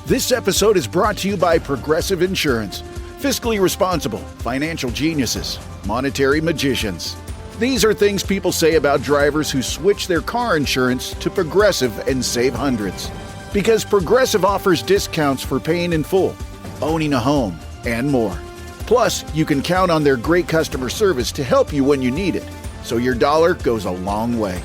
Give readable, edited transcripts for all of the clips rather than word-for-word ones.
This episode is brought to you by Progressive Insurance. Fiscally responsible, financial geniuses, monetary magicians. These are things people say about drivers who switch their car insurance to Progressive and save hundreds. Because Progressive offers discounts for paying in full, owning a home, and more. Plus, you can count on their great customer service to help you when you need it, so your dollar goes a long way.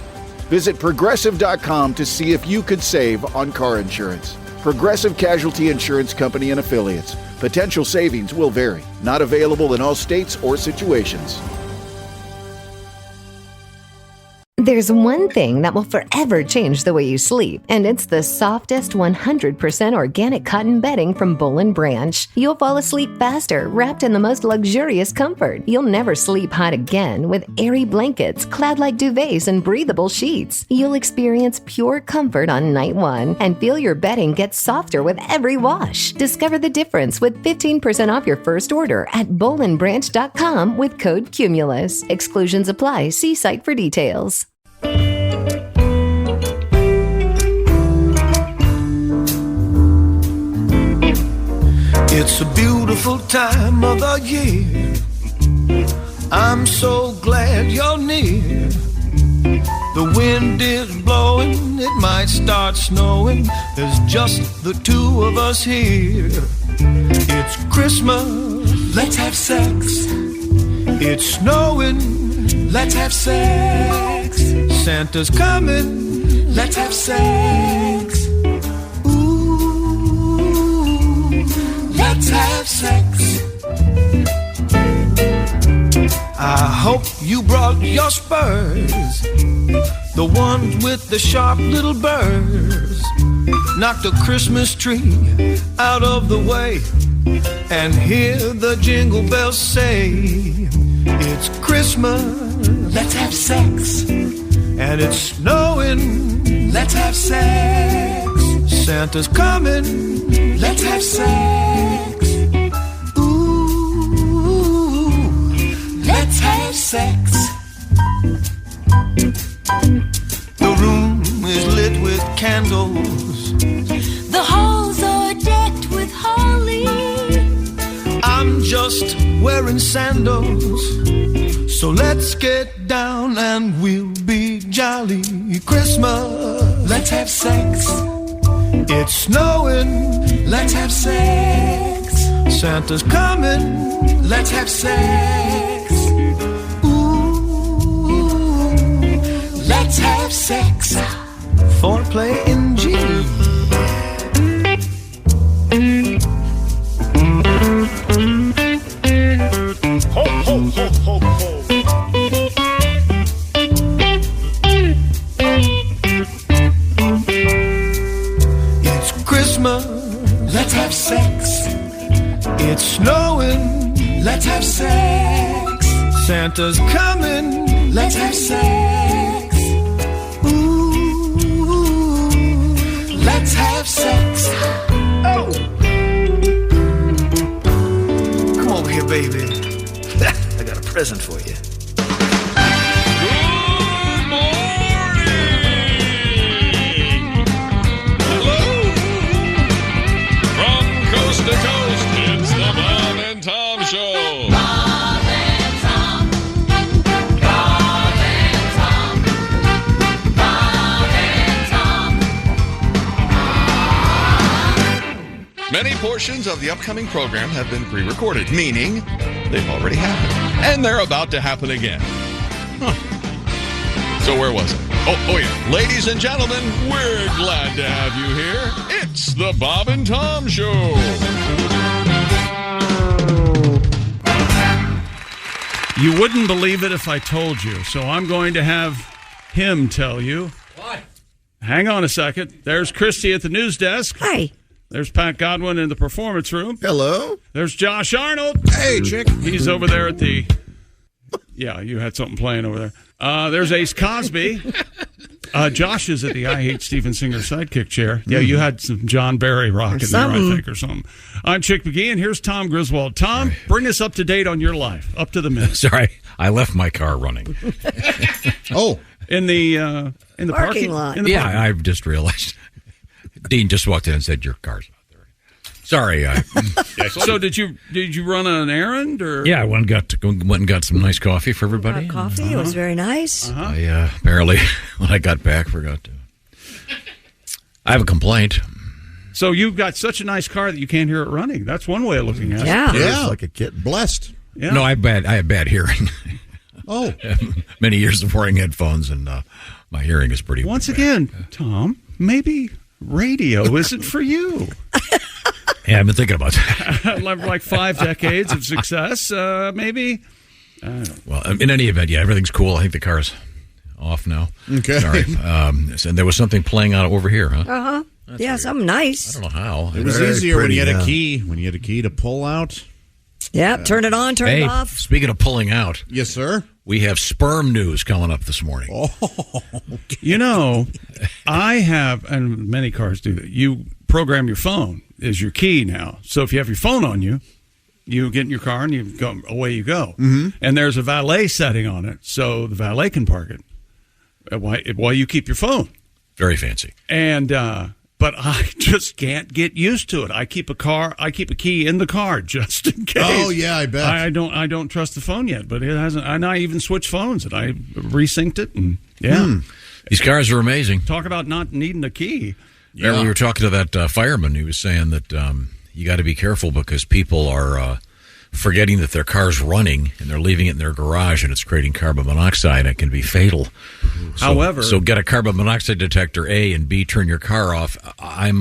Visit Progressive.com to see if you could save on car insurance. Progressive Casualty Insurance Company and Affiliates. Potential savings will vary. Not available in all states or situations. There's one thing that will forever change the way you sleep, and it's the softest 100% organic cotton bedding from Boll & Branch. You'll fall asleep faster, wrapped in the most luxurious comfort. You'll never sleep hot again with airy blankets, cloud-like duvets, and breathable sheets. You'll experience pure comfort on night one and feel your bedding get softer with every wash. Discover the difference with 15% off your first order at bollandbranch.com with code CUMULUS. Exclusions apply. See site for details. It's a beautiful time of the year. I'm so glad you're near. The wind is blowing, it might start snowing. There's just the two of us here. It's Christmas, let's have sex. It's snowing, let's have sex. Santa's coming, let's have sex. Let's have sex. I hope you brought your spurs, the ones with the sharp little burrs. Knock the Christmas tree out of the way and hear the jingle bells say, it's Christmas, let's have sex. And it's snowing, let's have sex. Santa's coming, let's have sex. Ooh, let's have sex. The room is lit with candles. The halls are decked with holly. I'm just wearing sandals. So let's get down and we'll be jolly. Christmas, let's have sex. It's snowing, let's have sex. Santa's coming, let's have sex. Ooh, let's have sex. Foreplay in G. Ho, ho, ho, ho, ho. Let's have sex. It's snowing, let's have sex. Santa's coming, let's have sex. Ooh, let's have sex. Oh, come over here, baby. I got a present for you. To coast, it's the Bob and Tom Show. Bob and Tom. Bob and Tom. Bob and Tom. Many portions of the upcoming program have been pre-recorded, meaning they've already happened. And they're about to happen again. Huh. So where was it? Oh yeah. Ladies and gentlemen, we're glad to have you here. It's the Bob and Tom Show. You wouldn't believe it if I told you, so I'm going to have him tell you. What? Hang on a second. There's Christy at the news desk. Hi. There's Pat Godwin in the performance room. Hello. There's Josh Arnold. Hey, chick. He's over there at the... Yeah, you had something playing over there. There's Ace Cosby. Josh is at the I Hate Steven Singer sidekick chair. Yeah, you had some John Barry rock in there, I think, or something. I'm Chick McGee, and here's Tom Griswold. Tom, bring us up to date on your life, up to the minute. Sorry, I left my car running. Oh, in the parking lot. Yeah, I've just realized. Dean just walked in and said, your car's out there. Sorry. So did you run an errand or? Yeah, I went and got some nice coffee for everybody. Coffee. It was very nice. I apparently, when I got back, forgot to. I have a complaint. So you've got such a nice car that you can't hear it running. That's one way of looking at it. Yeah. Like a kid. Blessed. Yeah. No, I have bad hearing. Oh. Many years of wearing headphones, and my hearing is pretty Once bad. again, Tom, maybe radio isn't for you. Yeah, I've been thinking about that. Like 5 decades of success, maybe. Well, in any event, yeah, everything's cool. I think the car's off now. Okay. Sorry. And there was something playing out over here, huh? Uh-huh. Yeah, something nice. I don't know how. It was Very easier when you had pretty, a key. When you had a key to pull out. Yep, turn it on, turn Hey, it off. speaking of pulling out, Yes, sir. we have sperm news coming up this morning. You know, I have, and many cars do that. You program your phone as your key now. So if you have your phone on you, you get in your car and you go away. You go, and there's a valet setting on it, so the valet can park it while you keep your phone. Very fancy. And but I just can't get used to it. I keep a key in the car just in case. Oh, yeah, I bet. I don't trust the phone yet, but it hasn't. And I even switched phones and I resynced it. And These cars are amazing. talk about not needing a key. Remember we were talking to that fireman. He was saying that you got to be careful because people are forgetting that their car's running and they're leaving it in their garage and it's creating carbon monoxide and it can be fatal. So get a carbon monoxide detector, A, and B, turn your car off. I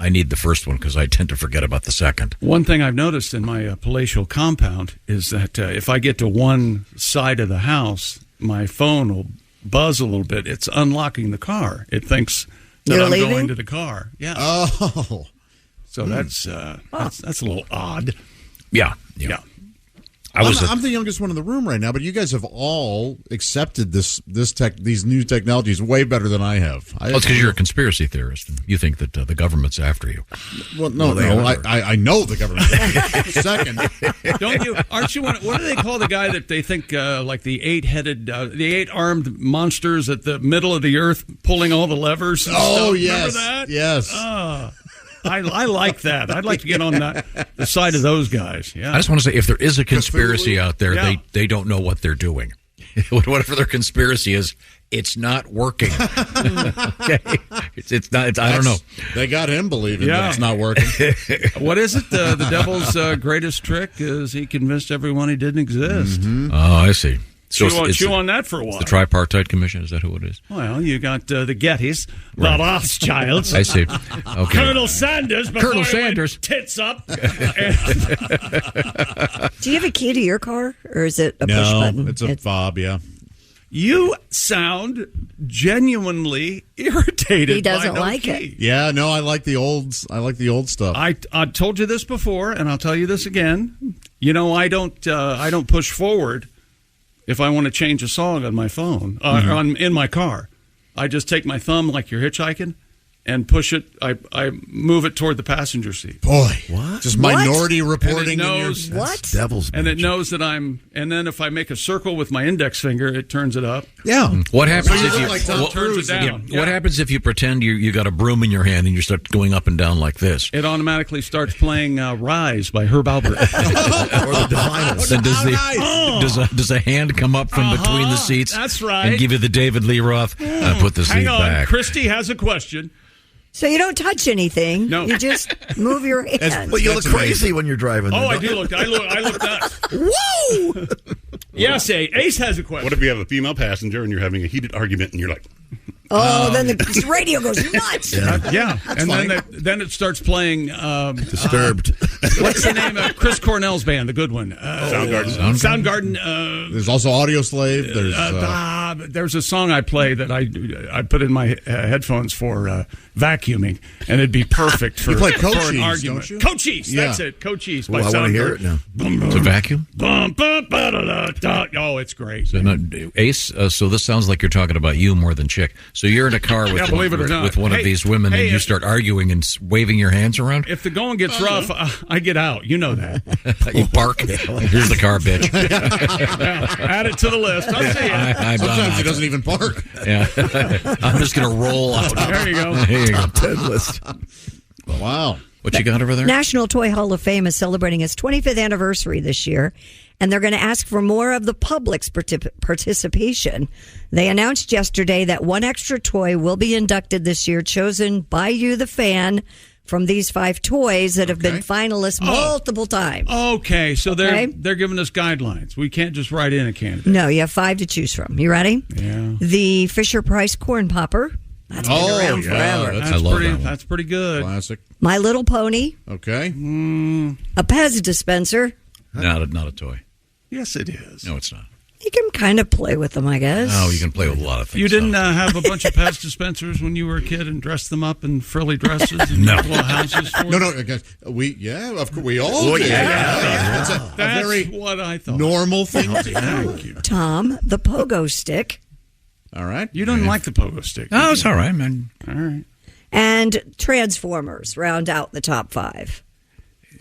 need the first one because I tend to forget about the second. One thing I've noticed in my palatial compound is that if I get to one side of the house, my phone will buzz a little bit. It's unlocking the car. It thinks that You're I'm leaving? going to the car. Yeah. Oh. So that's a little odd. Yeah. I'm the youngest one in the room right now, but you guys have all accepted these new technologies way better than I have. Well, it's because you're a conspiracy theorist. And you think that the government's after you. Well, no. I know the government. Second. Don't you? Aren't you? What do they call the guy that they think like the 8-headed, the 8-armed monsters at the middle of the earth pulling all the levers? And Oh, stuff? yes. Remember that? Yes. I like that. I'd like to get on the side of those guys. Yeah. I just want to say, if there is a conspiracy out there, Yeah. they don't know what they're doing. Whatever their conspiracy is, it's not working. Okay, it's not. I don't know. They got him believing Yeah. that it's not working. What is it? The devil's greatest trick is he convinced everyone he didn't exist. Oh, I see. So Chew on that for a while. The Tripartite Commission, is that who it is? Well, you got the Gettys, the Rothschilds. I see. Okay. Colonel Sanders. Before Colonel he went Sanders. Tits up. Do you have a key to your car, or is it a push button? No, it's a fob, yeah. You sound genuinely irritated. He doesn't by no like key. it. Yeah, no, I like the old stuff. I told you this before, and I'll tell you this again. You know, I don't push forward if I want to change a song on my phone, in my car. I just take my thumb like you're hitchhiking and push it. I move it toward the passenger seat. Boy, what? Just minority reporting. And it knows, What? Devil's and it magic. knows that I'm. And then if I make a circle with my index finger, it turns it up. Yeah. What happens you if look you like Tom what, Cruise. Turns it down. What happens if you pretend you got a broom in your hand and you start going up and down like this? It automatically starts playing "Rise" by Herb Alpert. Or the Divinals. Then does a hand come up from between the seats? That's right. And give you the David Lee Roth. Put the seat Hang on, back. Christy has a question. So you don't touch anything. No. You just move your hand. Well, you look That's crazy amazing. when you're driving. Oh, I there, do don't look. I look nuts. Whoa! Yes, Ace has a question. What if you have a female passenger and you're having a heated argument and you're like, Oh, then the radio goes nuts. Yeah, and then it starts playing. Disturbed. What's the name of Chris Cornell's band? The good one. Soundgarden. Soundgarden. There's also Audio Slave. There's a song I play that I put in my headphones for vacuuming, and it'd be perfect for, You play for an Cochise, argument. don't you? Cochise, that's Yeah. it. Cochise Well, by I want to Soundgarden. hear it now. It's a vacuum? Oh, it's great. So, no, Ace, so this sounds like you're talking about you more than Chick. So you're in a car with, Yeah, believe it or not. with one Hey, of these women hey, and you if- start arguing and waving your hands around? If the going gets rough, I get out. You know that. You bark. Here's the car, bitch. Yeah, add it to the list. I'll see you. Sometimes he doesn't even park. Yeah. I'm just going to roll out. There you go. There you go. 10 list. Wow. What you got over there? National Toy Hall of Fame is celebrating its 25th anniversary this year, and they're going to ask for more of the public's participation. They announced yesterday that one extra toy will be inducted this year, chosen by you, the fan, from these 5 toys that have been finalists multiple times. Okay, so they're giving us guidelines. We can't just write in a candidate. No, you have 5 to choose from. You ready? Yeah. The Fisher-Price Corn Popper. That's been around forever. That's pretty good. Classic. My Little Pony. Okay. A Pez dispenser. Not a toy. Yes, it is. No, it's not. You can kind of play with them, I guess. Oh, you can play with a lot of things. You didn't have a bunch of Pez dispensers when you were a kid and dressed them up in frilly dresses and No. little houses for No, them? of course, we all did. That's a very what I thought. normal thing to do. Thank you. Tom, the Pogo Stick. All right. You don't like the pogo stick. Oh, it's all right, man. All right. And Transformers round out the top 5.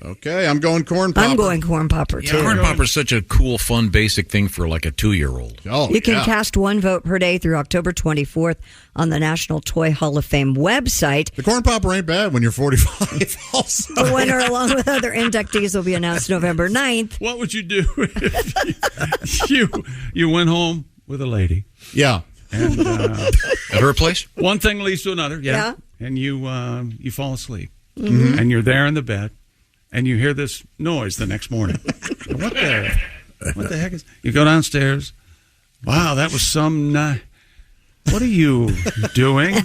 Okay, I'm going Corn Popper. I'm going Corn Popper, too. Corn Popper is such a cool, fun, basic thing for like a 2-year-old. Oh, You can cast 1 vote per day through October 24th on the National Toy Hall of Fame website. The Corn Popper ain't bad when you're 45 also. The winner, along with other inductees, will be announced November 9th. What would you do if you went home with a lady? Yeah. And At her place? one thing leads to another. Yeah. And you fall asleep. Mm-hmm. And you're there in the bed. And you hear this noise the next morning. What the heck is? You go downstairs. Wow, that was some night. What are you doing?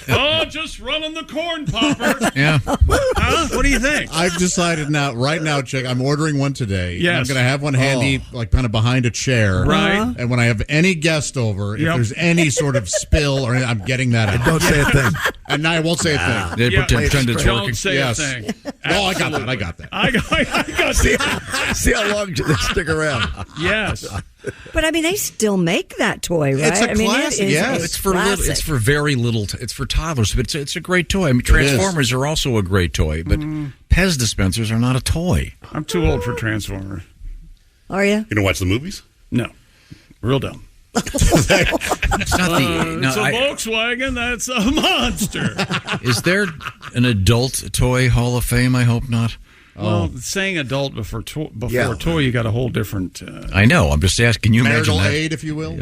Oh, just running the corn popper. Yeah. Huh? What do you think? I've decided right now, Chick, I'm ordering one today. Yes. I'm going to have one handy, like kind of behind a chair. Right. And when I have any guest over, if there's any sort of spill or I'm getting that out. Don't say a thing. And I won't say a thing. They pretend it's Don't working. say Yes. a thing. No, I got that. I got that. I got See how long they stick around. Yes. But, I mean, they still make that toy, right? It's a I mean, classic, it is yes. a It's for classic. it's for very little. It's for toddlers, but it's a great toy. I mean, Transformers are also a great toy, but Pez dispensers are not a toy. I'm too old for Transformers. Are you? You don't watch the movies? No. Real dumb. It's not the. It's a Volkswagen. That's a monster. Is there an adult toy Hall of Fame? I hope not. Well, saying adult before toy, you got a whole different. I know. I'm just asking. Can you imagine Marital that? aid, if you will.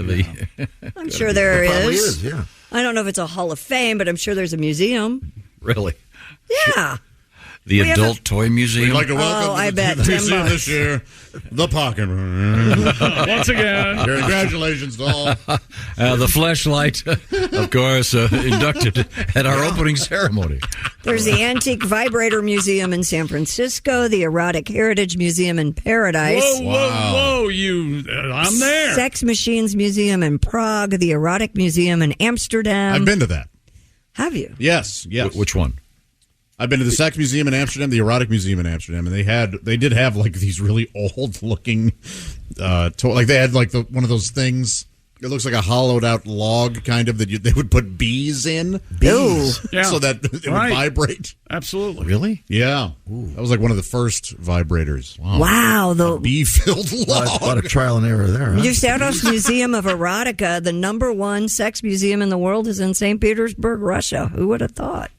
I'm sure there Probably is. yeah. I don't know if it's a Hall of Fame, but I'm sure there's a museum. Really? Yeah. The We have Adult Toy Museum? We'd like to welcome I to bet the 10 museum bucks. this year, the Pocket. Once again. Congratulations to all. The Fleshlight, of course, inducted at our opening ceremony. There's the Antique Vibrator Museum in San Francisco, the Erotic Heritage Museum in Paradise. Whoa, I'm there. Sex Machines Museum in Prague, the Erotic Museum in Amsterdam. I've been to that. Have you? Yes. Which one? I've been to the Sex Museum in Amsterdam, the Erotic Museum in Amsterdam, and they did have like these really old looking, like they had like one of those things. It looks like a hollowed out log, kind of they would put bees in, Yeah. so that it would vibrate. Absolutely. Really? Yeah, that was like one of the first vibrators. Wow. The Bee-filled log. A lot of trial and error there, huh? Usados Museum of Erotica, the #1 sex museum in the world, is in St. Petersburg, Russia. Who would have thought?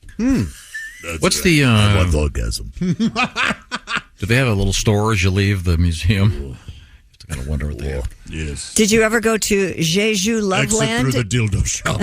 What's the... One orgasm. do they have a little store as you leave the museum? I kind of wonder what they have. Yes. Did you ever go to Jeju Exit Loveland? through the dildo shop.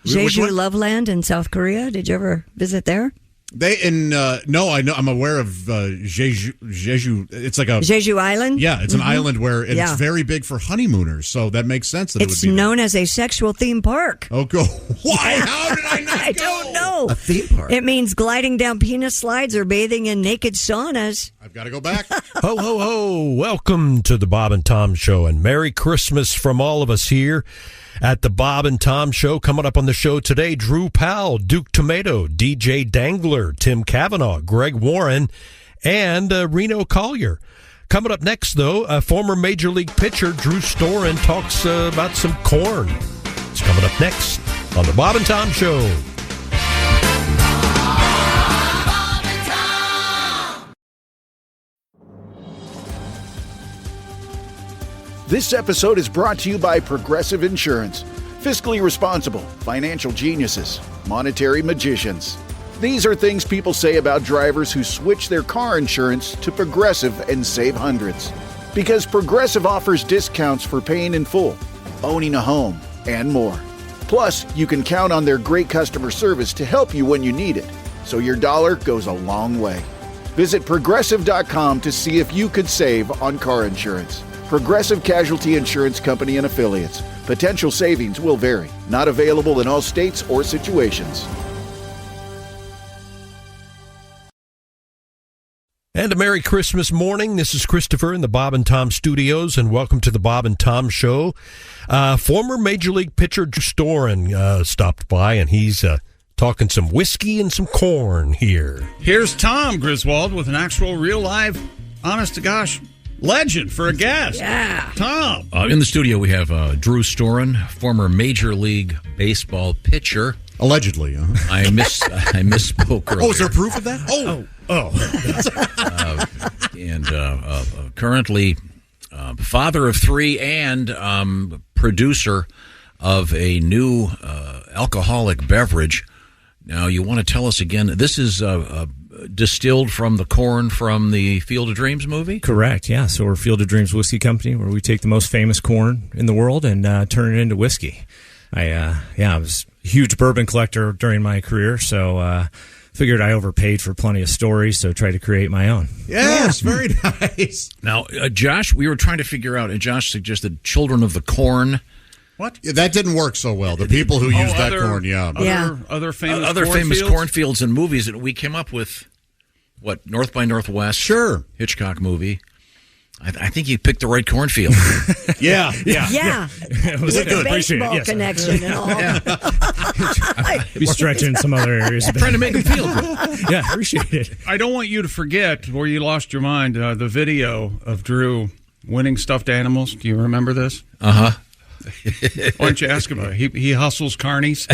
Jeju Loveland in South Korea. Did you ever visit there? No, I know. I'm aware of Jeju. It's like a Jeju Island? Yeah, it's an island where it's Yeah. very big for honeymooners, so that makes sense that It's it would be known as a sexual theme park. there. Oh, go. Why? How did I not I don't know. A theme park. It means gliding down penis slides or bathing in naked saunas. I've got to go back. Ho, ho, ho. Welcome to the Bob and Tom Show, and Merry Christmas from all of us here at the Bob and Tom Show. Coming up on the show today, Drew Powell, Duke Tomato, DJ Dangler, Tim Cavanaugh, Greg Warren, and Reno Collier. Coming up next, though, a former Major League pitcher, Drew Storen, talks about some corn. It's coming up next on the Bob and Tom Show. This episode is brought to you by Progressive Insurance. Fiscally responsible, financial geniuses, monetary magicians. These are things people say about drivers who switch their car insurance to Progressive and save hundreds. Because Progressive offers discounts for paying in full, owning a home, and more. Plus, you can count on their great customer service to help you when you need it, so your dollar goes a long way. Visit Progressive.com to see if you could save on car insurance. Progressive Casualty Insurance Company and Affiliates. Potential savings will vary. Not available in all states or situations. And a Merry Christmas morning. This is Christopher in the Bob and Tom studios, and welcome to the Bob and Tom Show. Former Major League pitcher Drew Storen stopped by, and he's talking some whiskey and some corn here. Here's Tom Griswold with an actual, real, live, honest-to-gosh legend for a guest. Yeah. Tom. In the studio, we have Drew Storen, former Major League Baseball pitcher. Allegedly. I misspoke earlier. Oh, is there proof of that? And currently father of three and producer of a new alcoholic beverage. Now, you want to tell us again, this is distilled from the corn from the Field of Dreams movie? Correct, yeah. So we're Field of Dreams Whiskey Company, where we take the most famous corn in the world and turn it into whiskey. I was a huge bourbon collector during my career, so figured I overpaid for plenty of stories, so tried to create my own. Yes, very nice. Now, Josh, we were trying to figure out, and Josh suggested Children of the Corn. What? Yeah, that didn't work so well. The people who used that corn, Other famous cornfields and movies, and we came up with, what, North by Northwest? Sure. Hitchcock movie. I think you picked the right cornfield. Yeah. It was With good. the baseball connection and all. Be stretching in some other areas. Trying to make them feel good. Yeah, appreciate it. I don't want you to forget where you lost your mind, the video of Drew winning stuffed animals. Do you remember this? Uh-huh. Why don't you ask him about it? He hustles carnies.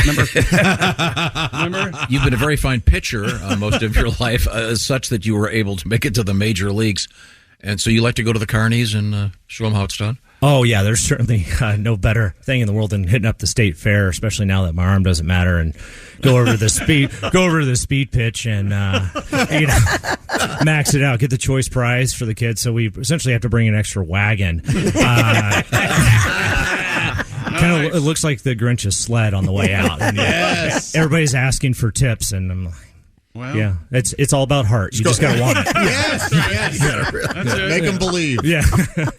Remember? You've been a very fine pitcher most of your life, such that you were able to make it to the major leagues. And so you like to go to the carnies and show them how it's done? Oh, yeah, there's certainly no better thing in the world than hitting up the state fair, especially now that my arm doesn't matter, and go over to the speed pitch and max it out, get the choice prize for the kids. So we essentially have to bring an extra wagon. It looks like the Grinch's sled on the way out. And yes. Everybody's asking for tips, and I'm like, well, yeah, it's all about heart. You just got to want it. Yes. Make them believe. Yeah.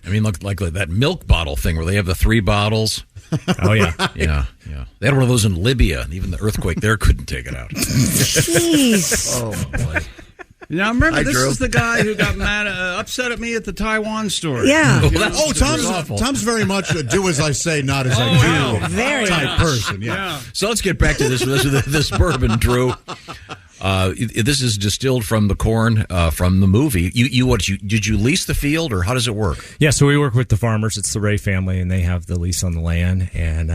I mean, like that milk bottle thing where they have the 3 bottles. Oh, yeah. Yeah. They had one of those in Libya, and even the earthquake there couldn't take it out. Jeez. Oh, boy. Now, remember, this Drew. is the guy who got upset at me at the Taiwan store. Yeah. Tom's very much a do as I say, not as I do Very type much. person. Yeah. So let's get back to this bourbon, Drew. This is distilled from the corn from the movie. Did you lease the field, or how does it work? Yeah, so we work with the farmers. It's the Ray family, and they have the lease on the land. And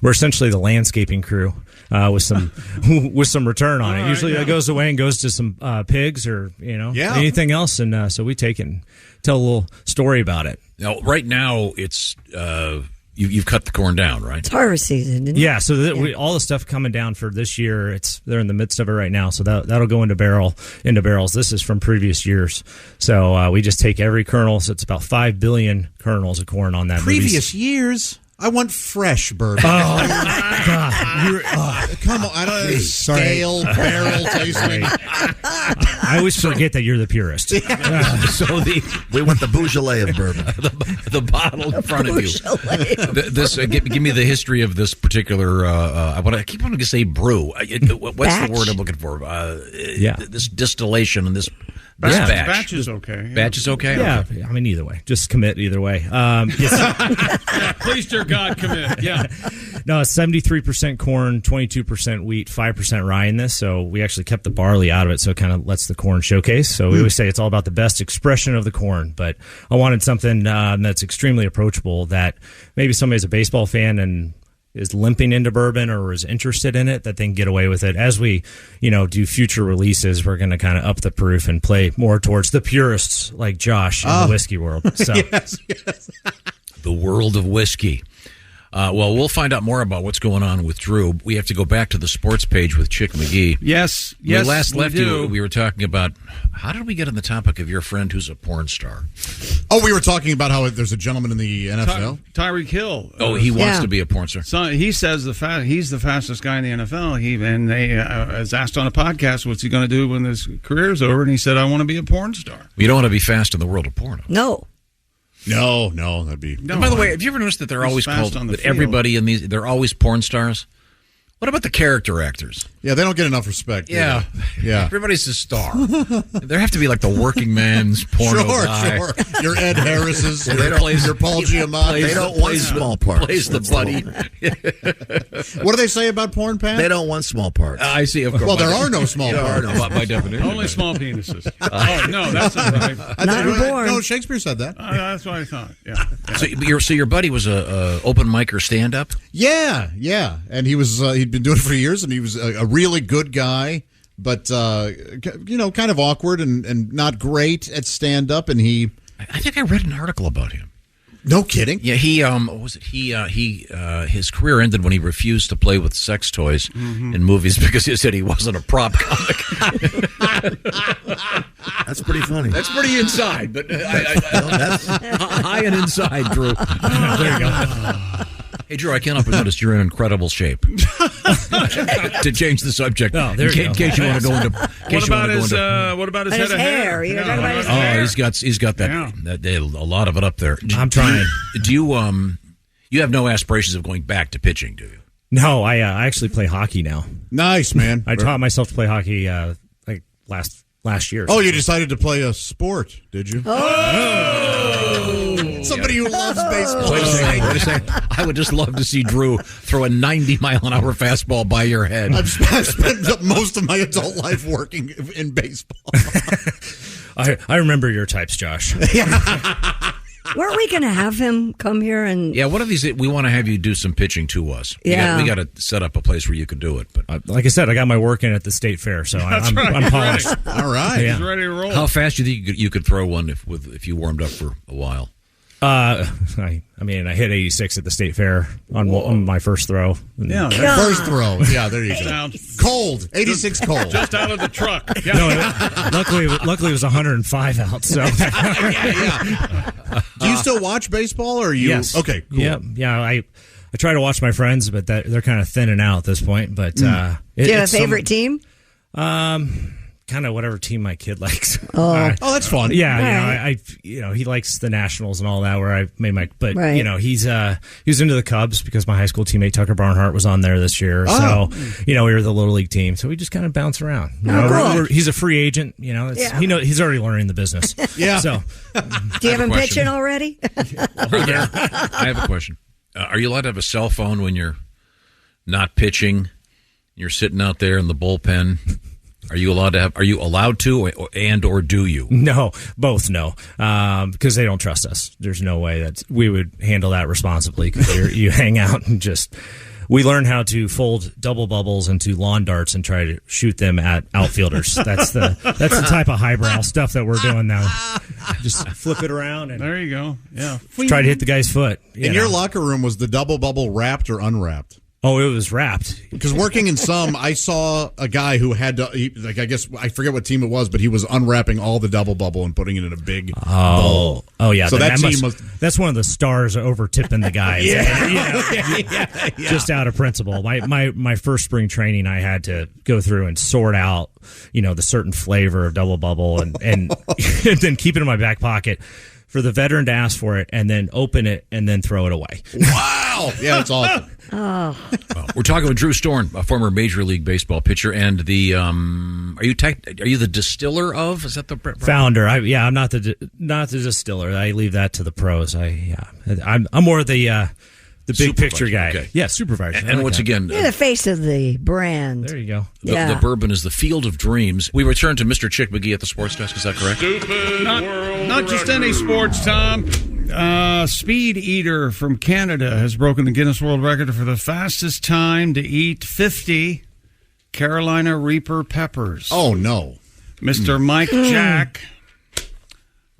we're essentially the landscaping crew with some return on it. Usually that goes away and goes to some pigs or anything else. And so we take it and tell a little story about it. Now, right now, it's you've cut the corn down, right? It's harvest season, isn't it? Yeah, so all the stuff coming down for this year, they're in the midst of it right now. So that'll go into barrels. This is from previous years. So we just take every kernel. So it's about 5 billion kernels of corn on that. Previous years? I want fresh bourbon. Oh, God. Come on. I don't know. Stale, barrel tasting. I always forget that you're the purist. So we want the Beaujolais of bourbon. the bottle in front of you. Give me the history of this particular. I keep wanting to say brew. What's the word I'm looking for? This distillation and this batch. Batch is okay. Yeah. Batch is okay. Yeah, okay. I mean either way. Just commit either way. Please, dear God, commit. Yeah. No, it's 73% corn, 22% wheat, 5% rye in this. So we actually kept the barley out of it, so it kind of lets the corn showcase. So we always say it's all about the best expression of the corn. But I wanted something that's extremely approachable, that maybe somebody's a baseball fan and is limping into bourbon or is interested in it, that they can get away with it. As we, do future releases, we're going to kind of up the proof and play more towards the purists like Josh in the whiskey world. So yes. The world of whiskey. Well, we'll find out more about what's going on with Drew. We have to go back to the sports page with Chick McGee. Yes, When we last left you, we were talking about how did we get on the topic of your friend who's a porn star? Oh, we were talking about how there's a gentleman in the NFL. Tyreek Hill. Oh, he wants to be a porn star. So he says he's the fastest guy in the NFL. He was asked on a podcast, what's he going to do when his career's over? And he said, I want to be a porn star. You don't want to be fast in the world of porn. No, that'd be. And by the way, have you ever noticed that they're always called that everybody in these? They're always porn stars. What about the character actors? Yeah, they don't get enough respect. Yeah. Everybody's a star. There have to be like the working man's porno guy. Sure. Your Ed Harris's, your Paul Giamatti. They don't want small parts. Plays the buddy. What do they say about porn, Pat? They don't want small parts. I see. Of course. Well, there are no small parts. By definition. Only small penises. Oh, no, that's not right. No, Shakespeare said that. That's what I thought. Yeah. So your buddy was a open micer stand-up? Yeah. And he was he'd been doing it for years, and he was a really good guy, but kind of awkward and not great at stand-up. And I think I read an article about him. No kidding. Yeah, he what was it? His career ended when he refused to play with sex toys in movies because he said he wasn't a prop comic. That's pretty funny. That's pretty inside, but that's high and inside, Drew. There you go. Hey, Drew, I can't help but notice you're in incredible shape. To change the subject, in case you want to go into. What about his head of hair? You're talking about his hair? He's got that a lot of it up there. I'm trying. Do you you have no aspirations of going back to pitching, do you? No, I actually play hockey now. Nice, man. I taught myself to play hockey like last year. Oh, you decided to play a sport, did you? Somebody who loves baseball. Wait a second. I would just love to see Drew throw a 90-mile-an-hour fastball by your head. I've spent most of my adult life working in baseball. I remember your types, Josh. Weren't we going to have him come here and? Yeah, one of these we want to have you do some pitching to us. Yeah, we got to set up a place where you can do it. But like I said, I got my work in at the state fair, so I'm polished. All right, he's ready to roll. How fast do you think you could throw one if you warmed up for a while? I hit 86 at the state fair on my first throw. Yeah, first throw. Yeah, there you go. Cold, 86 cold, just out of the truck. Yeah. No, luckily it was 105 out. So, do you still watch baseball? Or you? Yes. Okay. Cool. Yeah. I try to watch my friends, but they're kind of thinning out at this point. But do you have a favorite team? Kind of whatever team my kid likes. Oh, that's fun. Yeah, right. He likes the Nationals and all that. Where I made he's into the Cubs because my high school teammate Tucker Barnhart was on there this year. Oh. So we were the little league team. So we just kind of bounce around. Cool. He's a free agent. He's already learning the business. Yeah. So do you have him pitching already? I have a question. Are you allowed to have a cell phone when you're not pitching? You're sitting out there in the bullpen. Are you allowed to, or do you? No, both no, because they don't trust us. There's no way that we would handle that responsibly. Because you hang out and we learn how to fold double bubbles into lawn darts and try to shoot them at outfielders. That's the type of highbrow stuff that we're doing now. Just flip it around and there you go. Yeah, try to hit the guy's foot. Your locker room, was the double bubble wrapped or unwrapped? Oh, it was wrapped. Because working in some, I saw a guy who had to, I guess, I forget what team it was, but he was unwrapping all the double bubble and putting it in a big bowl. Oh, yeah. So that's one of the stars over tipping the guys. Yeah. Just out of principle. My first spring training, I had to go through and sort out, the certain flavor of double bubble and and then keep it in my back pocket for the veteran to ask for it and then open it and then throw it away. Wow. Yeah, that's awesome. We're talking with Drew Storn, a former Major League Baseball pitcher, and the are you the distiller of? Is that the founder? I'm not the distiller. I leave that to the pros. I'm more the big picture guy. Okay. Yeah, supervisor. And once again, you're the face of the brand. There you go. The bourbon is the field of dreams. We return to Mr. Chick McGee at the sports desk. Is that correct? Stupid not just any sports, Tom. Speed Eater from Canada has broken the Guinness World Record for the fastest time to eat 50 Carolina Reaper peppers. Oh, no. Mr. Mike Jack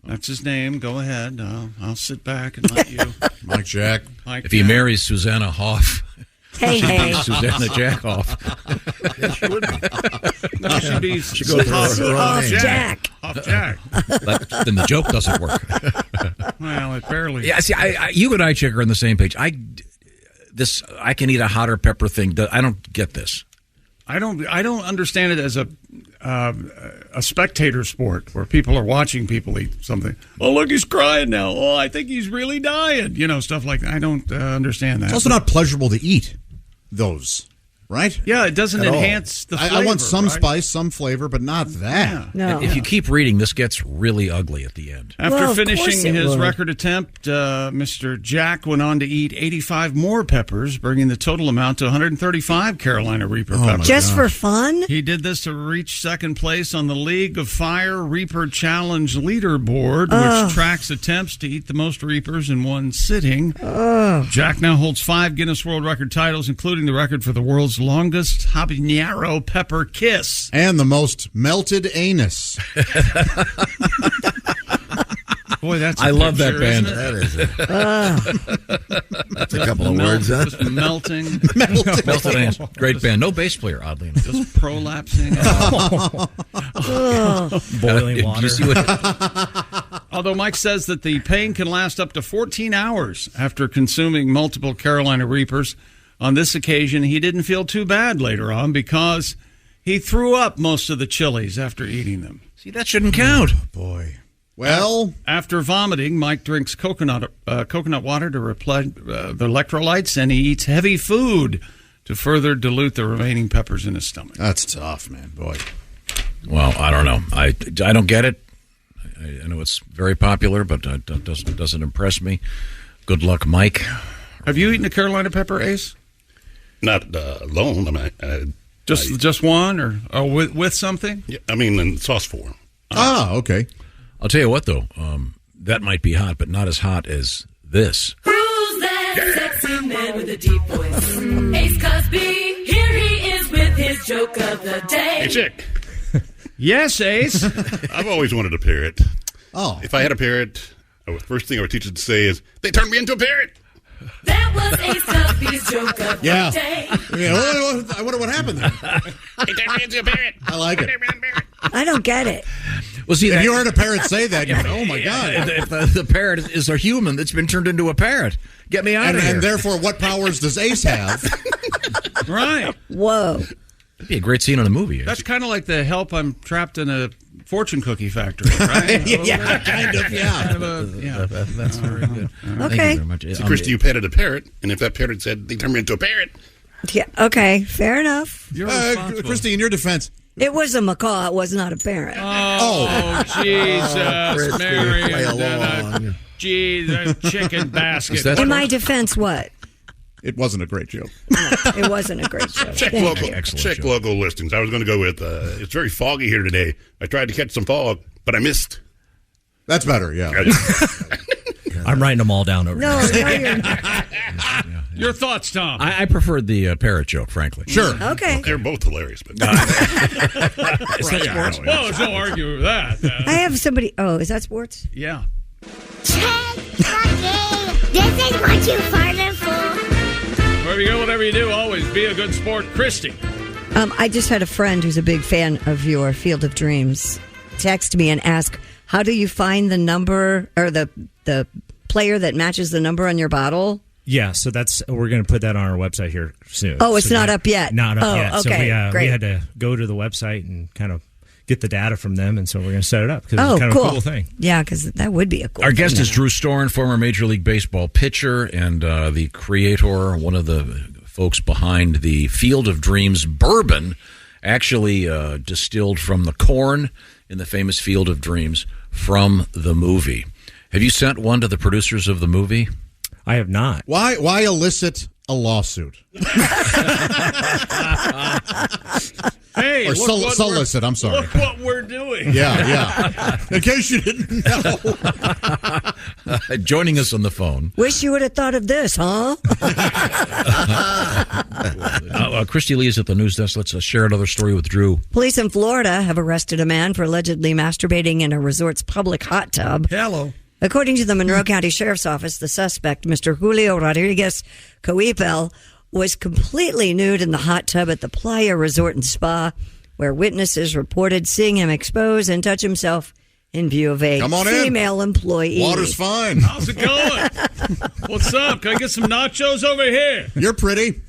That's his name. Go ahead. I'll sit back and let you. Mike Jack. If he marries Susanna Hoff, Hey, she'd hey. be Susanna Jack Hoff. Yes, she would be. No, she'd be She goes for her own name. Jack. Off Jack. Then the joke doesn't work. Well, it barely. Yeah, see, you and I, Chick, are on the same page. I can eat a hotter pepper thing. I don't get this. I don't understand it as a spectator sport where people are watching people eat something. Oh, look, he's crying now. Oh, I think he's really dying. Stuff like that. I don't understand that. It's also not pleasurable to eat those, right? Yeah, it doesn't At all. enhance the flavor. I want some right? spice, some flavor, but not that. No. If you keep reading, this gets really ugly at the end. After Well, of course finishing it his would. record attempt, Mr. Jack went on to eat 85 more peppers, bringing the total amount to 135 Carolina Reaper peppers. Just for fun? He did this to reach second place on the League of Fire Reaper Challenge leaderboard, which tracks attempts to eat the most Reapers in one sitting. Jack now holds 5 Guinness World Record titles, including the record for the world's longest habanero pepper kiss. And the most melted anus. Boy, that's I love that band. That is it. That's a couple of words, huh? Just melting. Melted Ants. Great band. No bass player, oddly enough. Just prolapsing. Boiling Do water. you see what? Although Mike says that the pain can last up to 14 hours after consuming multiple Carolina Reapers. On this occasion, he didn't feel too bad later on because he threw up most of the chilies after eating them. See, that shouldn't count. Boy. Well, After vomiting, Mike drinks coconut water to replenish the electrolytes, and he eats heavy food to further dilute the remaining peppers in his stomach. that's tough, man. Boy. Well, I don't know. I don't get it. I know it's very popular, but it doesn't impress me. Good luck, Mike. Have you eaten a Carolina pepper, Ace? Not alone. I mean, Just one, or with something? yeah, I mean, in sauce form. Okay. I'll tell you what, though. That might be hot, but not as hot as this. Who's that sexy man with a deep voice? Ace Cosby, here he is with his joke of the day. Hey, Chick, Yes, Ace. I've always wanted a parrot. Oh. If I had a parrot, the first thing I would teach it to say is, they turned me into a parrot. That was Ace Cosby's joke of Yeah. the day. Yeah, I wonder what happened there. They turned me into a parrot. I like it. I don't get it. Well, see, If you heard a parrot say that, you're like, oh my God. If the parrot is a human that's been turned into a parrot, get me out of here. And therefore, what powers does Ace have? Right. Whoa. That'd be a great scene in a movie. That's kind of like the help I'm trapped in a fortune cookie factory, right? Yeah, kind of, yeah. Kind of a- yeah. That's very good. Thank Okay. you very much. So, Christy, you petted a parrot, and if that parrot said, they turned me into a parrot, Yeah. Okay. Fair enough. You're responsible. Christy, in your defense. It was a macaw. It was not a parrot. Oh, Jesus, Christy, Mary. play along. Geez, a chicken basket. In my defense, what? It wasn't a great joke. It wasn't a great joke. check Thank local, you. Excellent check joke. local listings. I was going to go with, it's very foggy here today. I tried to catch some fog, but I missed. That's better, yeah. I'm writing them all down over No, here. no, you're not. Your thoughts, Tom? I preferred the parrot joke, frankly. Sure. Okay. They're both hilarious, but Well, there's no arguing with that. I have somebody. Oh, is that sports? Yeah. Check the game. This is what you farted for. Wherever you go, whatever you do, always be a good sport. Christy. I just had a friend who's a big fan of your Field of Dreams text me and ask, how do you find the number or the player that matches the number on your bottle? Yeah, so we're going to put that on our website here soon. Oh, it's So not up yet? Not up Oh, yet. okay, So we great. had to go to the website and kind of get the data from them, and so we're going to set it up because Oh, it's kind cool. of a cool thing. Yeah, because that would be a cool Our thing guest to is know. Drew Storen, former Major League Baseball pitcher and the creator, one of the folks behind the Field of Dreams bourbon, actually distilled from the corn in the famous Field of Dreams from the movie. Have you sent one to the producers of the movie? I have not. Why elicit a lawsuit? Hey, Or look what solicit, I'm sorry. Look what we're doing. Really? Yeah. In case you didn't know. Joining us on the phone. Wish you would have thought of this, huh? Christy Lee is at the news desk. Let's share another story with Drew. Police in Florida have arrested a man for allegedly masturbating in a resort's public hot tub. Hello. According to the Monroe County Sheriff's Office, the suspect, Mr. Julio Rodriguez Coipel, was completely nude in the hot tub at the Playa Resort and Spa, where witnesses reported seeing him expose and touch himself in view of a female employee. Water's fine. How's it going? What's up? Can I get some nachos over here? You're pretty.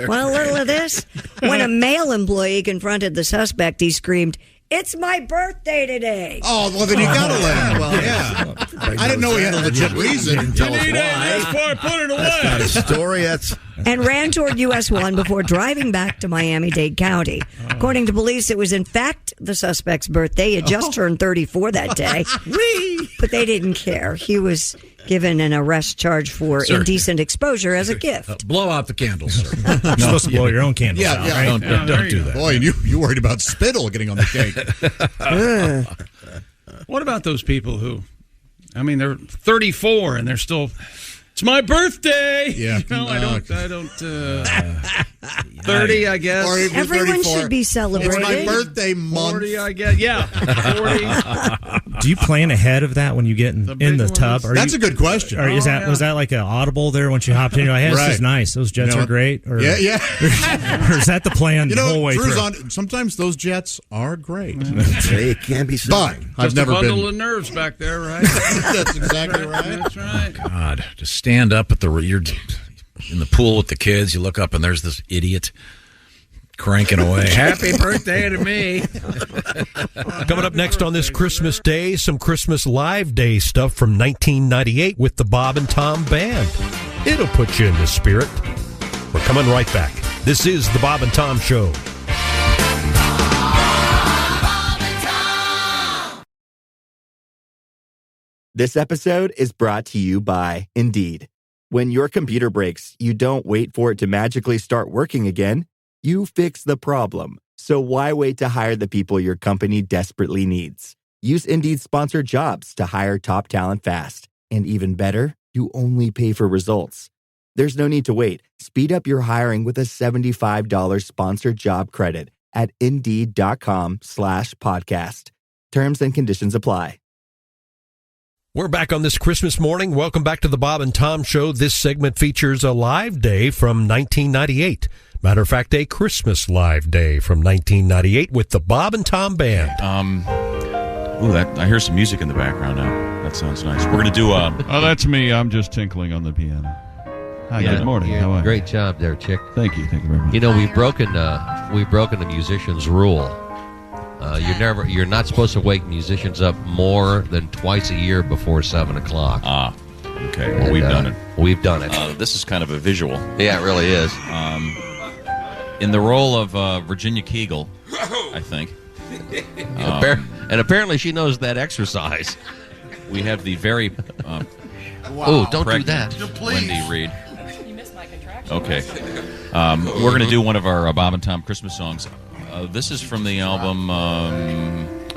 Well, a little of this. When a male employee confronted the suspect, he screamed, "It's my birthday today." Oh, well, then you gotta let him. Well, yeah. I didn't know he had a legit reason. You need it before I put it away. That's not a story. That's... And ran toward US 1 before driving back to Miami-Dade County. According to police, it was in fact the suspect's birthday. He had just turned 34 that day. But they didn't care. He was given an arrest charge for indecent exposure as a gift. Blow out the candles, sir. You're supposed to blow your own candles out, right? Don't do that. Boy, you worried about spittle getting on the cake. What about those people who, I mean, they're 34 and they're still, it's my birthday. Yeah. I don't. 30, I guess. Or even Everyone 34. should be celebrating. It's my birthday month. 40, I guess. Yeah. 40. Do you plan ahead of that when you get in the tub? That's a good question. Or was that like an audible there once you hopped in? You're like, hey, this is nice. Those jets are great. Or, yeah. Or is that the plan the whole way Drew's through? on. Sometimes those jets are great. They can be. But I've never been. Just a bundle of nerves back there, right? That's exactly right. That's right. God, to stand up at you're in the pool with the kids, you look up and there's this idiot cranking away. Happy birthday to me. Coming up next on this Christmas Day, some Christmas Live Day stuff from 1998 with the Bob and Tom Band. It'll put you in the spirit. We're coming right back. This is the Bob and Tom Show. This episode is brought to you by Indeed. When your computer breaks, you don't wait for it to magically start working again. You fix the problem. So why wait to hire the people your company desperately needs? Use Indeed's sponsored jobs to hire top talent fast. And even better, you only pay for results. There's no need to wait. Speed up your hiring with a $75 sponsored job credit at Indeed.com/podcast. Terms and conditions apply. We're back on this Christmas morning. Welcome back to the Bob and Tom Show. This segment features a live day from 1998. Matter of fact, a Christmas live day from 1998 with the Bob and Tom Band. I hear some music in the background now. That sounds nice. We're going to do Oh, that's me. I'm just tinkling on the piano. Hi, good morning. How are you? Great job there, Chick. Thank you very much. You know, we've broken the musician's rule. You're not supposed to wake musicians up more than twice a year before 7:00. Ah, okay. Well, we've done it. We've done it. This is kind of a visual. Yeah, it really is. In the role of Virginia Kegel, I think. And apparently she knows that exercise. We have the very don't do that. Wendy Reed. You missed my contraction. Okay. We're going to do one of our Bob and Tom Christmas songs. This is from the album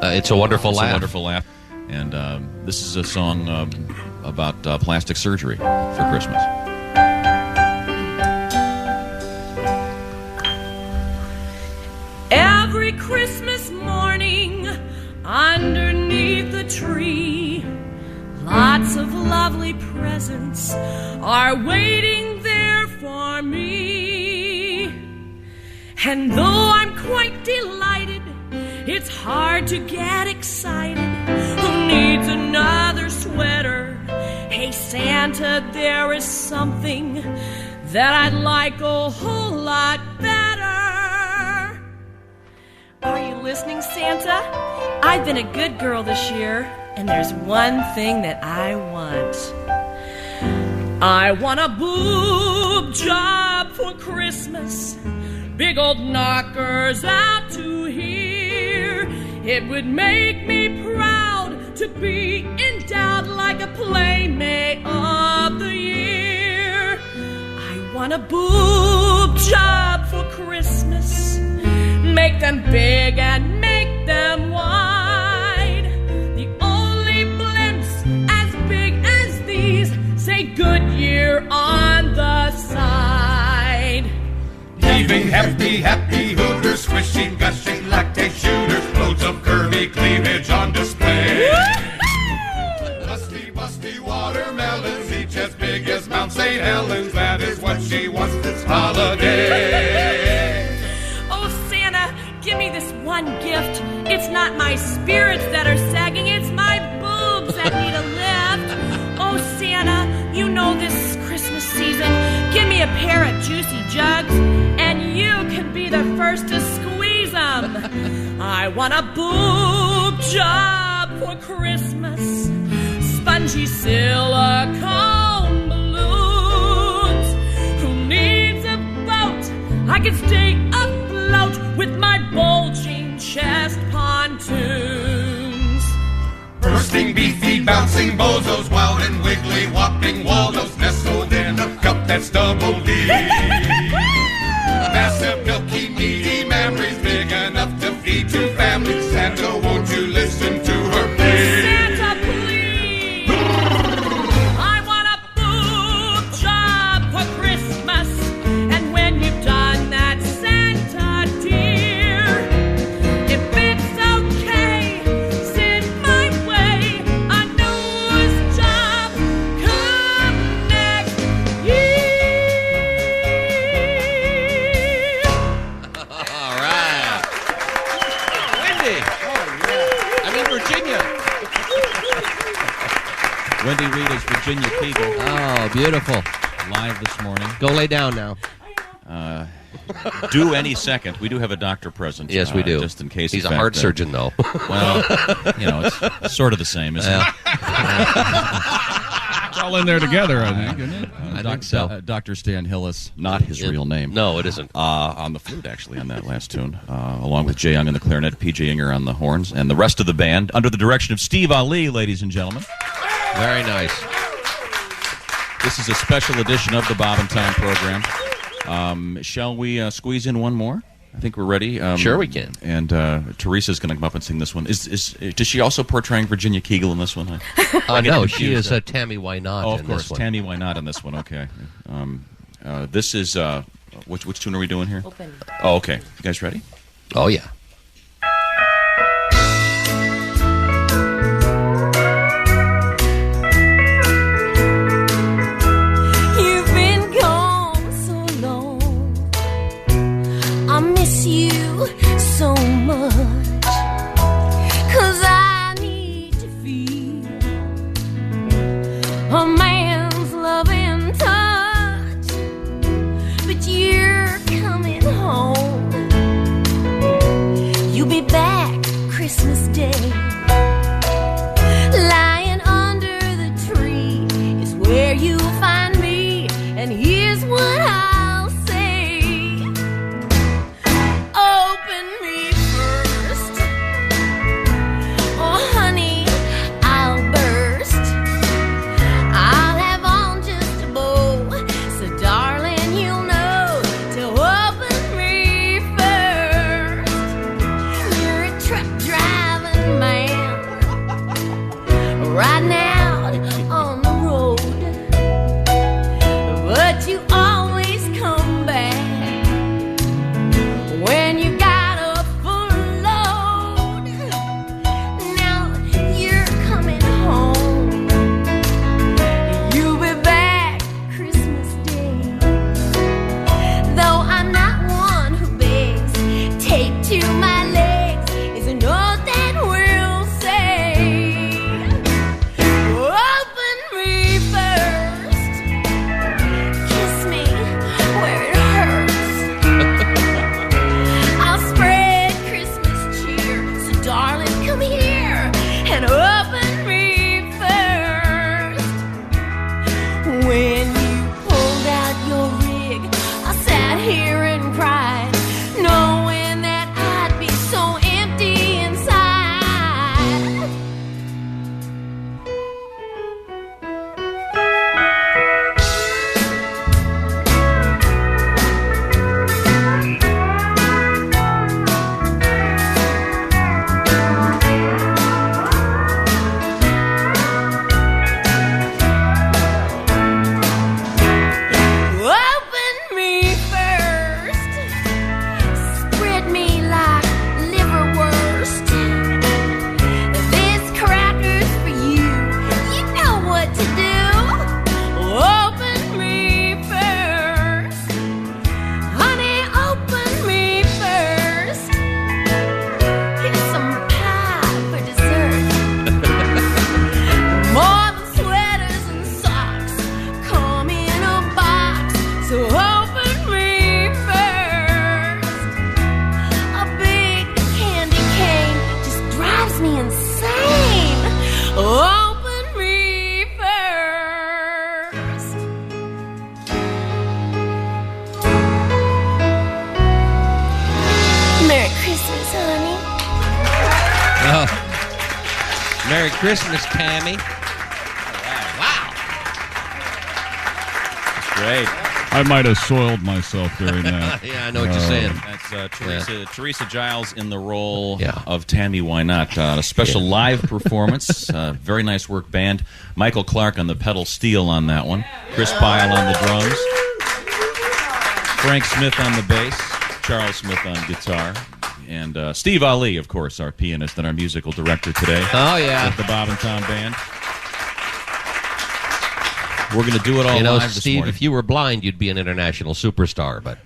It's a Wonderful Laugh. It's a Wonderful Laugh. And this is a song about plastic surgery for Christmas. Every Christmas morning underneath the tree, lots of lovely presents are waiting there for me. And though I'm quite delighted, it's hard to get excited. Who needs another sweater? Hey Santa, there is something that I'd like a whole lot better. Are you listening, Santa? I've been a good girl this year, and there's one thing that I want. I want a boob job for Christmas, big old knockers out to here. It would make me proud to be endowed like a Playmate of the Year. I want a boob job for Christmas, make them big and bouncing, happy, happy hooters, squishing, gushing, lactate shooters, loads of curvy cleavage on display. Lusty, busty watermelons, each as big as Mount St. Helens. That is what she wants this holiday. Oh, Santa, give me this one gift. It's not my spirits that are sagging, it's my boobs that need a lift. Oh, Santa, you know this Christmas season. Give me a pair of juicy jugs, and you can be the first to squeeze them. I want a boob job for Christmas. Spongy silicone balloons. Who needs a boat? I can stay afloat with my bulging chest pontoons. Bursting, beefy, bouncing bozos, wild and wiggly, whopping Waldos, nestled in a cup that's double D. Massive, milky, meaty memories, big enough to feed two families. Santa, won't you listen to her plea? Santa, please. I want a boob job for Christmas. And when you've done that, Santa dear, if it's okay, send my way a nose job come next year. All right. Wendy. I'm in Virginia. Wendy Reed is Virginia Kegel. Oh, beautiful. Live this morning. Go lay down now. Due any second. We do have a doctor present. Yes, we do. Just in case. He's in a fact, heart surgeon, though. Well, it's sort of the same, isn't it? It's all in there together, I think, isn't it? I think so. Dr. Stan Hillis, not his real name. No, it isn't. On the flute, actually, on that last tune, along with Jay Young on the clarinet, P.J. Inger on the horns, and the rest of the band, under the direction of Steve Ali, ladies and gentlemen. Very nice. This is a special edition of the Bob and Tom program. Shall we squeeze in one more? I think we're ready. Sure we can. And Teresa's going to come up and sing this one. Does she also portraying Virginia Kegel in this one? No, she is Tammy Wynot Oh, of in course, this one. Tammy Wynot in this one. Okay. This is which tune are we doing here? Open. Oh, okay. You guys ready? Oh, yeah. You've been gone so long. I miss you so much. 'Cause I need to feel a man's loving touch. But you're coming home. You'll be back Christmas Day. Lying under the tree is where you'll find me. And here's what I'll say. Open me first. Christmas, Tammy. Great. I might have soiled myself during that. Yeah, I know what you're saying. That's Teresa Giles in the role of Tammy Why Not. A special live performance. Very nice work, band. Michael Clark on the pedal steel on that one. Chris Pyle on the drums. Frank Smith on the bass. Charles Smith on guitar. And Steve Ali, of course, our pianist and our musical director today. Oh, yeah. With the Bob and Tom Band. We're going to do it all live this Steve, morning. if you were blind, you'd be an international superstar, but...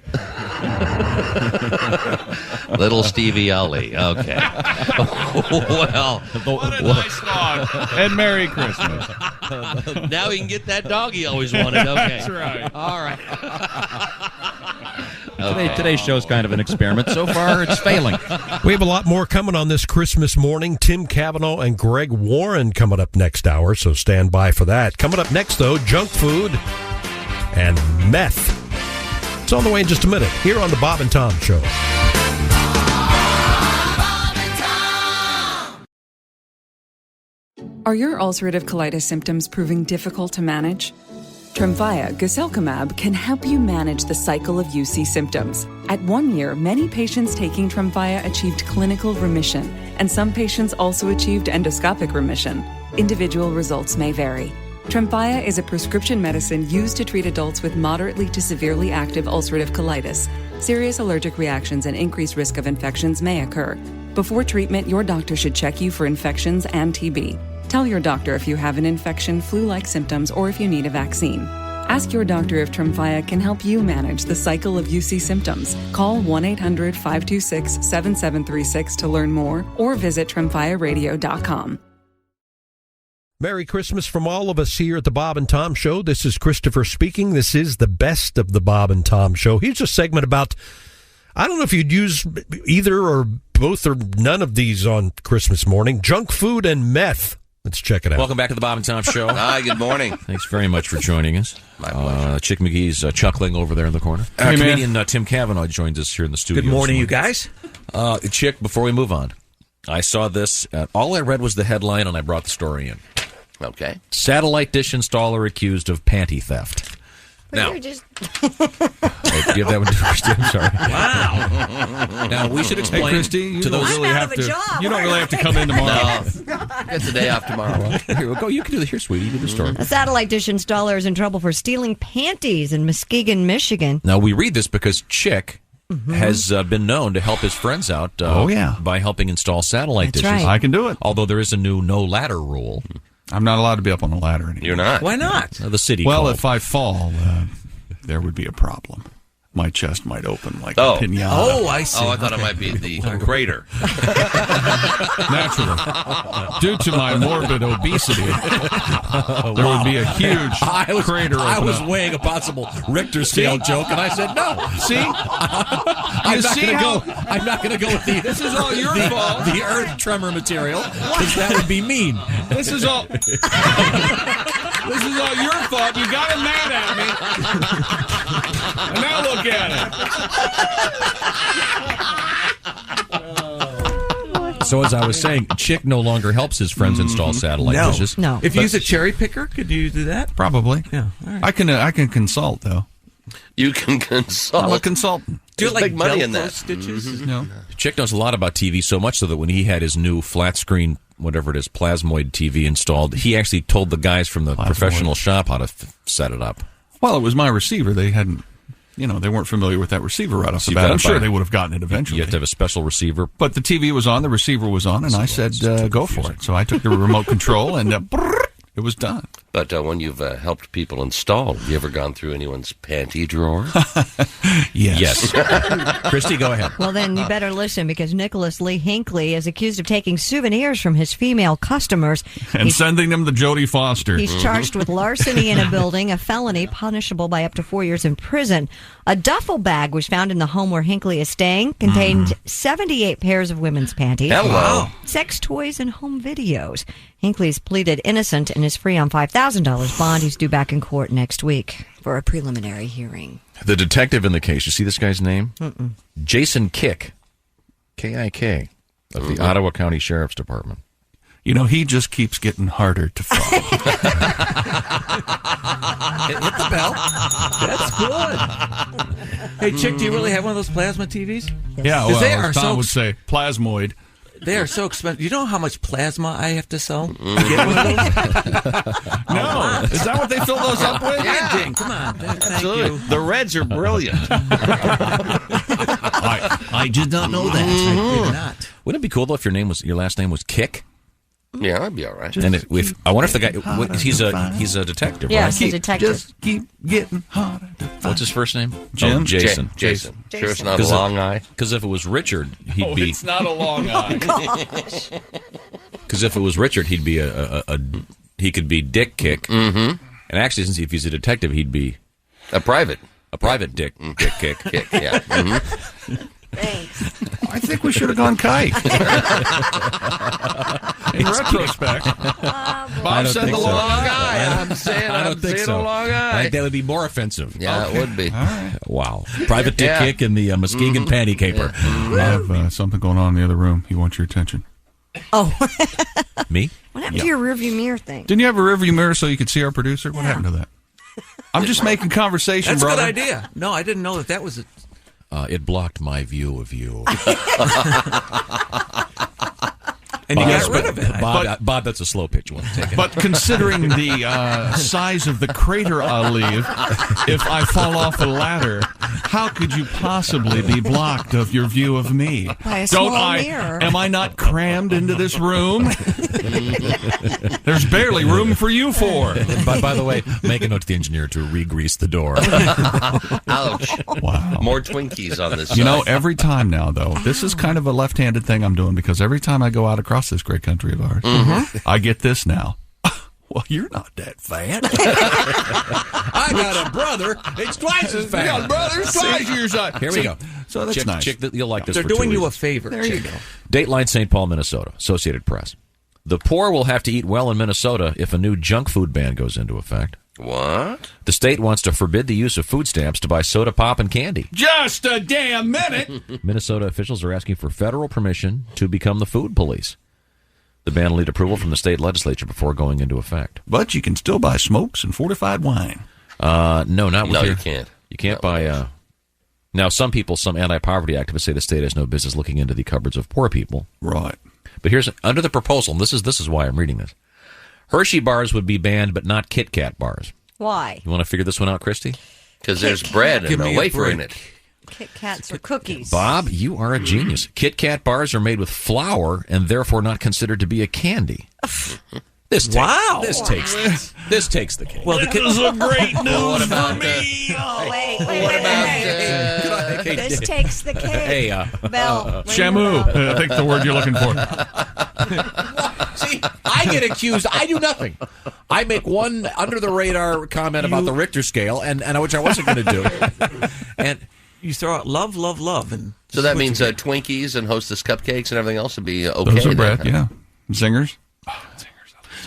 Little Stevie Ali. Okay. Well... What a nice dog. And Merry Christmas. Now he can get that dog he always wanted. Okay. That's right. All right. Today's show's kind of an experiment. So far, it's failing. We have a lot more coming on this Christmas morning. Tim Cavanaugh and Greg Warren coming up next hour, so stand by for that. Coming up next, though, junk food and meth. It's on the way in just a minute, here on the Bob and Tom Show. Are your ulcerative colitis symptoms proving difficult to manage? Tremfya guselkumab can help you manage the cycle of UC symptoms. At 1 year, many patients taking Tremfya achieved clinical remission, and some patients also achieved endoscopic remission. Individual results may vary. Tremfya is a prescription medicine used to treat adults with moderately to severely active ulcerative colitis. Serious allergic reactions and increased risk of infections may occur. Before treatment, your doctor should check you for infections and TB. Tell your doctor if you have an infection, flu-like symptoms, or if you need a vaccine. Ask your doctor if Tremfya can help you manage the cycle of UC symptoms. Call 1-800-526-7736 to learn more, or visit TremfyaRadio.com. Merry Christmas from all of us here at the Bob and Tom Show. This is Christopher speaking. This is the best of the Bob and Tom Show. Here's a segment about, I don't know if you'd use either or both or none of these on Christmas morning, junk food and meth. Let's check it out. Welcome back to the Bob and Tom Show. Hi, good morning. Thanks very much for joining us. My pleasure. Chick McGee's chuckling over there in the corner. Hey, comedian Tim Cavanaugh joins us here in the studio. Good morning, you guys. Chick, before we move on, I saw this. All I read was the headline, and I brought the story in. Okay. Satellite dish installer accused of panty theft. Now, You're just... give that one to Christy. I'm sorry. Wow. Now we should explain Hey, Christy, you to don't those. really have to. You don't really have to come in tomorrow. It's a day off tomorrow. Here we go. You can do the here, sweetie. You do the story. A satellite dish installer is in trouble for stealing panties in Muskegon, Michigan. Now we read this because Chick has been known to help his friends out. By helping install satellite That's dishes. right. I can do it. Although there is a new no ladder rule. I'm not allowed to be up on the ladder anymore. You're not. Why not? The city. Well, called. if I fall, there would be a problem. My chest might open like a Oh. pinata. Oh, I see. Oh, I thought it might be the crater. Naturally. Due to my morbid obesity, there would be a huge crater I open was up. weighing a possible Richter scale joke, and I said no. See? I'm not going to go with the. This is all your fault. The earth tremor material, because that would be mean. This is all. This is all your fault. You got him mad at me. And now look at it. So as I was saying, Chick no longer helps his friends install satellite dishes. No. If you use a cherry picker, could you do that? Probably. Yeah. All right. I can consult though. You can consult. I'm a consultant. Do There's like big money in Velcro that. stitches? No. Chick knows a lot about TV, so much so that when he had his new flat screen, whatever it is, plasmoid TV installed, he actually told the guys from the professional shop how to set it up. Well, it was my receiver. They hadn't, they weren't familiar with that receiver right off the So bat. you've got I'm to sure buy- they would have gotten it eventually. You have to have a special receiver. But the TV was on, the receiver was on, and I said, go for it. So I took the remote control, and it was done. But when you've helped people install, have you ever gone through anyone's panty drawer? Yes. Christy, go ahead. Well, then you better listen, because Nicholas Lee Hinckley is accused of taking souvenirs from his female customers. And sending them to Jodie Foster. He's charged with larceny in a building, a felony punishable by up to 4 years in prison. A duffel bag was found in the home where Hinckley is staying, contained 78 pairs of women's panties, Hello. sex toys, and home videos. Hinckley's pleaded innocent and is free on $5,000 bond. He's due back in court next week for a preliminary hearing. The detective in the case, you see this guy's name? Mm-mm. Jason Kick, K-I-K, of the Ottawa County Sheriff's Department. You know, he just keeps getting harder to follow. Hit the bell. That's good. Hey, Chick, do you really have one of those plasma TVs? Yeah, 'Cause well, they are as Tom so would say, plasmoid. They are so expensive. You know how much plasma I have to sell? Mm-hmm. To get one of those? No. Is that what they fill those up with? Yeah, Ding, come on. Thank you. The Reds are brilliant. I did not know that. I did not. Wouldn't it be cool though if your last name was Kick? Yeah, that'd be all right. And I wonder if the guy he's a detective, Yeah, right? he's a detective. Just keep getting harder. What's his first name? Jim? Oh, Jason. Jason. Sure, it's not a long eye. Because if it was Richard, he'd be. It's not a long eye. Because if it was Richard, he'd be he could be Dick Kick. Mm-hmm. And actually, since if he's a detective, he'd be a private Dick Kick. Kick. Yeah. Mm-hmm. Thanks. I think we should have gone kite. In retrospect, Bob said the long eye. I'm saying I don't think a so. long eye. I think that would be more offensive. Yeah, it would be. All right. Wow. Private Dick Kick and the Muskegon panty caper. I have something going on in the other room. He wants your attention. Oh. Me? What happened to your rearview mirror thing? Didn't you have a rearview mirror so you could see our producer? What happened to that? I'm just making conversation, That's brother. a good idea. No, I didn't know that was a... It blocked my view of you. And you got rid of it. Bob, that's a slow pitch. You want to take it. But considering the size of the crater I'll leave, if I fall off a ladder, how could you possibly be blocked of your view of me? By a small mirror. Am I not crammed into this room? There's barely room for you four. By the way, make a note to the engineer to re-grease the door. Ouch. Wow. More Twinkies on this You know, side. every time now, though, this is kind of a left-handed thing I'm doing because every time I go out across this great country of ours, I get this now. Well, you're not that fat. I got a brother. It's twice as fat. You got a brother. It's twice your size. Here we go. So that's nice. Chick, you'll like this. They're for 2 doing you a reasons. favor. There you go. Dateline, St. Paul, Minnesota. Associated Press. The poor will have to eat well in Minnesota if a new junk food ban goes into effect. What? The state wants to forbid the use of food stamps to buy soda pop and candy. Just a damn minute. Minnesota officials are asking for federal permission to become the food police. The ban will need approval from the state legislature before going into effect. But you can still buy smokes and fortified wine. No, not with No, your, you can't. You can't buy. Now, some anti-poverty activists say the state has no business looking into the cupboards of poor people. Right. But here's under the proposal. And this is why I'm reading this. Hershey bars would be banned, but not Kit Kat bars. Why? You want to figure this one out, Christy? Because there's bread and a wafer in it. Kit Kats or cookies. Bob, you are a genius. Kit Kat bars are made with flour and therefore not considered to be a candy. This takes the cake. Well, this is a great news about for me. Wait. Hey, This takes the cake. Hey, Bell. Shamu. I think the word you're looking for. See, I get accused. I do nothing. I make one under the radar comment about the Richter scale, and which I wasn't going to do. And you throw out love, love, love, and So that means Twinkies and Hostess cupcakes and everything else would be okay. Those are bread, then, yeah. Zingers.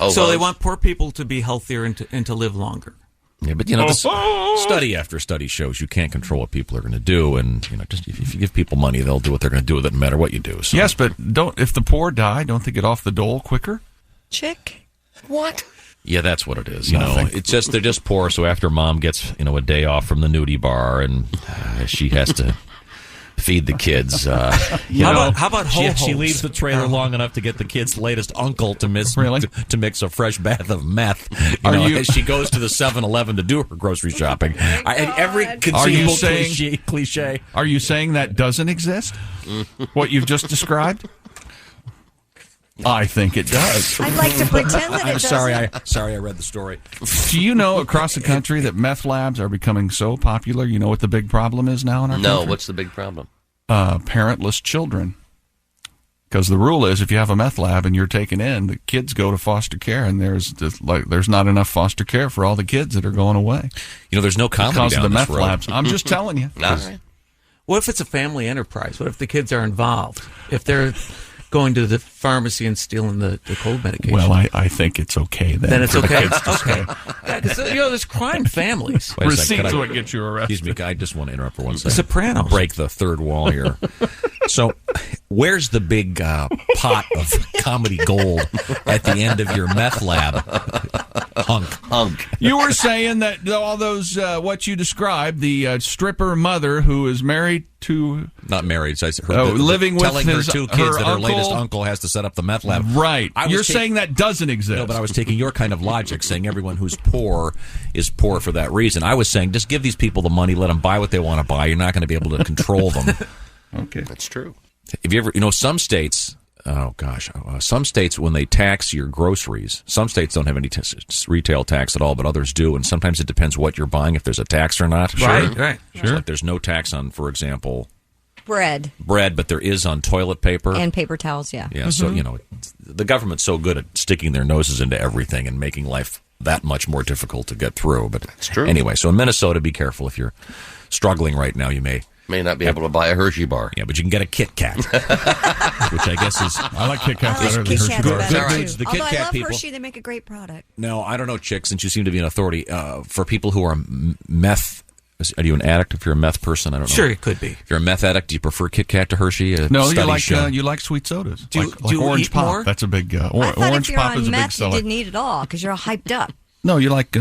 Oh, so they those. want poor people to be healthier and to live longer. Yeah, but this study after study shows you can't control what people are going to do, and just if you give people money, they'll do what they're going to do with it, no matter what you do. So. Yes, but if the poor die, don't they get off the dole quicker? Chick. What? Yeah, that's what it is. It's just they're just poor. So after mom gets a day off from the nudie bar, and she has to feed the kids. How about she leaves the trailer long enough to get the kids' latest uncle to mix a fresh bath of meth. As she goes to the 7-Eleven to do her grocery shopping. Every conceivable cliche. Are you saying that doesn't exist? What you've just described? I think it does. I'd like to pretend that it doesn't. Sorry, I read the story. Do you know across the country that meth labs are becoming so popular? You know what the big problem is now in our country? No, what's the big problem? Parentless children. Because the rule is if you have a meth lab and you're taken in, the kids go to foster care, and there's not enough foster care for all the kids that are going away. There's no comedy because down of the this meth road. labs. I'm just telling you. What if it's a family enterprise? What if the kids are involved? If they're going to the pharmacy and stealing the cold medication? Well, I think it's okay then. Then it's for the okay. kids to Okay. stay. Because there's crime families. Wait a second, Receipts would get you arrested. Excuse me, I just want to interrupt for 1 second. Sopranos. Break the third wall here. So, Where's the big pot of comedy gold at the end of your meth lab? Hunk. You were saying that all those, what you described, the stripper mother who is married to... Not married. So living with telling his, her two kids that her uncle? latest uncle has to set up the meth lab. Right. You're saying that doesn't exist. No, but I was taking your kind of logic, saying everyone who's poor is poor for that reason. I was saying just give these people the money, let them buy what they want to buy. You're not going to be able to control them. Okay. That's true. Have you ever, some states... Oh, gosh. Some states, when they tax your groceries, some states don't have any retail tax at all, but others do. And sometimes it depends what you're buying, if there's a tax or not. Right. Sure. Like there's no tax on, for example, Bread. But there is on toilet paper. And paper towels, yeah. Yeah, so, the government's so good at sticking their noses into everything and making life that much more difficult to get through. But That's true. Anyway, so in Minnesota, be careful. If you're struggling right now, you may not be able to buy a Hershey bar. Yeah, but you can get a Kit Kat, which I guess is... I like Kit Kat better than Kit Hershey Kat's bar. better, too. The Kit Although Kat I love people... Hershey, they make a great product. No, I don't know, Chick, since you seem to be an authority. For people who are meth... Are you an addict if you're a meth person? I don't know. Sure, it could be. If you're a meth addict, do you prefer Kit Kat to Hershey? No, you like sweet sodas. Do you Orange eat Pop. more? That's a big... I thought Orange if you're Pop is on a big meth, you seller. didn't eat it all because you're all hyped up. No, you like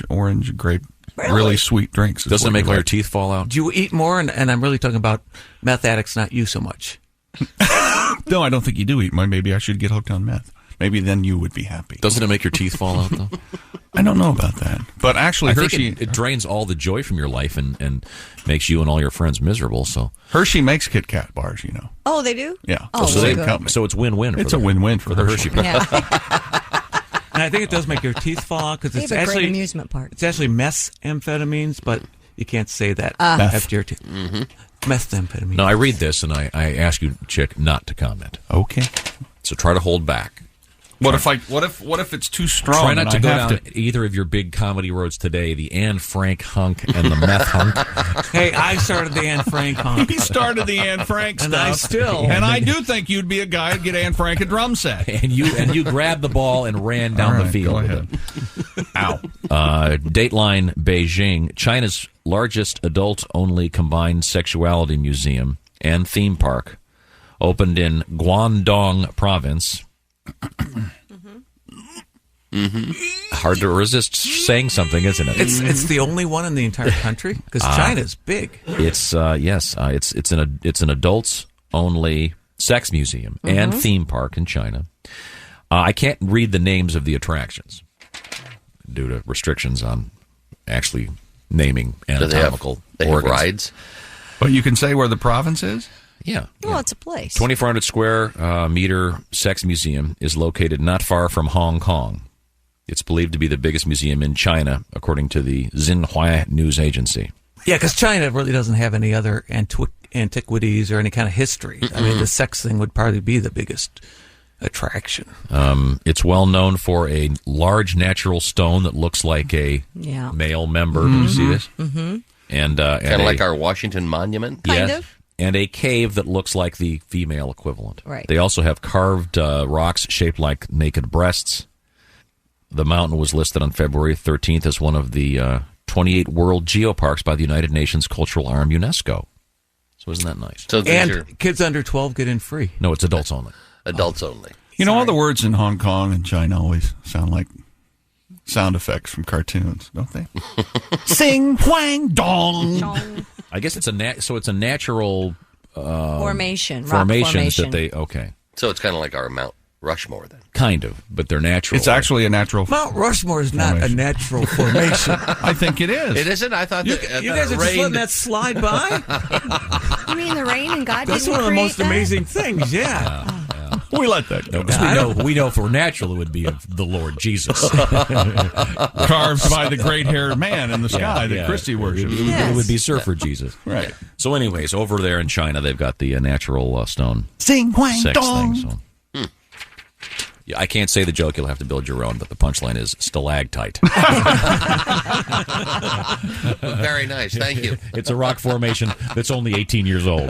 orange grape, really sweet drinks. Doesn't it make all your teeth fall out? Do you eat more? And I'm really talking about meth addicts, not you so much. No, I don't think you do eat more. Maybe I should get hooked on meth. Maybe then you would be happy. Doesn't it make your teeth fall out, though? I don't know about that. But actually, I Hershey... think it drains all the joy from your life and makes you and all your friends miserable. So Hershey makes Kit Kat bars, Oh, they do? Yeah. Oh, so, very good. so it's win-win. It's a win-win for the Hershey. Hershey. And I think it does make your teeth fall out because They it's have a great actually amusement park. It's actually methamphetamines, but you can't say that Meth. after your teeth. Methamphetamines. No, I read this and I ask you, Chick, not to comment. Okay. So try to hold back. What if it's too strong? Try not to and go I have down either of your big comedy roads today, the Anne Frank hunk and the meth hunk. Hey, I started the Anne Frank hunk. He started the Anne Frank And stuff. I still. And I do think you'd be a guy who'd get Anne Frank a drum set. And you grabbed the ball and ran down the field. Go ahead. Ow. Dateline Beijing, China's largest adult-only combined sexuality museum and theme park, opened in Guangdong province. Hard to resist saying something, isn't it? It's the only one in the entire country because China's big. It's it's an adults only sex museum and theme park in China. I can't read the names of the attractions due to restrictions on actually naming anatomical they have organs. rides? But you can say where the province is? Yeah. Well, it's a place. 2,400 square meter sex museum is located not far from Hong Kong. It's believed to be the biggest museum in China, according to the Xinhua news agency. Yeah, because China really doesn't have any other antiquities or any kind of history. I mean, the sex thing would probably be the biggest attraction. It's well known for a large natural stone that looks like a male member. Do you see this? Mm-hmm. Kind of like our Washington Monument? Kind of. And a cave that looks like the female equivalent. Right. They also have carved rocks shaped like naked breasts. The mountain was listed on February 13th as one of the 28 world geoparks by the United Nations Cultural Arm, UNESCO. So isn't that nice? So and kids under 12 get in free. No, it's adults only. Adults only. All the words in Hong Kong and China always sound like sound effects from cartoons, don't they? Sing, whang, dong. I guess it's a natural formation. Rock formations formation. that they okay. So it's kind of like our Mount Rushmore then. Kind of, but they're natural. It's actually a natural Mount Rushmore is not a natural formation. I think it is. It isn't? I thought You that guys are just letting that slide by? You mean the rain and God That's didn't one of the create most that? amazing things, yeah. We let that go. No, because we know if we're natural, it would be of the Lord Jesus. Carved by the great-haired man in the sky that Christy worships. It would be Surfer Jesus. Right. So anyways, over there in China, they've got the natural stone Sing, whang, sex dong. thing. So. Yeah, I can't say the joke. You'll have to build your own, but the punchline is stalactite. Very nice. Thank you. It's a rock formation that's only 18 years old.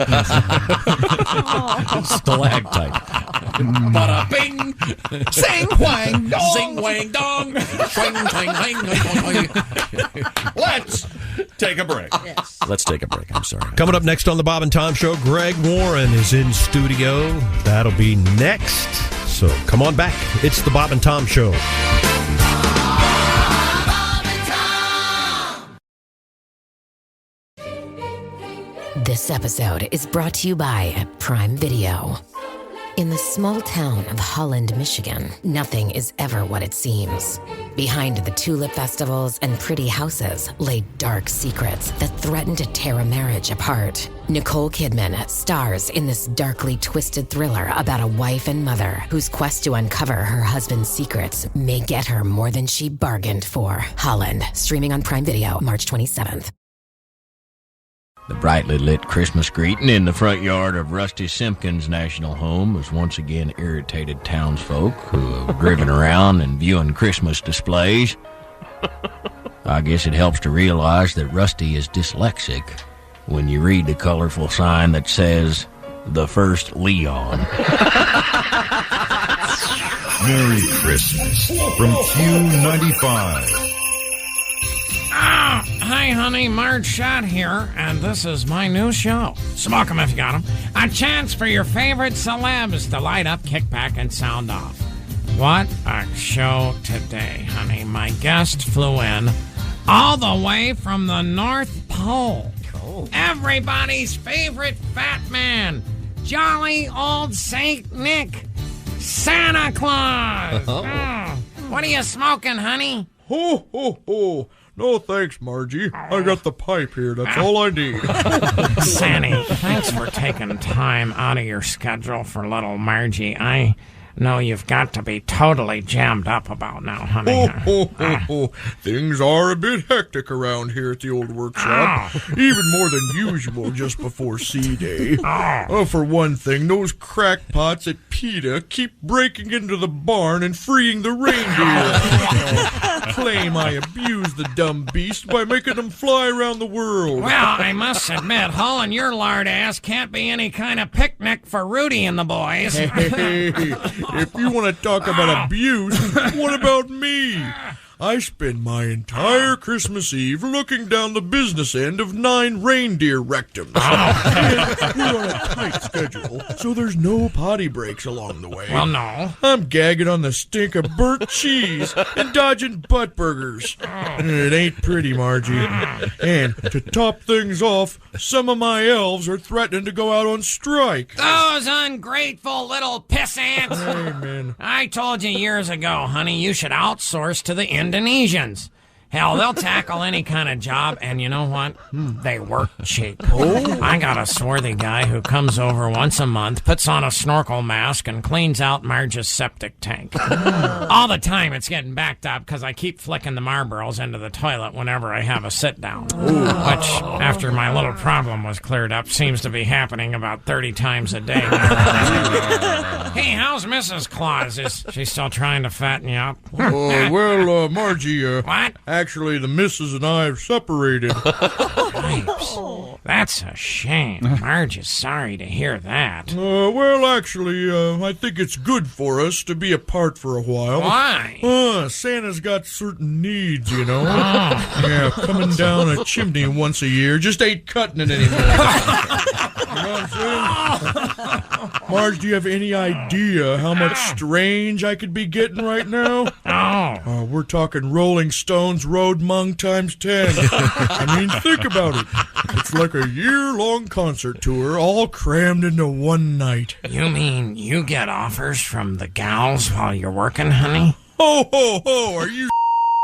Stalactite. Bada bing. Sing, whang, dong. Sing, wang, dong. Swing, twang, wang, wang, wang. Let's take a break. Let's take a break. I'm sorry. Coming up next on the Bob and Tom Show, Greg Warren is in studio. That'll be next. So come on back. It's the Bob and Tom Show. This episode is brought to you by Prime Video. In the small town of Holland, Michigan, nothing is ever what it seems. Behind the tulip festivals and pretty houses lay dark secrets that threaten to tear a marriage apart. Nicole Kidman stars in this darkly twisted thriller about a wife and mother whose quest to uncover her husband's secrets may get her more than she bargained for. Holland, streaming on Prime Video March 27th. The brightly lit Christmas greeting in the front yard of Rusty Simpkins National Home has once again irritated townsfolk who have driven around and viewing Christmas displays. I guess it helps to realize that Rusty is dyslexic when you read the colorful sign that says, "The First Leon." Merry Christmas from Q95. Hi, honey, Marge Schott here, and this is my new show. Smoke 'em if you got 'em. A chance for your favorite celebs to light up, kick back, and sound off. What a show today, honey. My guest flew in all the way from the North Pole. Everybody's favorite fat man, jolly old Saint Nick, Santa Claus. What are you smoking, honey? Ho, ho, ho. No, thanks, Margie. I got the pipe here. That's all I need. Sandy, thanks for taking time out of your schedule for little Margie. I know you've got to be totally jammed up about now, honey. Things are a bit hectic around here at the old workshop. Even more than usual just before C-Day. For one thing, those crackpots at PETA keep breaking into the barn and freeing the reindeer. Claim I abused the dumb beast by making them fly around the world. Well, I must admit, hauling your lard ass can't be any kind of picnic for Rudy and the boys. Hey, if you want to talk about abuse, what about me? I spend my entire Christmas Eve looking down the business end of 9 reindeer rectums. We're on a tight schedule, so there's no potty breaks along the way. Well, no. I'm gagging on the stink of burnt cheese and dodging butt burgers. It ain't pretty, Margie. And to top things off, some of my elves are threatening to go out on strike. Those ungrateful little piss ants. Amen. I told you years ago, honey, you should outsource to the Indonesians. Hell, they'll tackle any kind of job, and you know what? They work cheap. I got a swarthy guy who comes over once a month, puts on a snorkel mask, and cleans out Marge's septic tank. All the time it's getting backed up because I keep flicking the Marlboros into the toilet whenever I have a sit-down. Which, after my little problem was cleared up, seems to be happening about 30 times a day. Hey, how's Mrs. Claus? Is she still trying to fatten you up? Margie, what? Actually, the missus and I have separated. Pipes. That's a shame. Marge is sorry to hear that. Actually, I think it's good for us to be apart for a while. Why? Santa's got certain needs, you know. Yeah, coming down a chimney once a year just ain't cutting it anymore. You know what I'm saying? Marge, do you have any idea how much strange I could be getting right now? We're talking Rolling Stones Road Mung times 10. I mean, think about it. It's like a year-long concert tour all crammed into one night. You mean you get offers from the gals while you're working, honey? Ho, ho, ho, are you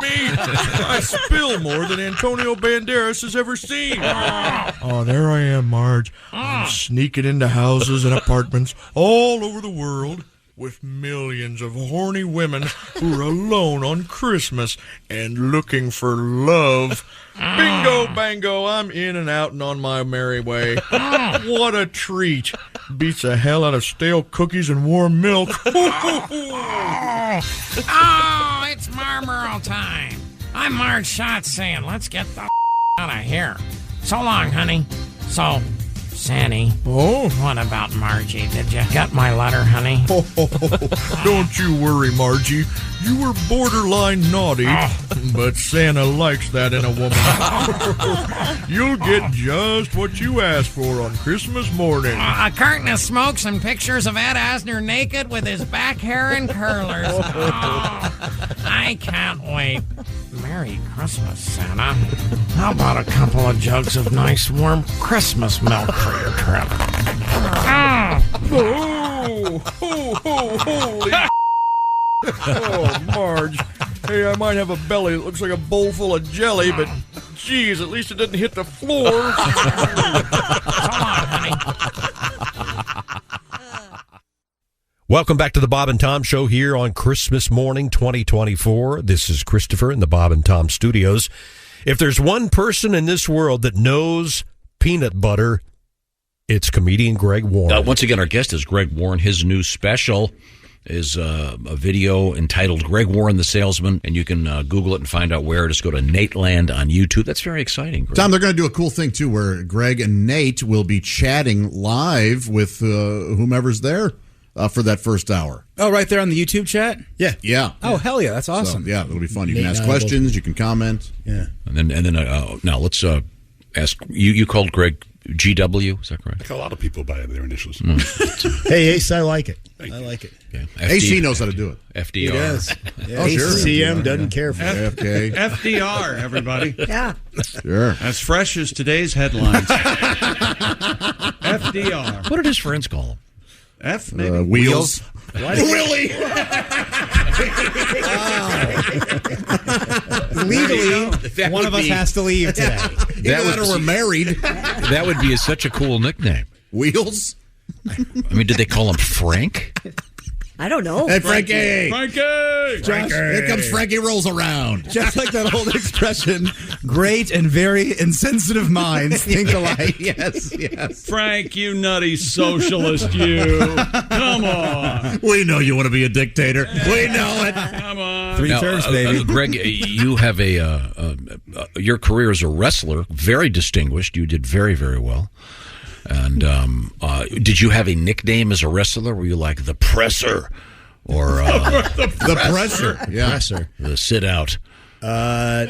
me? I spill more than Antonio Banderas has ever seen. There I am, Marge. I'm sneaking into houses and apartments all over the world with millions of horny women who are alone on Christmas and looking for love. Bingo, bango, I'm in and out and on my merry way. What a treat. Beats the hell out of stale cookies and warm milk. It's Marlboro time. I'm Marge Schott saying, let's get the out of here. So long, honey. So Sandy. Oh? What about Margie? Did you get my letter, honey? Don't you worry, Margie. You were borderline naughty, but Santa likes that in a woman. You'll get just what you asked for on Christmas morning. A carton of smokes and pictures of Ed Asner naked with his back hair and curlers. I can't wait. Merry Christmas, Santa. How about a couple of jugs of nice warm Christmas milk for your trip? Holy oh, Marge. Hey, I might have a belly that looks like a bowl full of jelly, but geez, at least it didn't hit the floor. Come on, honey. Welcome back to the Bob and Tom Show here on Christmas morning 2024. This is Christopher in the Bob and Tom studios. If there's one person in this world that knows peanut butter, it's comedian Greg Warren. Once again, our guest is Greg Warren. His new special is a video entitled Greg Warren the Salesman, and you can Google it and find out where. Just go to Nateland on YouTube. That's very exciting, Greg. Tom, they're going to do a cool thing, too, where Greg and Nate will be chatting live with whomever's there for that first hour. Oh, right there on the YouTube chat? Yeah. Yeah. Oh, hell yeah. That's awesome. So, yeah, it'll be fun. You can ask questions. You can comment. Yeah. And then now let's ask. You called Greg GW, is that correct? I call a lot of people by their initials. Hey, Ace, I like it. I like it. Yeah. AC knows how to do it. FDR. He does. Yeah. Oh, sure. CM doesn't care for it. FK. FDR, everybody. Yeah. Sure. As fresh as today's headlines. FDR. What did his friends call him? F, maybe? Wheels. Really? Legally, one of us has to leave today. We're married. That would be such a cool nickname. Wheels? I mean, did they call him Frank? I don't know. Hey, Frankie! Frankie! Here comes Frankie rolls around. Just like that old expression, great and very insensitive minds think alike. Yes. Frank, you nutty socialist, you. Come on. We know you want to be a dictator. We know it. Come on. 3 terms, baby. Greg, you have your career as a wrestler, very distinguished. You did very, very well. And did you have a nickname as a wrestler? Were you like the Presser or the Presser? Yeah, Presser. The Sit Out? I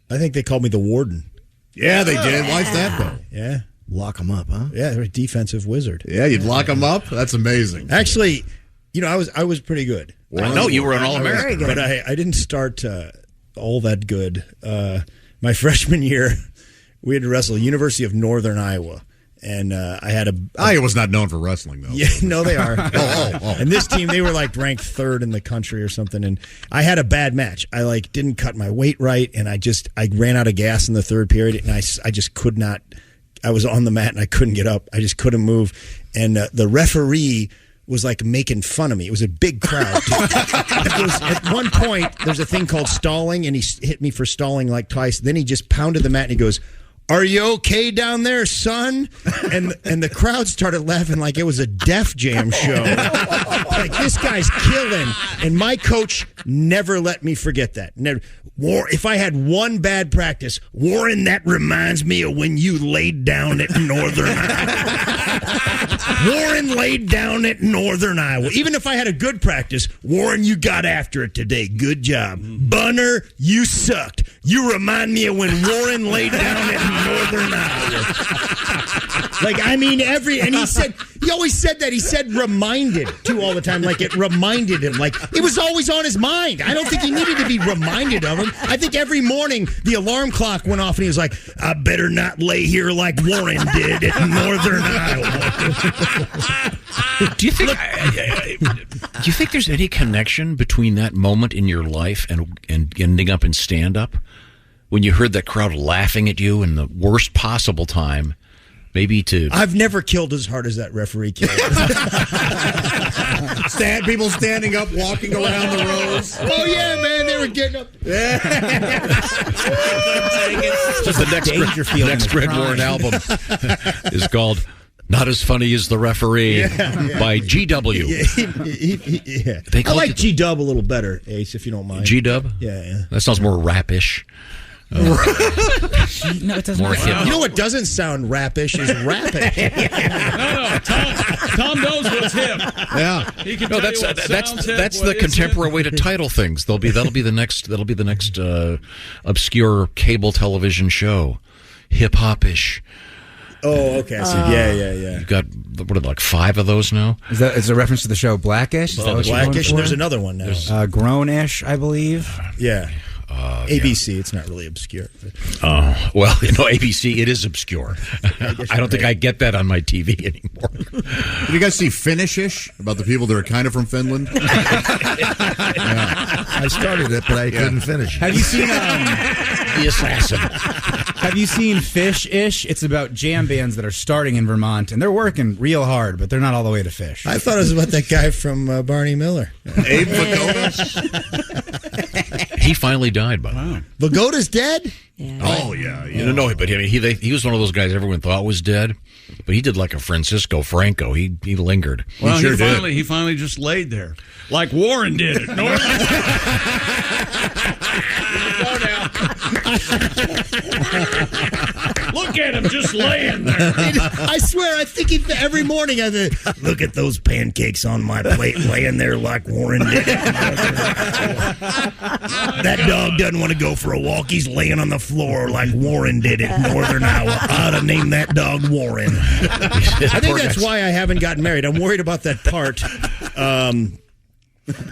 think they called me the Warden. Yeah, they did. Why's that though? Yeah, lock them up, huh? Yeah, they're a defensive wizard. Yeah, you'd lock them up. That's amazing. Actually, I was pretty good. I know you were an All-American, but I didn't start all that good. My freshman year, we had to wrestle University of Northern Iowa. And I had Iowa was not known for wrestling, though. Yeah, no, they are. Oh. And this team, they were like ranked 3rd in the country or something. And I had a bad match. I didn't cut my weight right, and I ran out of gas in the 3rd period, and I just could not. I was on the mat and I couldn't get up. I just couldn't move. And the referee was like making fun of me. It was a big crowd. At one point, there's a thing called stalling, and he hit me for stalling like twice. Then he just pounded the mat and he goes, "Are you okay down there, son?" And the crowd started laughing like it was a Def Jam show. Like, this guy's killing. And my coach never let me forget that. Never. If I had one bad practice, Warren, that reminds me of when you laid down at Northern Iowa. Warren laid down at Northern Iowa. Even if I had a good practice, Warren, you got after it today. Good job. Bunner, you sucked. You remind me of when Warren laid down at Northern Iowa. And he always said that. He said reminded too all the time, like it reminded him. Like it was always on his mind. I don't think he needed to be reminded of him. I think every morning the alarm clock went off and he was like, "I better not lay here like Warren did at Northern Iowa." Do you think there's any connection between that moment in your life and ending up in stand-up? When you heard that crowd laughing at you in the worst possible time, I've never killed as hard as that referee killed. People standing up, walking around the rows. Oh, yeah, man, they were getting up. Yeah. Just the next Greg Warren album is called Not As Funny as the Referee by GW. I like G-Dub a little better, Ace, if you don't mind. G-Dub? Yeah. That sounds more rap-ish. No, it doesn't. More hip. You know what doesn't sound rapish is rapish. No, Tom knows what's hip. Yeah. He can No, tell that's you what sounds hip, that's what the is contemporary hip. way to title things. That'll be the next obscure cable television show, hip hopish. Oh, okay. So, yeah. You've got what are there, like 5 of those now? Is that a reference to the show Blackish? Is that what you're going Blackish, for? and there's another one now. Grownish, I believe. Yeah. ABC, it's not really obscure. Well, ABC, it is obscure. I don't think I get that on my TV anymore. Did you guys see Finnish-ish about the people that are kind of from Finland? I started it, but I couldn't finish. Have you seen The Assassin? Have you seen Fish-ish? It's about jam bands that are starting in Vermont, and they're working real hard, but they're not all the way to Fish. I thought it was about that guy from Barney Miller. Abe Vigoda? He finally died, by the way. Vigoda's dead? Yeah. Oh, yeah. No, but I mean, he was one of those guys everyone thought was dead, but he did like a Francisco Franco. He lingered. Well, he sure he finally just laid there, like Warren did it. No, look at him just laying there. I swear, I think every morning I think, look at those pancakes on my plate laying there like Warren did. That dog doesn't want to go for a walk. He's laying on the floor like Warren did it in Northern Iowa. I ought to name that dog Warren. I think that's why I haven't gotten married. I'm worried about that part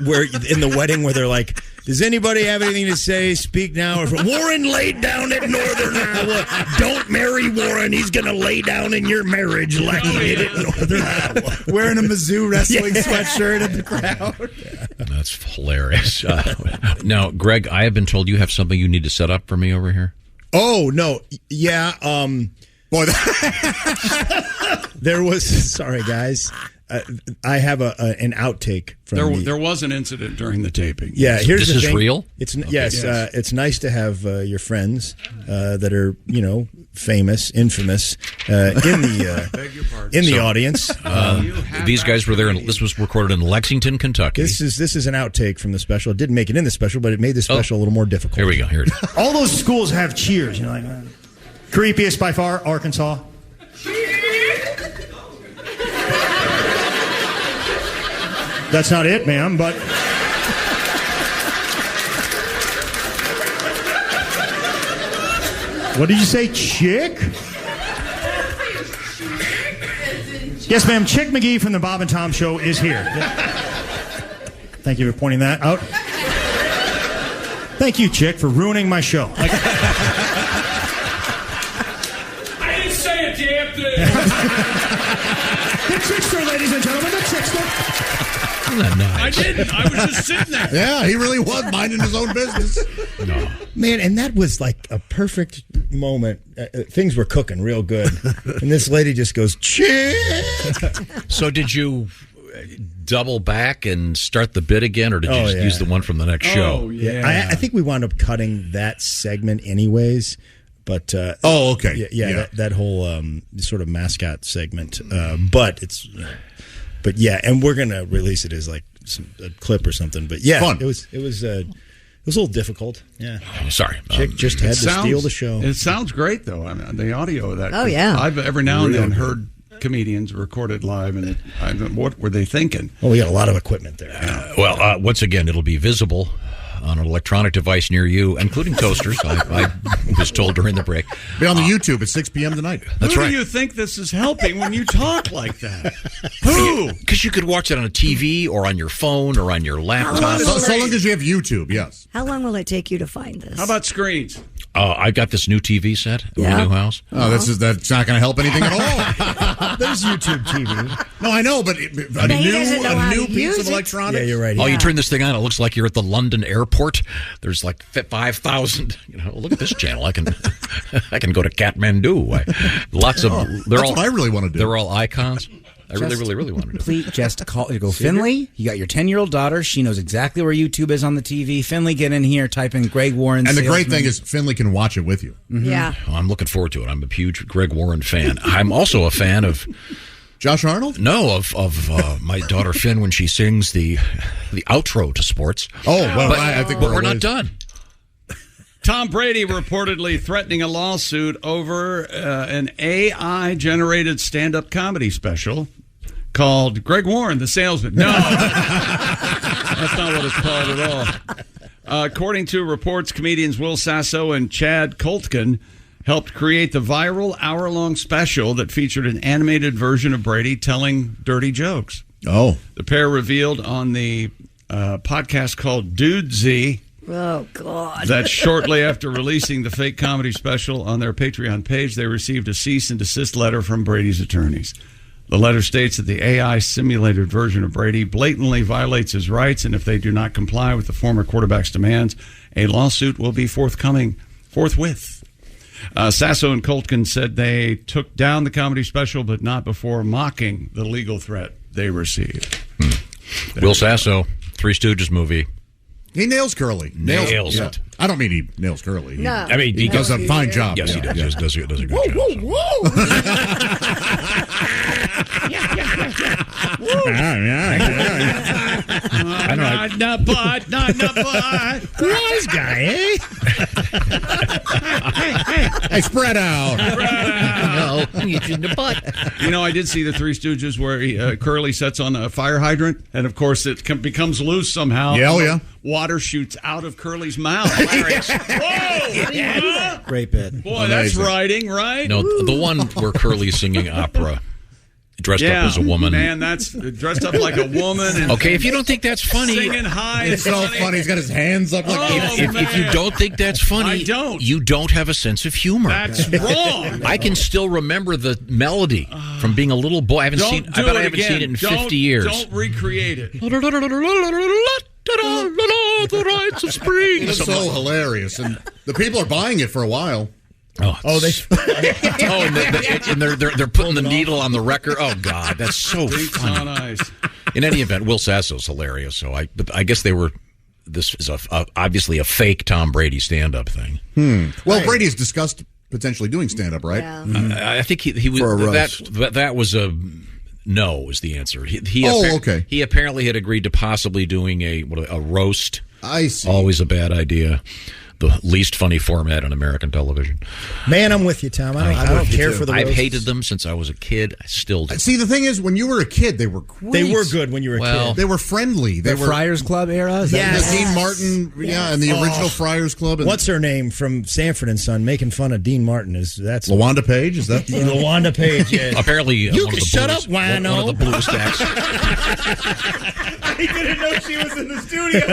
where in the wedding where they're like, does anybody have anything to say? Speak now. Or Warren laid down at Northern Iowa. Don't marry Warren. He's going to lay down in your marriage like he did at Northern Iowa. Wearing a Mizzou wrestling sweatshirt in the crowd. That's hilarious. Now, Greg, I have been told you have something you need to set up for me over here. Oh, no. Yeah. Boy, there was. Sorry, guys. I have an outtake from there was an incident during the taping. Yeah, here's this the is thing. real. It's yes. It's nice to have your friends that are famous, infamous in the audience. These guys were there, and this was recorded in Lexington, Kentucky. This is an outtake from the special. It didn't make it in the special, but it made the special a little more difficult. Here we go. Here it is. All those schools have cheers. Like creepiest by far, Arkansas. That's not it, ma'am, but... What did you say, chick? Yes, ma'am, Chick McGee from the Bob and Tom Show is here. Thank you for pointing that out. Thank you, Chick, for ruining my show. I didn't say a damn thing. The trickster, ladies and gentlemen, the trickster. I didn't. I was just sitting there. Yeah, he really was minding his own business. No. Man, and that was like a perfect moment. Things were cooking real good. And this lady just goes, chick. So did you double back and start the bit again, or did you just use the one from the next show? Oh, yeah. I think we wound up cutting that segment anyways. But okay. Yeah. That whole sort of mascot segment. But it's... But yeah, and we're gonna release it as like a clip or something. But yeah, fun. It was a little difficult. Yeah, sorry, Chick just had to steal the show. It sounds great though. I mean, the audio of that. Oh, yeah. I've every now and then heard comedians recorded live, and what were they thinking? Well, we got a lot of equipment there. Well, once again, it'll be visible on an electronic device near you, including toasters. I was told during the break. Be on the YouTube at 6 p.m. tonight. That's Who right. do you think this is helping when you talk like that? Who? Because you could watch it on a TV or on your phone or on your laptop. So long as you have YouTube, yes. How long will it take you to find this? How about screens? I got this new TV set in Yeah. my new house. Oh, that's not going to help anything at all. There's YouTube TV. No, I know, but a he doesn't know how new to piece use of it. electronics. Yeah, you're right. Oh, you turn this thing on, it looks like you're at the London airport. There's like 5,000. Look at this channel. I can go to Kathmandu. Lots of. That's what I really want to do. They're all icons. I really want to do. Complete. Just call. You go, Finley. You got your 10-year-old daughter. She knows exactly where YouTube is on the TV. Finley, get in here. Type in Greg Warren. And the great salesman. thing is, Finley can watch it with you. Mm-hmm. Yeah. Oh, I'm looking forward to it. I'm a huge Greg Warren fan. I'm also a fan of Josh Arnold. No, of my daughter Finn when she sings the outro to sports. Oh well, but, I think but we're not done. Tom Brady reportedly threatening a lawsuit over an AI-generated stand-up comedy special called Greg Warren, the Salesman. No, that's not what it's called at all. According to reports, comedians Will Sasso and Chad Koltkin helped create the viral hour-long special that featured an animated version of Brady telling dirty jokes. Oh. The pair revealed on the podcast called Dudesy Oh, God. that shortly after releasing the fake comedy special on their Patreon page, they received a cease and desist letter from Brady's attorneys. The letter states that the AI simulated version of Brady blatantly violates his rights, and if they do not comply with the former quarterback's demands, a lawsuit will be forthwith. Sasso and Koltkin said they took down the comedy special, but not before mocking the legal threat they received. Will Sasso, Three Stooges movie. He nails Curly. Nails it. I don't mean he nails Curly. No. I mean, he does a fine job. Yes, he does. Yeah. Does a good job. Not but. Wise guy, eh? Hey, spread out. No, it's in the butt. You know, I did see the Three Stooges where Curly sets on a fire hydrant, and of course it becomes loose somehow. Yeah, oh, yeah. Water shoots out of Curly's mouth. Whoa! Great bit. Boy, that's writing, right? No, the one where Curly's singing opera, dressed up as a woman. Man, that's dressed up like a woman. And, Okay, if you don't think that's funny, singing high. It's so funny. He's got his hands up like if you don't think that's funny, I don't. You don't have a sense of humor. That's wrong. I can still remember the melody from being a little boy. I haven't seen. I bet I haven't seen it in 50 years. Don't recreate it. The rites of spring. It's so hilarious, and the people are buying it for a while. Oh, and they're putting the needle on the record. Oh God, that's so Dinks on funny. ice. In any event, Will Sasso's hilarious. But I guess they were. This is obviously a fake Tom Brady stand-up thing. Well, Brady's discussed potentially doing stand-up, right? Yeah. I think he was For a roast. that was a no is the answer. He okay. He apparently had agreed to possibly doing a roast. I see. Always a bad idea. The least funny format on American television. Man, I'm with you, Tom. I don't care for the I've roasts. hated them since I was a kid. I still do. See, the thing is, when you were a kid, they were great. They were good when you were a kid. They were friendly. They The were Friars Club era? Is that Yes. the Dean Martin, and the original Friars Club. And What's her name from Sanford and Son making fun of Dean Martin? That's LaWanda Page? Is that LaWanda Page? Yeah. Apparently, You one can of the shut bluest, up, wino. one of the bluest acts. He didn't know she was in the studio.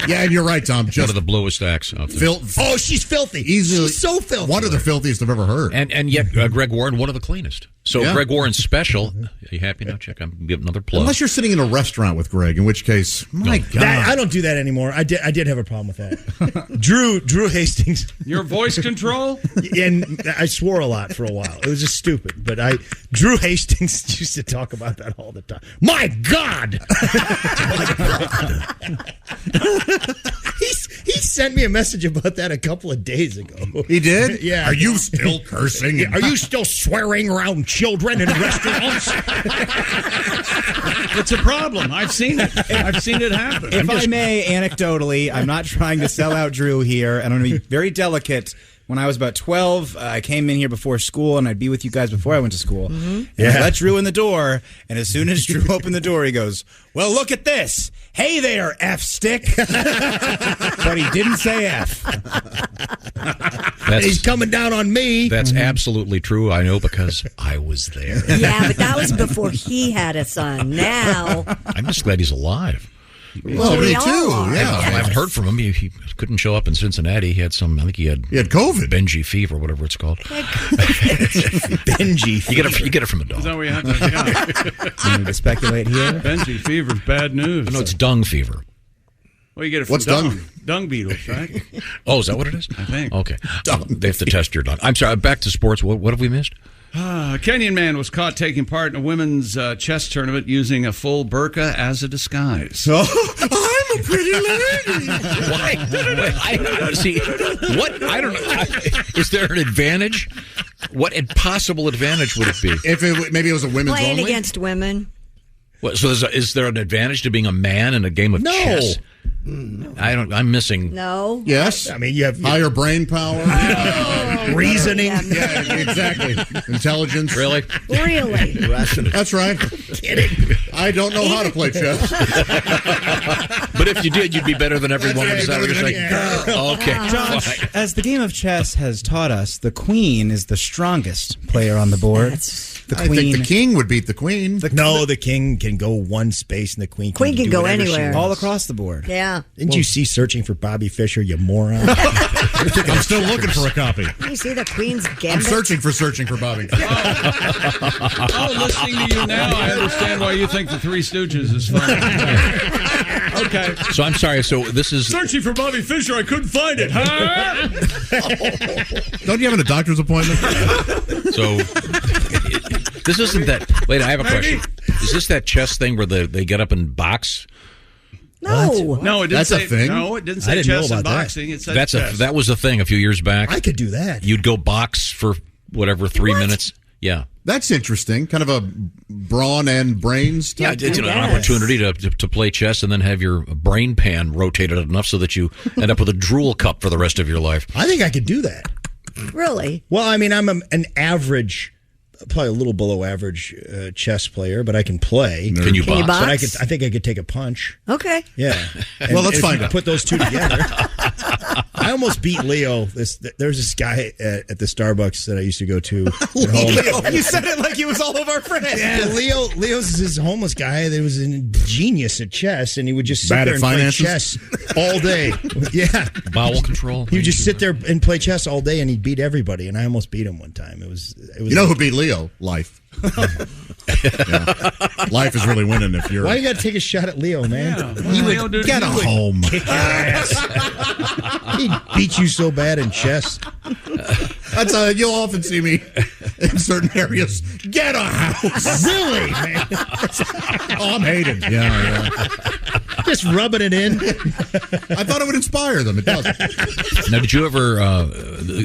Yeah, and you're right, Tom. One of the bluest acts out there. Oh, she's filthy. Easily, She's so filthy. One of the filthiest I've ever heard. And yet, Greg Warren, one of the cleanest. So Yeah. Greg Warren's special. Are you happy now? Check. I'm giving another plug. Unless you're sitting in a restaurant with Greg, in which case, my God. I don't do that anymore. I did have a problem with that. Drew Hastings. Your voice control? And I swore a lot for a while. It was just stupid. But Drew Hastings used to talk about that all the time. My God! He sent me a message about that a couple of days ago. He did? Yeah. Are you still cursing? Are you still swearing around children in restaurants? It's a problem. I've seen it. I've seen it happen. If I may, anecdotally, I'm not trying to sell out Drew here, and I'm going to be very delicate. When I was about 12, I came in here before school, and I'd be with you guys before I went to school. And I let Drew in the door, and as soon as Drew opened the door, he goes, "Well, look at this. Hey there, F-stick." But he didn't say F. He's coming down on me. That's absolutely true. I know because I was there. Yeah, but that was before he had a son. Now, I'm just glad he's alive. Well, me too. Yeah. I've heard from him. He couldn't show up in Cincinnati. He had some. I think he had COVID, Benji fever, whatever it's called. Benji. You get it from a dog. Is that what you have to You need to speculate here. Benji fever's bad news. No, it's dung fever. Well, you get it from What's dung? Dung beetles, right? Oh, is that what it is? I think. Okay. They have to test your dung. I'm sorry. Back to sports. What have we missed? A Kenyan man was caught taking part in a women's chess tournament using a full burqa as a disguise. I'm a pretty lady. Why? I don't see. What? I don't know. Is there an advantage? What possible advantage would it be? If maybe it was a women's playing only? against women. So is there an advantage to being a man in a game of chess? I'm missing. No. Yes. I mean, you have higher brain power, reasoning. Yeah, exactly. Intelligence. Really? Really? That's right. Kidding. I don't know how to play chess. But if you did, you'd be better than everyone. Is that what you're saying? Okay. Josh, as the game of chess has taught us, the queen is the strongest player on the board. The I think the king would beat the queen. The king can go one space, and the queen Queen can do go whatever she anywhere. wants. all across the board. Yeah. Didn't you see Searching for Bobby Fischer, you moron? I'm still looking for a copy. You see the Queen's I'm Gambit? searching for Bobby. Listening to you now, I understand why you think the Three Stooges is funny. Okay. So I'm sorry. So this is Searching for Bobby Fischer, I couldn't find it. Huh? Don't you have a doctor's appointment? So this isn't that. Wait, I have a question. Is this that chess thing where they get up and box? No. No, it didn't That's a say. thing? No, it didn't I say didn't know chess and about that. boxing. It said That was a thing a few years back. I could do that. You'd go box for whatever 3 minutes. Yeah. That's interesting. Kind of a brawn and brains Yeah, type it's thing. an opportunity to play chess and then have your brain pan rotated enough so that you end up with a drool cup for the rest of your life. I think I could do that. Really? Well, I mean, I'm an average, probably a little below average chess player, but I can play. Can you box? But I think I could take a punch. Okay. Yeah. Well, let's if find you out. Put those two together. I almost beat Leo. There's this guy at the Starbucks that I used to go to. At home. You said it like he was all of our friends. Yeah, Leo's this homeless guy that was a genius at chess, and he would just sit Bad there at and play finances? chess all day. Yeah, Bowel control. he would just sit there and play chess all day, and he'd beat everybody. And I almost beat him one time. It was. You know who beat Leo? Life. Yeah. Life is really winning if you're. Why you got to take a shot at Leo, man? He would get a home. Kick your ass. He'd beat you so bad in chess. That's you'll often see me in certain areas. Get a house. Really, man? Oh, I'm hated. Yeah. Just rubbing it in. I thought it would inspire them. It doesn't. Now, did you ever?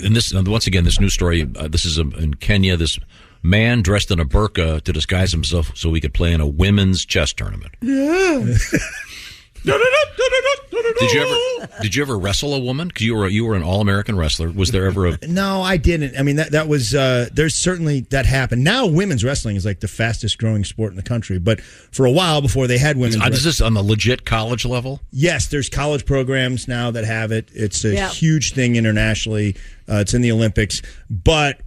In this once again, this new story. This is in Kenya. This man dressed in a burqa to disguise himself so he could play in a women's chess tournament. Yeah. Did you ever wrestle a woman? Because you were an All-American wrestler. Was there ever a? No, I didn't. I mean, that was there's certainly that happened. Now, women's wrestling is like the fastest growing sport in the country. But for a while before they had women's, Is this on the legit college level? Yes, there's college programs now that have it. It's a Yeah. huge thing internationally. It's in the Olympics. But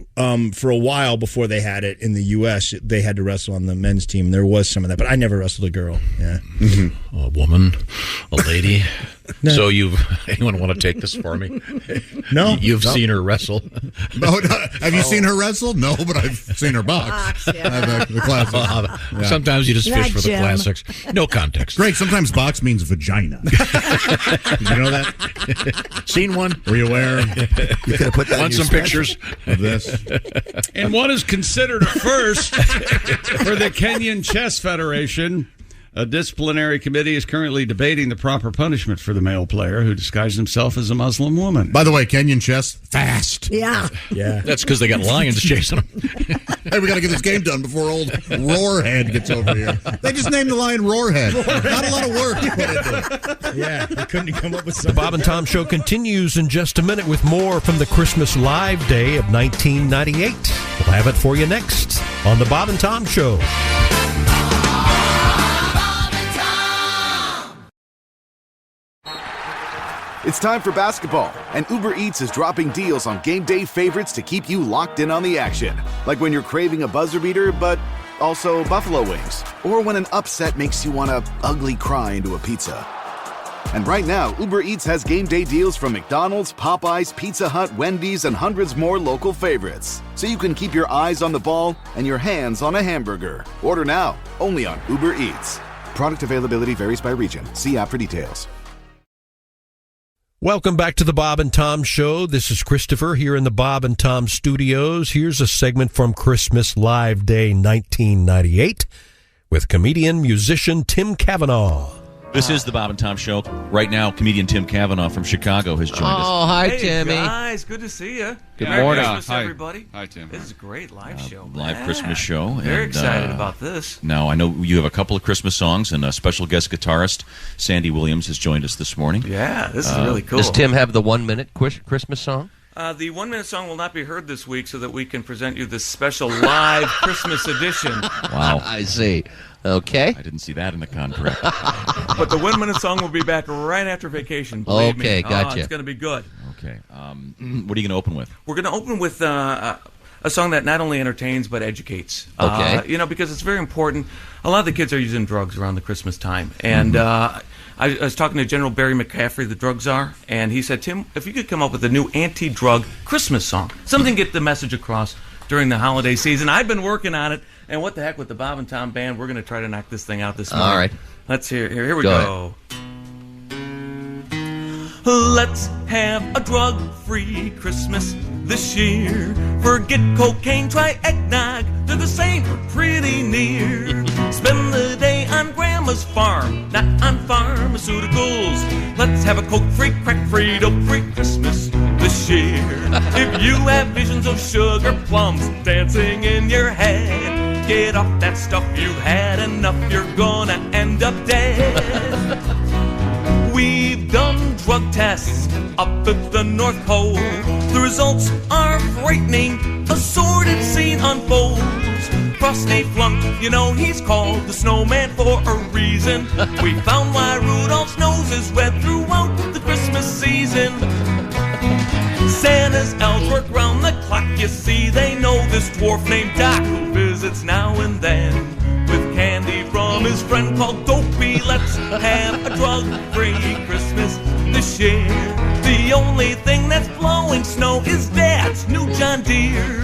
for a while before they had it in the U.S., they had to wrestle on the men's team. There was some of that, but I never wrestled a girl. Yeah, A woman, a lady. No. So anyone want to take this for me? No, You've seen her wrestle. No, have you seen her wrestle? No, but I've seen her box. Yeah. The classics. Yeah. Sometimes you just That fish for the Jim. classics. No context. Greg, sometimes box means vagina. Did you know that? Seen one? Were you aware You could have put that Want in your some special. pictures? of this? And what is considered a first for the Kenyan Chess Federation? A disciplinary committee is currently debating the proper punishment for the male player who disguised himself as a Muslim woman. By the way, Kenyan chess, fast. Yeah. yeah. That's because they got lions chasing them. Hey, we got to get this game done before old Roarhead gets over here. They just named the lion Roarhead. Not a lot of work to put into it. Yeah, they couldn't come up with The something. Bob and Tom Show continues in just a minute with more from the Christmas Live Day of 1998. We'll have it for you next on The Bob and Tom Show. It's time for basketball, and Uber Eats is dropping deals on game day favorites to keep you locked in on the action. Like when you're craving a buzzer beater, but also buffalo wings. Or when an upset makes you want to ugly cry into a pizza. And right now, Uber Eats has game day deals from McDonald's, Popeyes, Pizza Hut, Wendy's, and hundreds more local favorites. So you can keep your eyes on the ball and your hands on a hamburger. Order now, only on Uber Eats. Product availability varies by region. See app for details. Welcome back to the Bob and Tom Show. This is Christopher here in the Bob and Tom studios. Here's a segment from Christmas Live Day 1998 with comedian, musician Tim Cavanaugh. This is the Bob and Tom Show. Right now, comedian Tim Cavanaugh from Chicago has joined us. Oh, hi, Hey, Timmy. guys, good to see you. Good Merry morning. Christmas, Hi. everybody. Hi, Tim. This is a great live show. Live Yeah. Christmas show. Very and, excited about this. Now, I know you have a couple of Christmas songs, and a special guest guitarist, Sandy Williams, has joined us this morning. Yeah, this is really cool. Does Tim have the 1-minute Christmas song? The 1-minute song will not be heard this week so that we can present you this special live Christmas edition. Wow. I see. Okay. I didn't see that in the contract. But the 1-minute song will be back right after vacation. Believe me. Okay, gotcha. It's going to be good. Okay. What are you going to open with? We're going to open with a song that not only entertains but educates. Okay. Because it's very important. A lot of the kids are using drugs around the Christmas time. And I was talking to General Barry McCaffrey, the drug czar, and he said, Tim, if you could come up with a new anti-drug Christmas song, something to get the message across during the holiday season. I've been working on it, and what the heck with the Bob and Tom Band, we're going to try to knock this thing out this morning. All right. Let's hear. Here we Go go. Let's have a drug-free Christmas this year. Forget cocaine, try eggnog. They're the same or pretty near. Spend the day on Grandma's farm, not on pharmaceuticals. Let's have a coke-free, crack-free, dope-free Christmas this year. If you have visions of sugar plums dancing in your head, get off that stuff, you've had enough, you're gonna end up dead. We've done drug tests up at the North Pole. The results are frightening. A sordid scene unfolds. Frosty Flunk, he's called the snowman for a reason. We found why Rudolph's nose is red throughout the Christmas season. Santa's elves work round the clock. You see, they know this dwarf named Doc who visits now and then with candy from his friend called Dopey. Let's have a drug-free Christmas this year. The only thing that's blowing snow is Dad's new John Deere.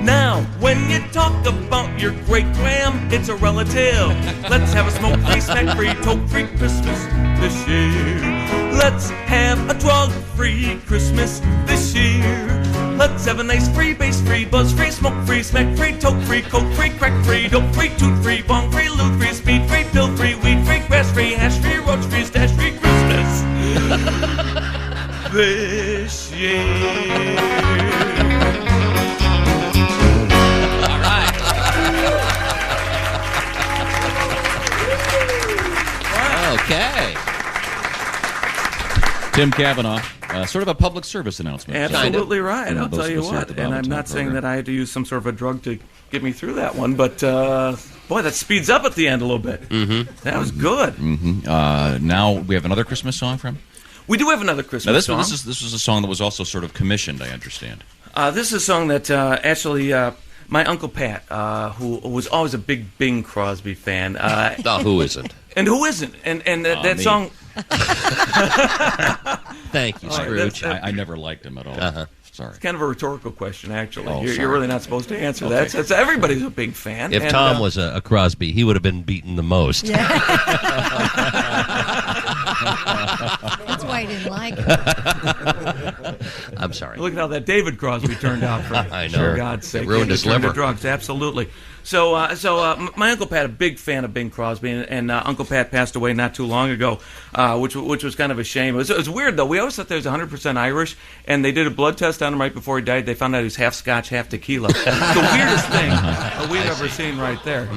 Now, when you talk about your great-gram, it's a relative. Let's have a smoke-free, snack-free, toke-free Christmas this year. Let's have a drug-free Christmas this year. Let's have a nice free, bass-free, buzz-free, smoke-free, smack-free, toke-free, coke-free, crack-free, dope-free, toot-free, bong-free, loot-free, speed-free, pill-free, weed-free, grass-free, hash-free, roach-free, stash-free Christmas this year. All right. Okay. Tim Cavanaugh, sort of a public service announcement. Absolutely right. I'll tell you Those of us here at what. the And Bob I'm and Tom not saying program. that I had to use some sort of a drug to get me through that one, but boy, that speeds up at the end a little bit. Mm-hmm. That was good. Mm-hmm. Now we have another Christmas song from? We do have another Christmas Now song. this was a song that was also sort of commissioned, I understand. This is a song that actually my Uncle Pat, who was always a big Bing Crosby fan. Who isn't? And who isn't? And that me. song... Thank you, Scrooge. I never liked him at all. Sorry. It's kind of a rhetorical question, actually. Oh, you're sorry. really not supposed to answer Okay. that. It's everybody's a big fan. If and, Tom was a Crosby, he would have been beaten the most. That's why I didn't like it. I'm sorry. Look at how that David Crosby turned out for, I know. for God's sake. It ruined his Turned to liver. drugs, absolutely. So my Uncle Pat, a big fan of Bing Crosby, and Uncle Pat passed away not too long ago, which was kind of a shame. It was weird, though. We always thought he was 100% Irish, and they did a blood test on him right before he died. They found out he was half Scotch, half tequila. It's the weirdest thing we've ever seen right there.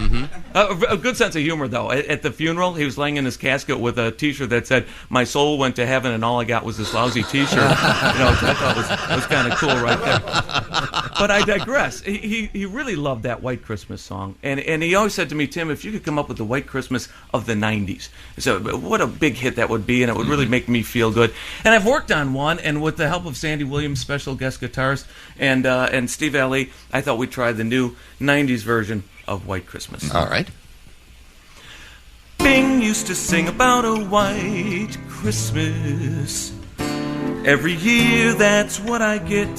A good sense of humor, though. At the funeral, he was laying in his casket with a T-shirt that said, "My soul went to heaven, and all I got was this lousy T-shirt." Which I thought was kind of cool right there. But I digress. He really loved that White Christmas song, and he always said to me, Tim, if you could come up with the White Christmas of the 90s, so what a big hit that would be, and it would really make me feel good. And I've worked on one, and with the help of Sandy Williams, special guest guitarist, and Steve Alley, I thought we'd try the new 90s version of White Christmas. All right. Bing used to sing about a white Christmas. Every year, that's what I get.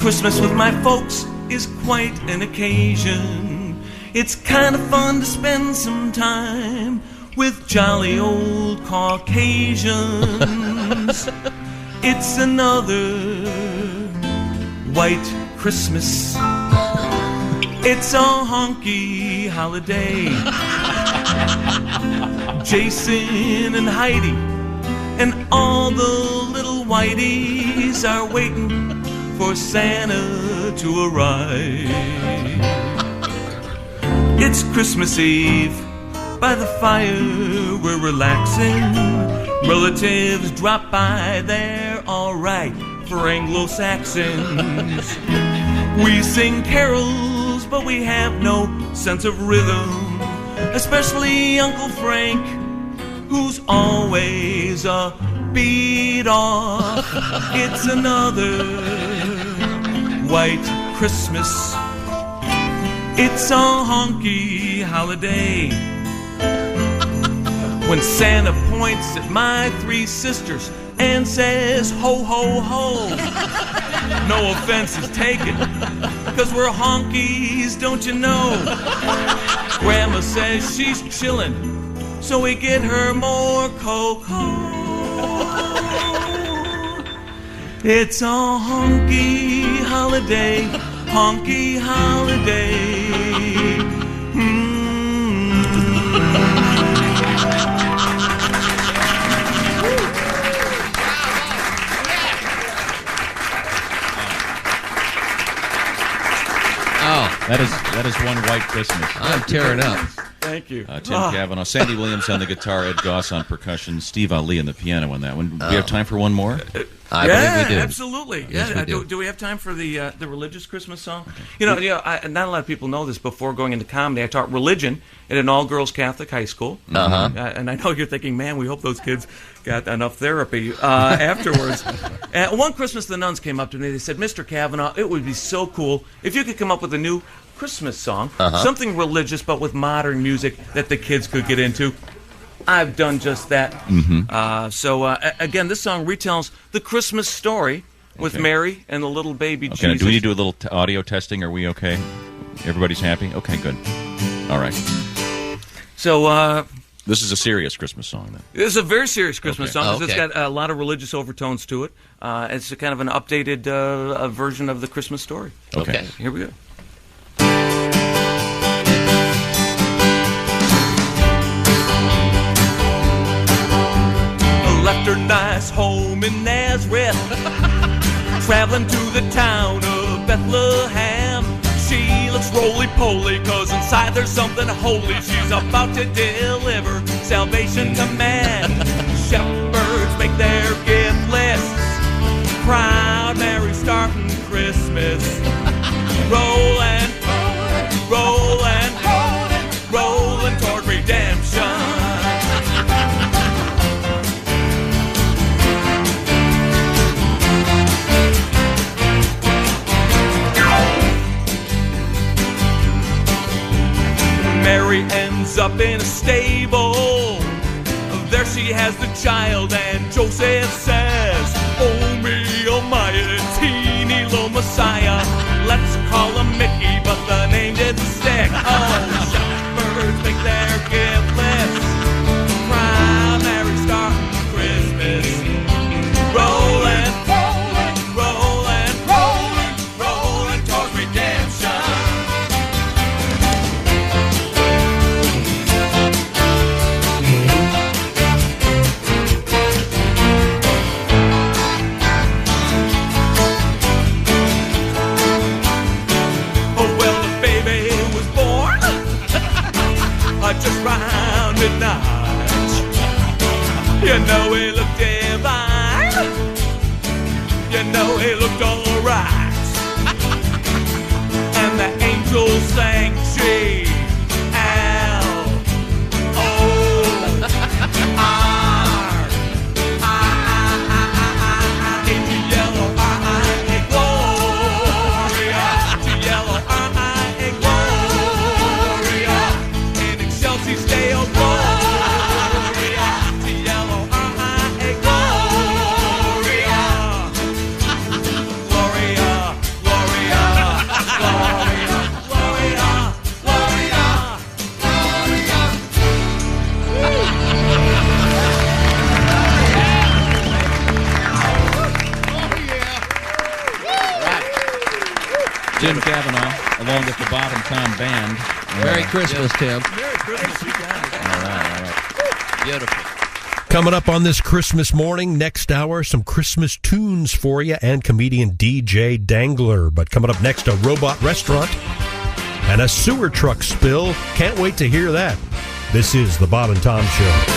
Christmas with my folks is quite an occasion. It's kind of fun to spend some time with jolly old Caucasians. It's another white Christmas. It's a honky holiday. Jason and Heidi, and all the little whiteys are waiting for Santa to arrive. It's Christmas Eve, by the fire we're relaxing. Relatives drop by, they're alright for Anglo-Saxons. We sing carols, but we have no sense of rhythm, especially Uncle Frank, who's always a beat off. It's another white Christmas. It's a honky holiday. When Santa points at my three sisters and says, ho, ho, ho, no offense is taken, because we're honkies, don't you know? Grandma says she's chillin', so we get her more cocoa. It's a honky holiday, honky holiday. That is one white Christmas. I'm tearing up. Thank you. Tim Cavanaugh, Sandy Williams on the guitar, Ed Goss on percussion, Steve Ali on the piano on that one. Do we have time for one more? I believe we do. Absolutely. Yes, we do. Do we have time for the religious Christmas song? Okay. Not a lot of people know this. Before going into comedy, I taught religion at an all-girls Catholic high school. And I know you're thinking, man, we hope those kids got enough therapy afterwards. One Christmas, the nuns came up to me. They said, Mr. Cavanaugh, it would be so cool if you could come up with a new Christmas song, something religious but with modern music that the kids could get into. I've done just that. Again, this song retells the Christmas story with Mary and the little baby Jesus. Okay, do we need to do a little audio testing? Are we okay? Everybody's happy? Okay, good. All right. So, this is a serious Christmas song, then. It's a very serious Christmas song because it's got a lot of religious overtones to it. It's a kind of an updated version of the Christmas story. Okay. Here we go. Left her nice home in Nazareth, traveling to the town of Bethlehem. She looks roly-poly, cause inside there's something holy. She's about to deliver salvation to man. Shepherds make their gift lists, proud Mary starting Christmas. Rolling, rolling, rolling toward redemption. Mary ends up in a stable. There she has the child, and Joseph says, oh me, oh my, teeny little Messiah. Let's call him Mickey, but the name didn't stick. Oh, shepherds make their gift lists, proud Mary starting Christmas. Rolling, rolling, rolling, rolling, rolling towards redemption. Just round midnight, you know he looked divine, you know he looked alright, and the angels sang G-L-O-R, G-L-O-R-I-A, Gloria, G-L-O-R-I-A, Gloria, in excelsis Deo, Gloria, G-L-O-R-I-A, Gloria, Gloria, Gloria, Gloria, Gloria, Gloria, Tim Cavanaugh, along with the Bob and Tom Band. Merry Christmas, Tim. Merry Christmas, you guys. All right. Beautiful. Coming up on this Christmas morning, next hour, some Christmas tunes for you and comedian DJ Dangler. But coming up next, a robot restaurant and a sewer truck spill. Can't wait to hear that. This is the Bob and Tom Show.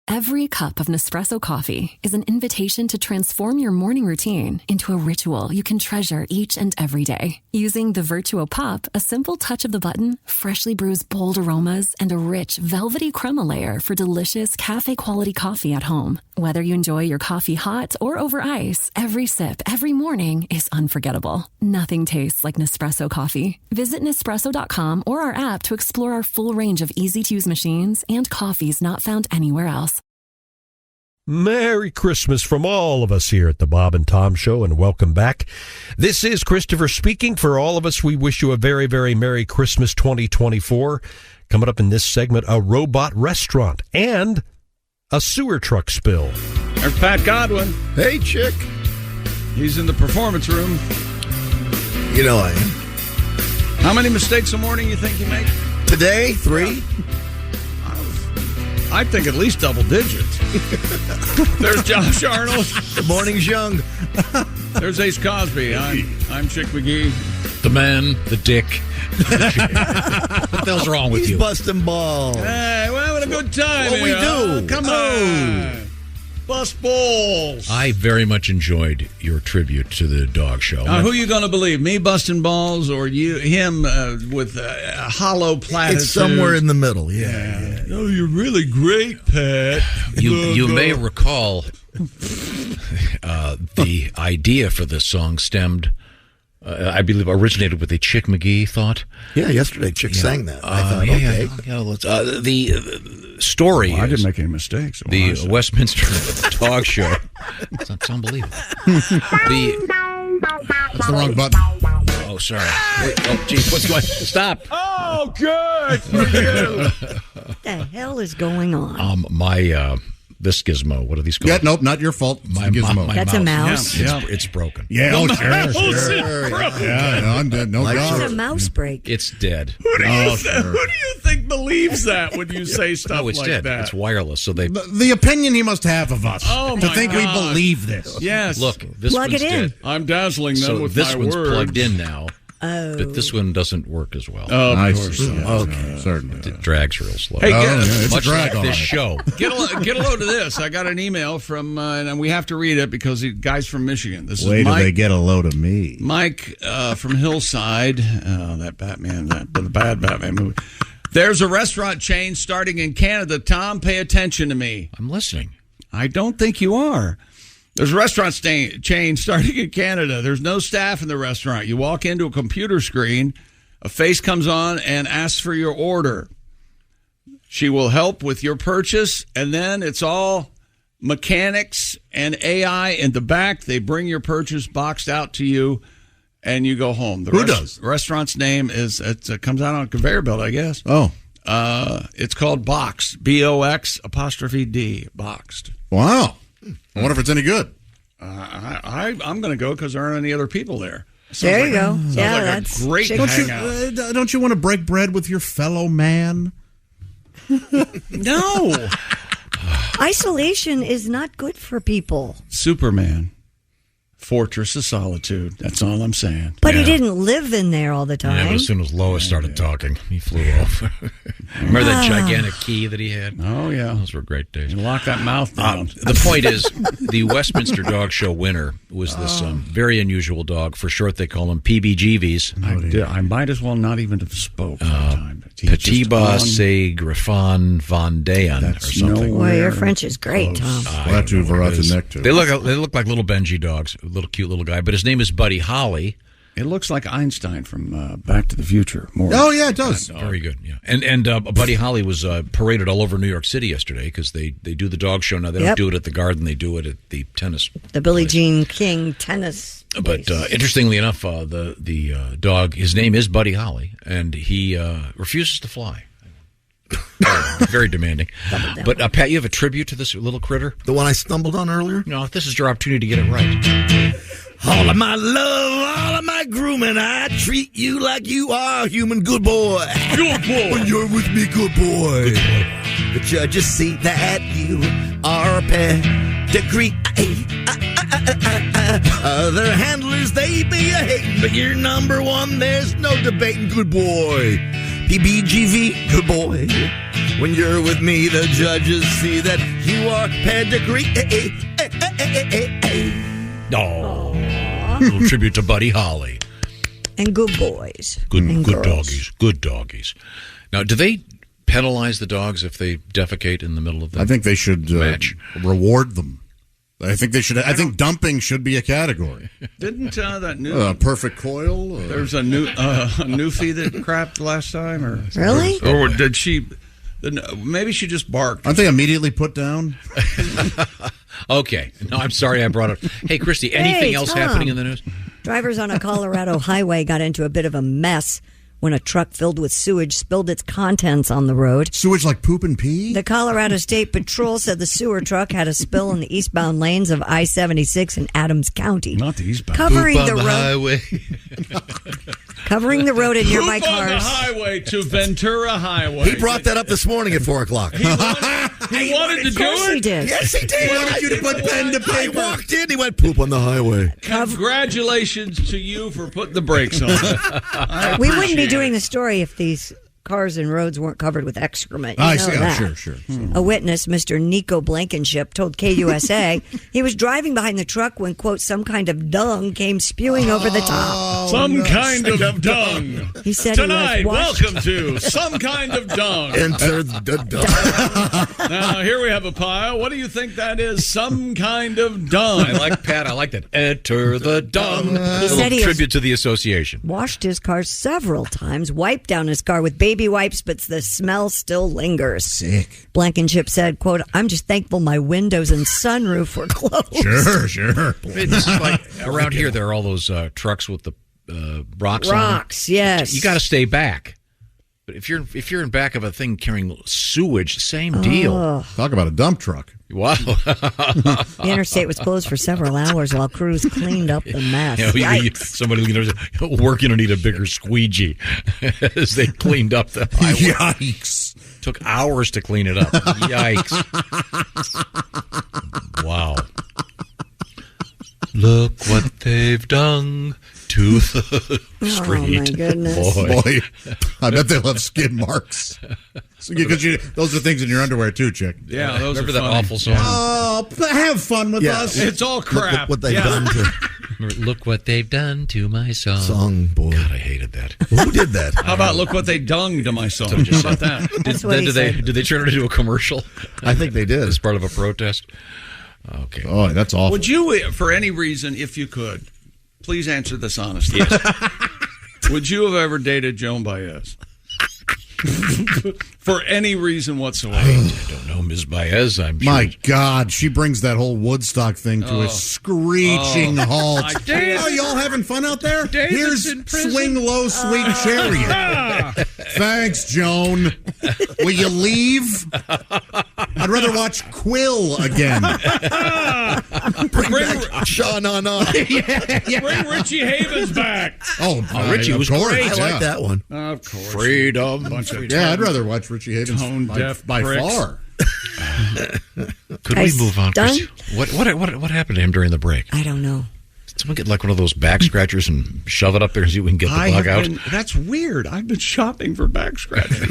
Every cup of Nespresso coffee is an invitation to transform your morning routine into a ritual you can treasure each and every day. Using the Vertuo Pup, a simple touch of the button freshly brews bold aromas and a rich, velvety crema layer for delicious cafe-quality coffee at home. Whether you enjoy your coffee hot or over ice, every sip, every morning is unforgettable. Nothing tastes like Nespresso coffee. Visit Nespresso.com or our app to explore our full range of easy-to-use machines and coffees not found anywhere else. Merry Christmas from all of us here at the Bob and Tom Show, and welcome back. This is Christopher speaking. For all of us, we wish you a very, very Merry Christmas 2024. Coming up in this segment, a robot restaurant and a sewer truck spill. There's Pat Godwin. Hey, chick. He's in the performance room. You know I am. How many mistakes a morning you think you make? Today, 3. I think at least double digits. There's Josh Arnold. The morning's young. There's Ace Cosby. I'm Chick McGee. The man, the dick. What the hell's wrong with He's you? busting balls. Hey, we're having a good time. What we do. Come on. Bust balls. I very much enjoyed your tribute to the dog show. Who are you going to believe? Me busting balls or him with a hollow platitude? It's somewhere in the middle, yeah. Oh, you're really great, Pat. You may recall the idea for this song stemmed, I believe, originated with a Chick McGee thought. Yeah, yesterday Chick sang that. I thought, okay. The story I didn't make any mistakes. The Westminster Dog Show. It's unbelievable. That's the wrong button. Oh, sorry. Wait, oh, geez, what's going on? Stop. Oh, good for you. What the hell is going on? This gizmo, what are these called? Yeah, nope, not your fault. It's My the gizmo. my That's a mouse. It's broken. Yeah, The oh, mouse sure. is Sure. broken. Yeah, no, I'm dead. No How doubt. does a mouse break? It's dead. Who do you think believes that when you say stuff No, it's like dead. that? It's wireless, so they... The opinion he must have of us Oh, to my think we God. believe this. Yes. Look, this Plug one's it in. dead. I'm dazzling them So with this my one's words. plugged in now. Oh. But this one doesn't work as well. Of I course. see. not. Okay, certainly. It drags real slow. Hey, it's Much a drag like on this it. show. Get a load of this. I got an email from, and we have to read it because the guy's from Michigan. This Wait is till Mike. they get a load of me. Mike from Hillside. That Batman, the bad Batman movie. There's a restaurant chain starting in Canada. Tom, pay attention to me. I'm listening. I don't think you are. There's a restaurant chain starting in Canada. There's no staff in the restaurant. You walk into a computer screen, a face comes on and asks for your order. She will help with your purchase, and then it's all mechanics and AI in the back. They bring your purchase boxed out to you, and you go home. Who does? The restaurant's name is, it comes out on a conveyor belt, I guess. Oh. It's called Boxed, BOX'D, Boxed. Wow. I wonder if it's any good. I'm going to go because there aren't any other people there. There you go. Sounds Yeah, like that's a great chicken. hangout. Don't you want to break bread with your fellow man? No. Isolation is not good for people. Superman. Fortress of Solitude. That's all I'm saying. But he didn't live in there all the Yeah, time. but as soon as Lois started talking, he flew off. Remember that gigantic key that he had? Oh, yeah. Those were great days. You lock that mouth down. The point is, the Westminster Dog Show winner was this very unusual dog. For short, they call him PBGVs. I might as well not even have spoke. Petiba Se Griffon Von Dayan or something. Boy, your French is great, Tom. They look like little Benji dogs, a little cute little guy. But his name is Buddy Holly. It looks like Einstein from Back to the Future. More. Oh, yeah, it does. Very good, yeah. And Buddy Holly was paraded all over New York City yesterday because they do the dog show now. They don't do it at the Garden. They do it at the tennis. The Billie Jean King tennis. But interestingly enough, the dog, his name is Buddy Holly, and he refuses to fly. Very demanding. But Pat, you have a tribute to this little critter? The one I stumbled on earlier? No, this is your opportunity to get it right. All of my love, all of my I groom and I treat you like you are a human good boy. Good boy. When you're with me, good boy. The judges see that you are a pedigree. Other handlers, they be a hating, but you're number one, there's no debating, good boy. PBGV, good boy. When you're with me, the judges see that you are pedigree. Little tribute to Buddy Holly. And good boys. Good and girls. doggies. Good doggies. Now, do they penalize the dogs if they defecate in the middle of the I think they should match? Reward them. I think they should. I think dumping should be a category. Didn't that new Perfect Coil? There's a newfie that crapped last time, or really? Or did she? Maybe she just barked. Aren't they immediately put down? Okay. No, I'm sorry I brought it. Hey, Christy, anything else Tom. happening in the news? Drivers on a Colorado highway got into a bit of a mess when a truck filled with sewage spilled its contents on the road. Sewage like poop and pee? The Colorado State Patrol said the sewer truck had a spill in the eastbound lanes of I-76 in Adams County. Not the eastbound. Covering Poop the on road. highway. Covering the road and nearby Poop on the cars. highway to Ventura Highway. He brought that up this morning at 4 o'clock. He wanted to Of do course he it. did. Yes, he did. He wanted you to put pen to I paper. walked in, he went, poop on the highway. Congratulations to you for putting the brakes on. I We wouldn't be appreciate doing it. the story if these cars and roads weren't covered with excrement. You I know see. that. Sure. A witness, Mr. Nico Blankenship, told KUSA he was driving behind the truck when, quote, some kind of dung came spewing over the top. Some kind of dung. He said Tonight, he was washed. welcome to Some Kind of Dung. Enter the dog. Now, here we have a pile. What do you think that is? Some kind of dung. I like Pat. I like that. Enter the dung. He Little said he tribute to the association. washed his car several times, wiped down his car with baby wipes, but the smell still lingers. Sick. Blankenship said, quote, I'm just thankful my windows and sunroof were closed. Sure. This is like around here. There are all those trucks with the rocks on them. Rocks, yes. You got to stay back. But if you're in back of a thing carrying sewage, same deal. Talk about a dump truck. Wow. The interstate was closed for several hours while crews cleaned up the mess. Yikes. Somebody working to need a bigger squeegee as they cleaned up the highway. Yikes. Took hours to clean it up. Yikes. Wow. Look what they've done to the street. Oh, my goodness. Boy, I bet they'll have skid marks. Because those are things in your underwear too, chick. Yeah, those Remember are that funny. awful song? Oh, have fun with us. It's all crap. What they've done to Look what they've done to my song. song, boy. God, I hated that. Who did that? How about look what they dung to my song? How about that? That's what he said. Did they turn it into a commercial I think they did. as part of a protest? Okay. Oh, that's awful. Would you, for any reason, if you could, please answer this honestly? Would you have ever dated Joan Baez? For any reason whatsoever. I don't know, Ms. Baez. I'm sure. My God, she brings that whole Woodstock thing to a screeching halt. I can't. Oh, y'all having fun out there? David's Here's in prison. Swing Low, Sweet Chariot. Thanks, Joan. Will you leave? I'd rather watch Quill again. Bring back Sean on. Bring Richie Havens back. Oh, Richie of was course, great. I yeah. like that one. Of course. Freedom. Yeah, I'd rather watch Richie Havens Tone-deaf by pricks. far. Could Guys, we move on? done? Christy? What happened to him during the break? I don't know. Did someone get like one of those back scratchers and shove it up there and see if we can get the bug out? That's weird. I've been shopping for back scratching.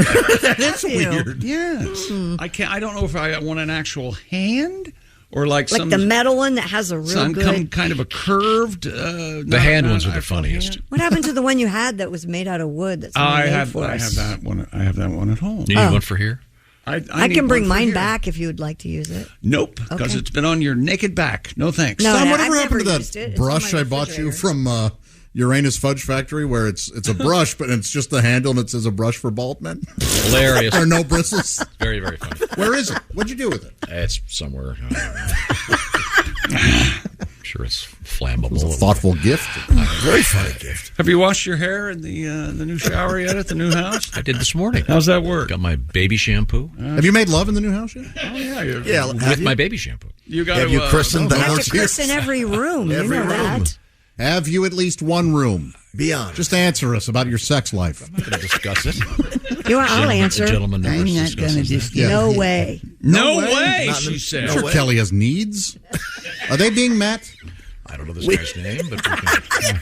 That's weird. Yes. I can't. I don't know if I want an actual hand or like Like some the metal one that has a real some good. kind of a curved. The hand ones are the funniest. What happened to the one you had that was made out of wood? That's I made have for us? that one. I have that one at home. You need one for here? I need can bring one for mine here. back if you would like to use it. Nope, because Okay. it's been on your naked back. No thanks. No, Tom, I've whatever never happened to used it. that It's on brush my I bought you refrigerator. from Uranus Fudge Factory, where it's a brush, but it's just the handle and it says a brush for bald men? Hilarious. There are no bristles. Very, very funny. Where is it? What'd you do with it? It's somewhere. I'm sure it's flammable. It was a thoughtful gift. Very funny gift. Have you washed your hair in the new shower yet at the new house? I did this morning. How's that work? Got my baby shampoo Have you made love in the new house yet? Oh yeah, Yeah, with my baby shampoo. You got have you christened the You have house to christen every room. Every you know room. that. Have you at least one room? Be honest. Just answer us about your sex life. I'm not going to discuss it. You want? I'll answer. Gentleman I'm not going to discuss it. No way. No way, she said. I'm sure Kelly has needs. Are they being met? I don't know this guy's name, but we can.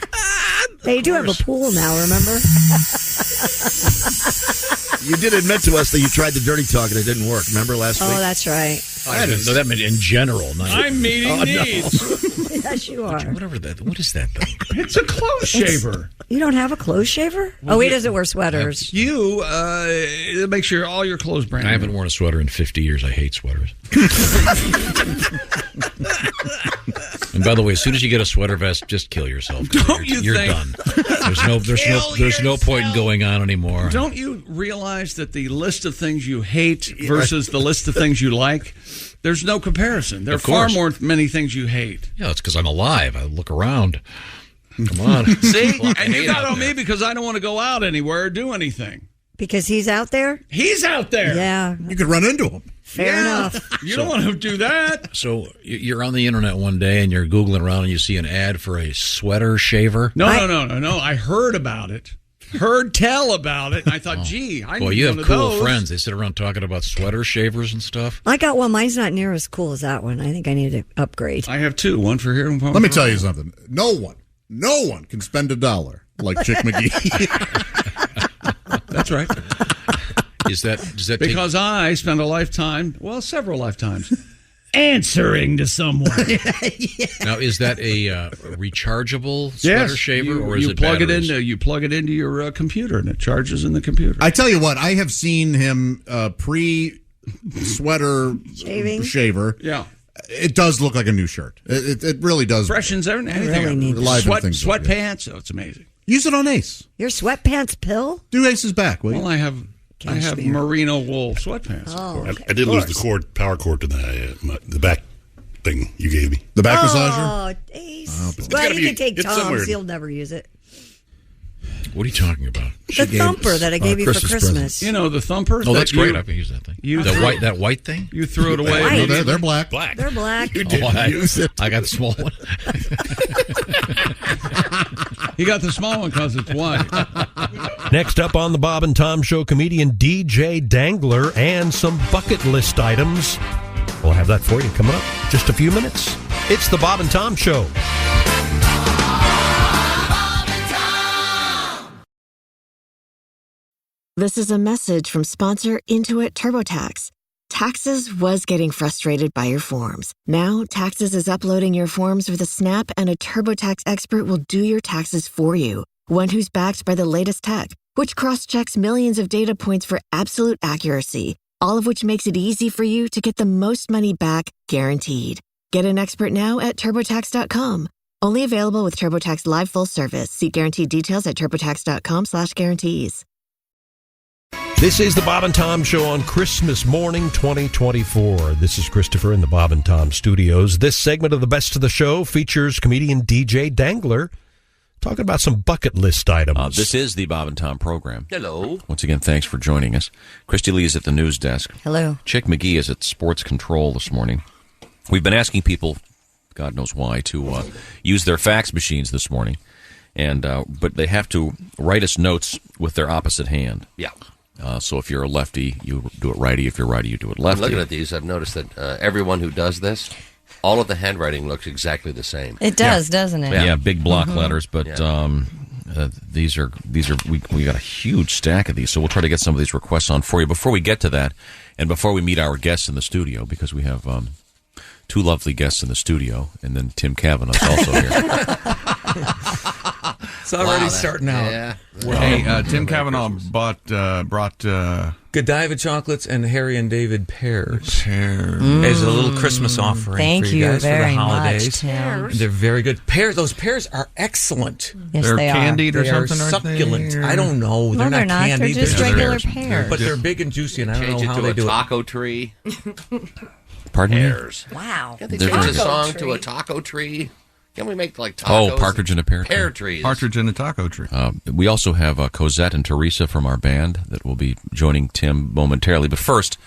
They do have a pool now, remember? You did admit to us that you tried the dirty talk and it didn't work. Remember last week? Oh, that's right. I didn't know that meant in general. Not I'm meeting needs. Yes, you are. Whatever that. What is that thing? It's a clothes shaver. You don't have a clothes shaver? Well, he doesn't wear sweaters. You, it makes sure all your clothes brand I new. haven't worn a sweater in 50 years. I hate sweaters. And by the way, as soon as you get a sweater vest, just kill yourself. You're done. There's no point in going on anymore. Don't you realize that the list of things you hate versus the list of things you like, there's no comparison. There are far more many things you hate. Yeah, it's because I'm alive. I look around. Come on. See? And you got on me because I don't want to go out anywhere or do anything. Because he's out there? He's out there. Yeah. You could run into him. Fair enough. You don't want to do that. So you're on the internet one day and you're Googling around and you see an ad for a sweater shaver. No. I heard about it. Heard tell about it. And I thought, gee, I need Boy, you one have of cool those. friends. They sit around talking about sweater shavers and stuff. I got one. Mine's not near as cool as that one. I think I need to upgrade. I have two. One for here and one Let me for tell you something. No one can spend $1 like Chick McGee. That's right. Does that because I spent several lifetimes, answering to someone. Now, is that a rechargeable sweater shaver, or is it plug batteries? You plug it into your computer, and it charges in the computer. I tell you what, I have seen him pre-sweater shaver. Yeah. It does look like a new shirt. It really does. Freshens anything. really need Sweatpants. Oh, it's amazing. Use it on Ace. Your sweatpants pill? Do Ace's back, will you? Well, I have merino wool sweatpants. Oh, okay. I did lose the power cord to the back thing you gave me. The back massager? Oh, Ace. Well, you can take Tom's. He'll never use it. What are you talking about? The thumper that I gave you for Christmas. You know, the thumper? Oh, that's great. I can use that thing. That white thing? You threw it away. No, they're black. They're black. You didn't use it. I got the small one. He got the small one because it's white. Next up on the Bob and Tom Show, comedian DJ Dangler and some bucket list items. We'll have that for you coming up just a few minutes. It's the Bob and Tom Show. This is a message from sponsor Intuit TurboTax. Taxes was getting frustrated by your forms. Now, Taxes is uploading your forms with a snap, and a TurboTax expert will do your taxes for you. One who's backed by the latest tech, which cross-checks millions of data points for absolute accuracy, all of which makes it easy for you to get the most money back, guaranteed. Get an expert now at TurboTax.com. Only available with TurboTax Live Full Service. See guaranteed details at TurboTax.com/guarantees. This is the Bob and Tom Show on Christmas morning 2024. This is Christopher in the Bob and Tom studios. This segment of the Best of the Show features comedian DJ Dangler talking about some bucket list items. This is the Bob and Tom program. Hello. Once again, thanks for joining us. Christy Lee is at the news desk. Hello. Chick McGee is at sports control this morning. We've been asking people, God knows why, to use their fax machines this morning, and but they have to write us notes with their opposite hand. Yeah. So if you're a lefty, you do it righty. If you're righty, you do it lefty. Looking at these, I've noticed that everyone who does this, all of the handwriting looks exactly the same. It does, doesn't it? Yeah, big block letters, but these are we got a huge stack of these, so we'll try to get some of these requests on for you. Before we get to that, and before we meet our guests in the studio, because we have two lovely guests in the studio, and then Tim Kavanaugh's also here. It's already starting out. Yeah. Hey, Tim Kavanaugh brought Godiva chocolates and Harry and David pears. Pears. As a little Christmas offering Thank for you guys very for the holidays. much, Tim. They're very good. Those pears are excellent. Yes, they're they candied are. or They something, are aren't they? succulent. I don't know. No, they're not. candied. They're just regular pears. But they're big and juicy, and I don't Change know it how to they a do taco tree. Pardon me? Pears. Wow. Can't they They're change very- a song to a taco tree? Can we make like tacos? Oh, partridge in a pear tree. Pear trees. Partridge in a taco tree. We also have Cosette and Teresa from our band that will be joining Tim momentarily. But first,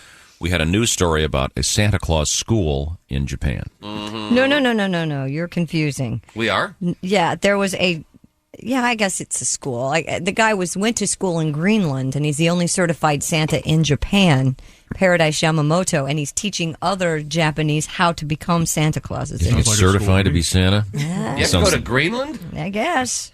we had a news story about a Santa Claus school in Japan. No. You're confusing. We are? Yeah, there was a. Yeah, I guess it's a school. The guy went to school in Greenland, and he's the only certified Santa in Japan, Paradise Yamamoto, and he's teaching other Japanese how to become Santa Clauses. You get certified to be Santa? Yeah. You have to go to Greenland? I guess.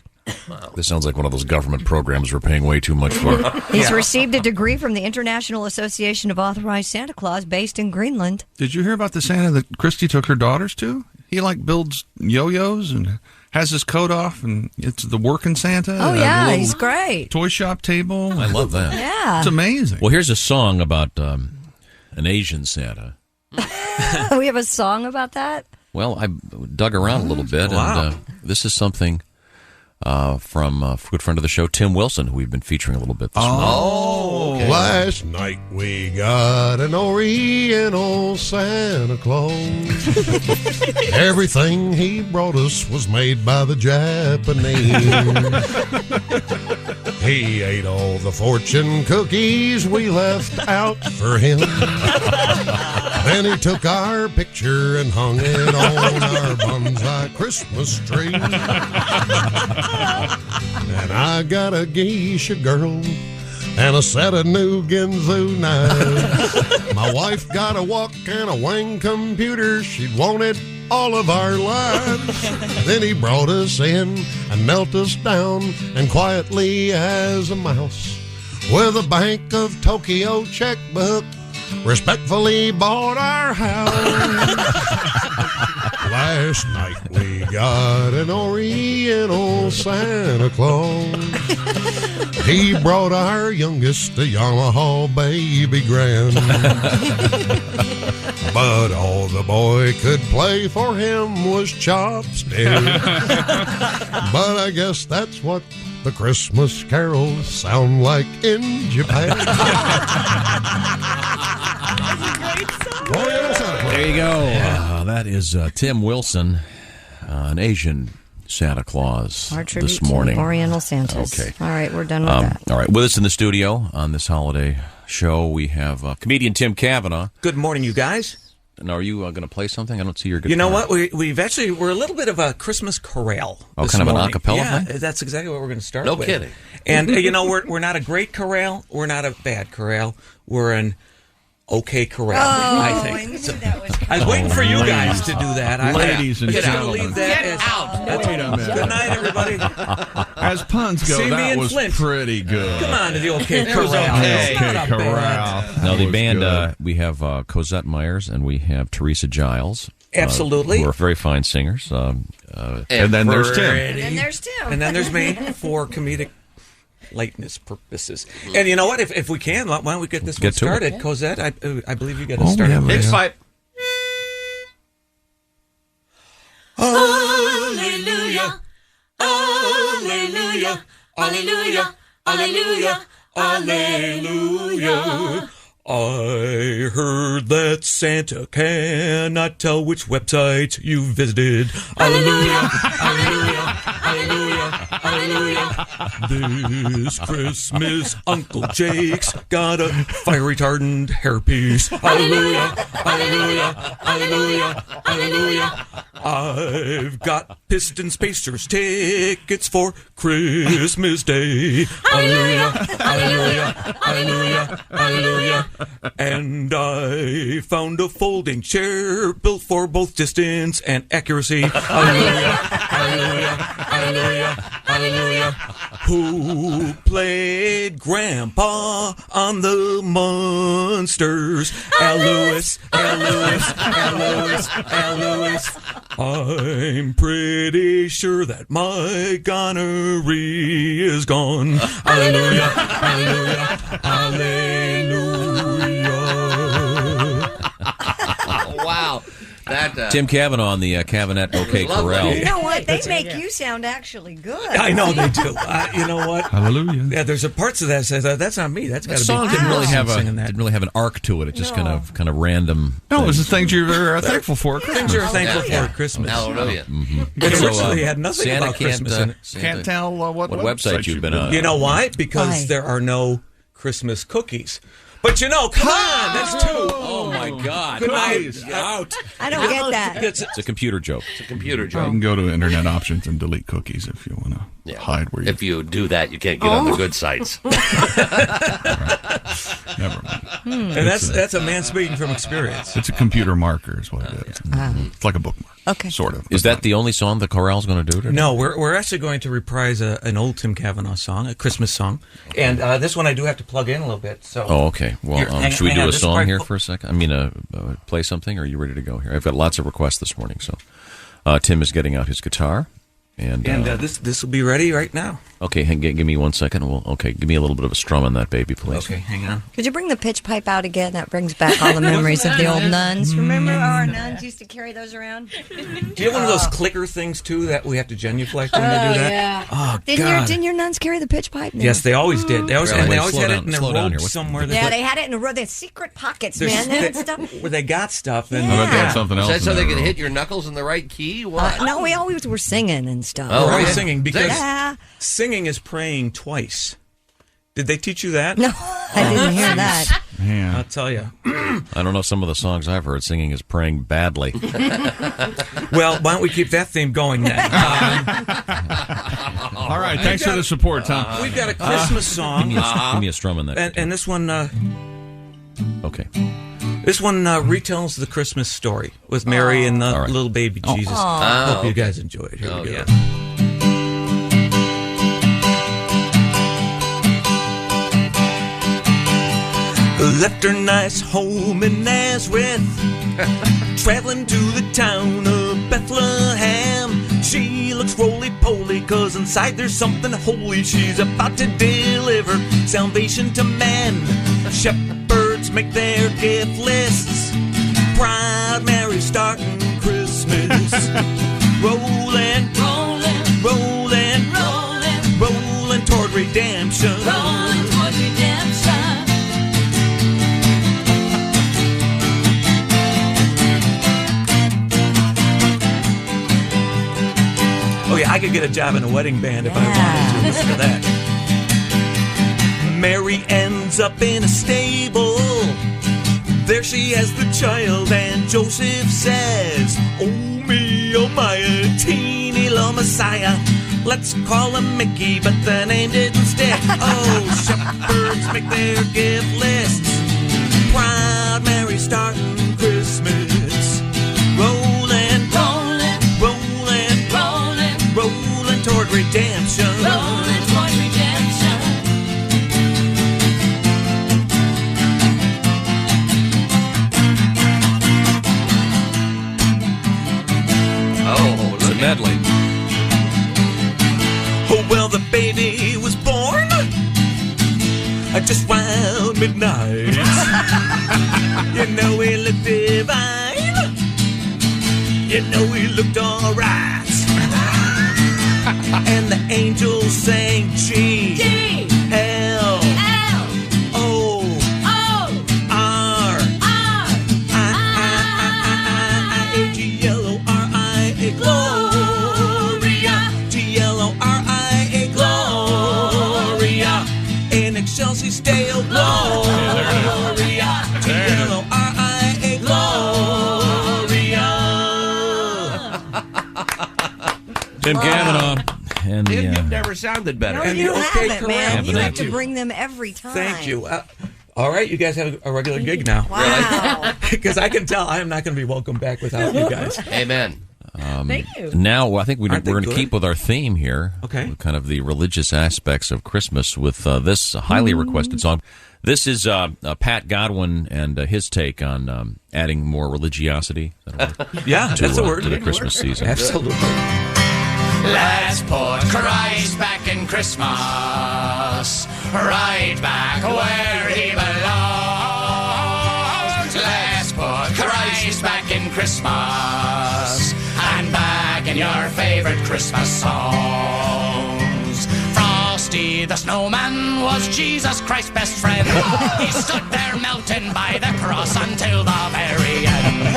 This sounds like one of those government programs we're paying way too much for. He's received a degree from the International Association of Authorized Santa Claus based in Greenland. Did you hear about the Santa that Christy took her daughters to? He builds yo-yos and has his coat off, and it's the working Santa. Oh, yeah, he's great. Toy shop table. I love that. Yeah. It's amazing. Well, here's a song about an Asian Santa. We have a song about that? Well, I dug around a little bit, and this is something from a good friend of the show, Tim Wilson, who we've been featuring a little bit this morning. Oh, okay. Last night we got an Oriental Santa Claus. Everything he brought us was made by the Japanese. He ate all the fortune cookies we left out for him. Then he took our picture and hung it on our bonsai Christmas tree. And I got a geisha girl and a set of new Ginzu knives. My wife got a wok and a Wang computer. She'd wanted all of our lives. Then he brought us in and knelt us down, and quietly as a mouse, with a Bank of Tokyo checkbook, respectfully bought our house. Last night we got an Oriental Santa Claus. He brought our youngest a Yamaha Baby Grand. But all the boy could play for him was chopsticks. But I guess that's what the Christmas carols sound like in Japan. There you go. That is Tim Wilson, an Asian Santa Claus Our tribute this morning. to Oriental Santas. Okay. All right, we're done with that. All right, with us in the studio on this holiday show, we have comedian Tim Cavanaugh. Good morning, you guys. Now, are you going to play something? I don't see your guitar. You know what? We're a little bit of a Christmas chorale. Oh, this kind of an morning. acapella Yeah, thing? that's exactly what we're going to start No with. kidding. And, we're not a great chorale. We're not a bad chorale. We're an okay chorale, I think. I knew that was I was waiting for you guys to do that. Ladies and Get gentlemen. Leave that as, Wait a minute. Good night, everybody. As puns go, See me that in was Flint. pretty good. Come on to the okay It was chorale. okay. It's not a Chorale. bad. Now, the was band, good. we have Cosette Myers and we have Teresa Giles. Absolutely. Who are very fine singers. And then there's Tim. And then there's Tim. And then there's me for comedic lateness purposes. And you know what? If we can, why don't we get this one Get to it. started? Cosette, I believe you get Oh, it started. yeah, Big pipe. Alleluia, alleluia, alleluia, alleluia, alleluia. I heard that Santa cannot tell which website you visited. Alleluia, alleluia, alleluia, alleluia. This Christmas, Uncle Jake's got a fire retardant hairpiece. Alleluia, alleluia, alleluia, alleluia. I've got Piston Spacers tickets for Christmas Day. Alleluia, alleluia, alleluia, alleluia. And I found a folding chair built for both distance and accuracy. Alleluia, alleluia, alleluia, alleluia. Who played Grandpa on the Munsters? Al Lewis, Al Lewis, Al Lewis, Al Lewis. I'm pretty sure that my gonorrhea is gone. Alleluia, alleluia, alleluia. Wow. That, Tim Cavanaugh on the Cabinet OK Corral. You know what? They make you sound actually good. I know they do. You know what? Hallelujah. Yeah, there's a parts of that says that's not me. That's got The to be song didn't really have singing that. didn't really have an arc to it. It just kind of random. No, it was the things you were thankful for at Things Christmas. you're thankful for at Christmas. Hallelujah. But originally had nothing Santa about Christmas in it. Can't tell what website you've been on. You know why? Because Why? there are no Christmas cookies. But come on, that's 2. Oh my God! Out. I don't get that. It's a computer joke. It's a computer You joke. can go to internet options and delete cookies if you want to hide where you. If you do that, you can't get on the good sites. Never mind. And that's a man speaking from experience. It's a computer marker, is what it is. It's like a bookmark. Okay. Sort of. Is that the only song the chorale's going to do today? No, we're actually going to reprise an old Tim Cavanaugh song, a Christmas song, and this one I do have to plug in a little bit. So. Oh, okay. Well, Here, should we hang do on, a this song part- here for a second? I mean, play something? Or are you ready to go here? I've got lots of requests this morning, so Tim is getting out his guitar, and this will be ready right now. okay, give me 1 second. Give me a little bit of a strum on that baby, please. Okay, hang on. Could you bring the pitch pipe out again? That brings back all the memories of the old nuns. Remember how our nuns used to carry those around? Do you have one of those clicker things too that we have to genuflect when they do that? Yeah. Oh God. Didn't your nuns carry the pitch pipe? No. Yes, they always did. They always, Really? and they Wait, always slow had down- it in their slow down robe here. What's- somewhere. Yeah, they had it in a row. They had secret pockets, man. They had stuff. Where they got stuff. And I bet they had something Is else. that so in they there, can though. hit your knuckles in the right key? What? No, we always were singing and stuff. Oh, We're always yeah. singing because Yeah. singing is praying twice. Did they teach you that? No, I didn't hear that. Yeah. I'll tell you. I don't know some of the songs I've heard. Singing is praying badly. Well, why don't we keep that theme going then? All right, thanks for the support, Tom. We've got a Christmas song. Give me a strum on that. And this one, Okay. this one retells the Christmas story with Mary and the little baby Jesus. Hope you guys enjoy it. Here we go. Left her nice home in Nazareth, traveling to the town of Bethlehem. She looks roly-poly, cause inside there's something holy. She's about to deliver salvation to men. Shepherds make their gift lists, Proud Mary starting Christmas. Rolling, rolling, rolling, rolling, rolling toward redemption. Rolling toward redemption. Oh yeah, I could get a job in a wedding band if I wanted to. Listen to that. Mary ends up in a stable. There she has the child, and Joseph says, "Oh me, oh my, a teeny little Messiah. Let's call him Mickey," but the name didn't stick. Oh, shepherds make their gift lists. Proud Mary starting Christmas. Rolling, rolling, rolling, rolling, rolling toward redemption. Rolling toward redemption. Oh, It's a medley. Oh, well, the baby was born just round midnight. You know he looked divine. You know he looked alright. And the angels sang G, L, O, R, G-L-O-R-I-A, Gloria, G-L-O-R-I-A, Gloria, in excelsis Deo, Gloria, G-L-O-R-I-A, Gloria. Tim Cavanaugh. And Tim, the, you've never sounded better. No, you haven't, man. You have Thank to you. bring them every time. Thank you. All right, you guys have a regular gig now. Wow. Because I can tell I am not going to be welcome back without you guys. Amen. Thank you. Now, I think we're Aren't they going to good? keep with our theme here. Okay. Kind of the religious aspects of Christmas with this highly requested song. This is Pat Godwin and his take on adding more religiosity. Is that a word? Yeah, that's a word. To the Christmas season. Absolutely. Let's put Christ back in Christmas, right back where he belongs. Let's put Christ back in Christmas, and back in your favorite Christmas songs. Frosty the Snowman was Jesus Christ's best friend. He stood there melting by the cross until the very end.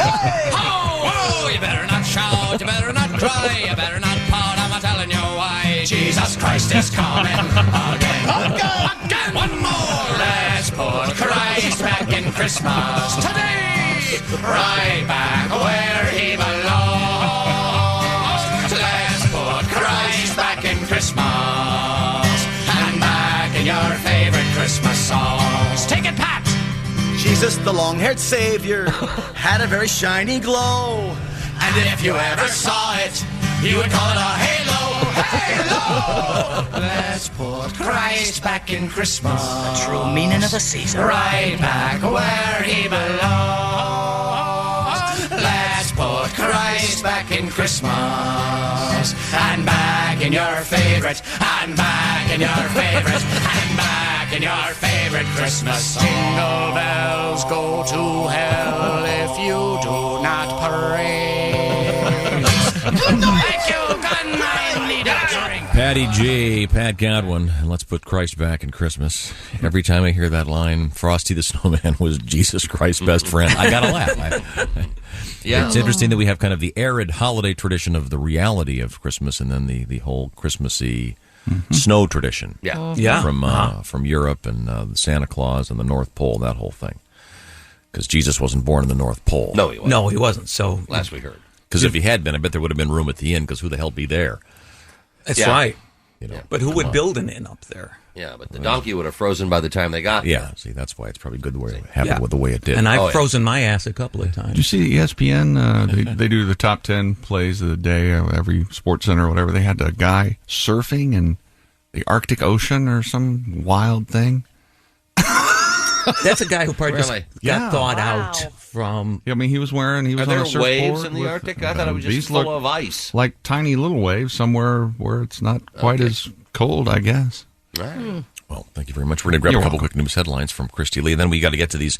Ho! Whoa! You better not shout, you better not cry, you better not pout, I'm telling you why. Jesus Christ is coming again. Again! One more! Let's put Christ Christmas today. Right back where he belongs. Let's put Christ back in Christmas and back in your favorite Christmas songs. Take it, Pat. Jesus, the long-haired Savior, had a very shiny glow. And if you ever saw it, you would call it a halo. Halo! Let's put Christ back in Christmas. The true meaning of the season. Right back where he belongs. Let's put Christ back in Christmas. And back in your favorite. And back in your favorite. And back in your favorite Christmas song. Jingle bells go to hell if you do not parade. Thank you. Good night. Need a drink. Patty G, Pat Godwin, and let's put Christ back in Christmas. Every time I hear that line, Frosty the Snowman was Jesus Christ's best friend. I gotta laugh. Yeah. It's interesting that we have kind of the arid holiday tradition of the reality of Christmas, and then the whole Christmassy snow tradition. From Europe and the Santa Claus and the North Pole, that whole thing. Because Jesus wasn't born in the North Pole. No, he wasn't. No, he wasn't. So last we heard. Because if he had been, I bet there would have been room at the inn, because who the hell be there? That's right. You know, but who would build an inn up there? Yeah, but the donkey would have frozen by the time they got there. Yeah, see, that's why it's probably good the way it happened with the way it did. And I've frozen my ass a couple of times. Did you see ESPN? They do the top 10 plays of the day, every sports center or whatever. They had a guy surfing in the Arctic Ocean or some wild thing. That's a guy who probably just got thawed out from. I mean, he was Are on there a surfboard waves in the Arctic? I thought it was just full of ice. Like tiny little waves somewhere where it's not quite as cold, I guess. Right. Well, thank you very much. We're going to grab a couple quick news headlines from Christy Lee. Then we got to get to these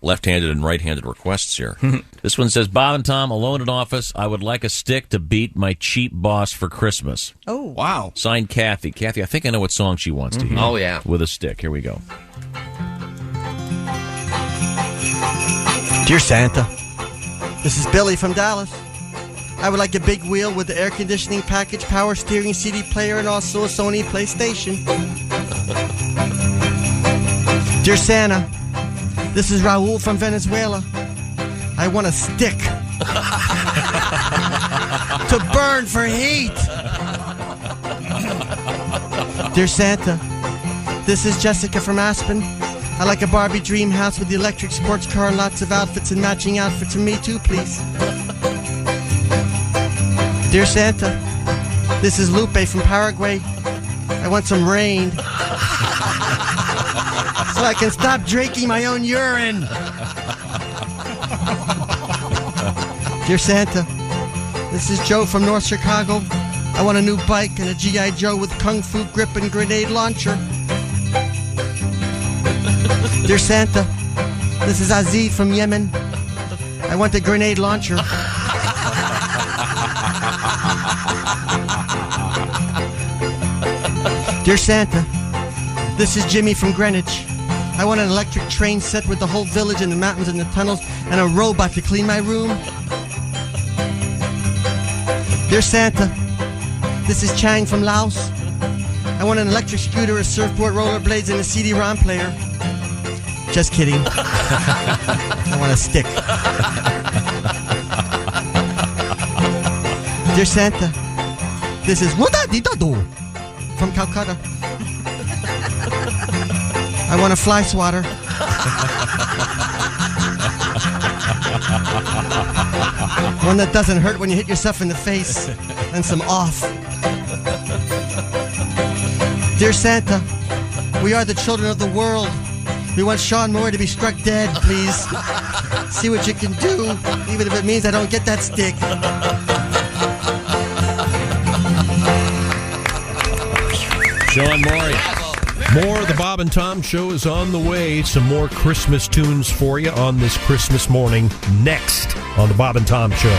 left-handed and right-handed requests here. This one says, Bob and Tom, alone in office, I would like a stick to beat my cheap boss for Christmas. Oh. Wow. Signed, Kathy. Kathy, I think I know what song she wants to hear. Oh, yeah. With a stick. Here we go. Dear Santa, this is Billy from Dallas. I would like a big wheel with the air conditioning package, power steering, CD player, and also a Sony PlayStation. Dear Santa, this is Raul from Venezuela. I want a stick to burn for heat. Dear Santa, this is Jessica from Aspen. I like a Barbie dream house with the electric sports car and lots of outfits and matching outfits for me too, please. Dear Santa, this is Lupe from Paraguay. I want some rain so I can stop drinking my own urine. Dear Santa, this is Joe from North Chicago. I want a new bike and a G.I. Joe with kung fu grip and grenade launcher. Dear Santa, this is Aziz from Yemen. I want a grenade launcher. Dear Santa, this is Jimmy from Greenwich. I want an electric train set with the whole village and the mountains and the tunnels and a robot to clean my room. Dear Santa, this is Chang from Laos. I want an electric scooter, a surfboard, rollerblades, and a CD-ROM player. Just kidding. I want a stick. Dear Santa, this is Wada-di-da-do from Calcutta. I want a fly swatter. One that doesn't hurt when you hit yourself in the face. And some off. Dear Santa, we are the children of the world. We want Sean Moore to be struck dead, please. See what you can do, even if it means I don't get that stick. Sean Moore. More of the Bob and Tom Show is on the way. Some more Christmas tunes for you on this Christmas morning. Next on the Bob and Tom Show.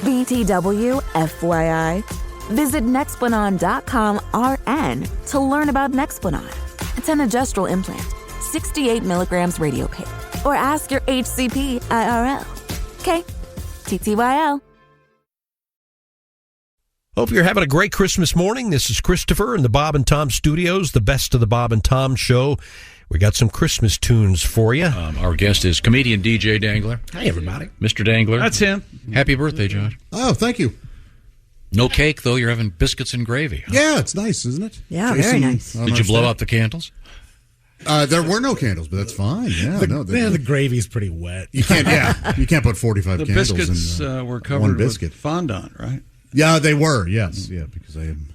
BTW, FYI. Visit Nexplanon.com RN to learn about Nexplanon. It's an adjustable implant, 68 milligrams radiopaque. Or ask your HCP IRL. Okay, TTYL. Hope you're having a great Christmas morning. This is Christopher in the Bob and Tom Studios, the best of the Bob and Tom Show. We got some Christmas tunes for you. Our guest is comedian DJ Dangler. Hi, everybody. Mr. Dangler. That's him. Happy birthday, Josh. Oh, thank you. No cake, though. You're having biscuits and gravy. Huh? Yeah, it's nice, isn't it? Yeah, very nice. Did you blow out the candles? There were no candles, but that's fine. Yeah, the gravy's pretty wet. You can't. Yeah, you can't put 45 The candles biscuits in were one covered biscuit. with fondant, right? Yeah, they were. Yes, yeah, because I am.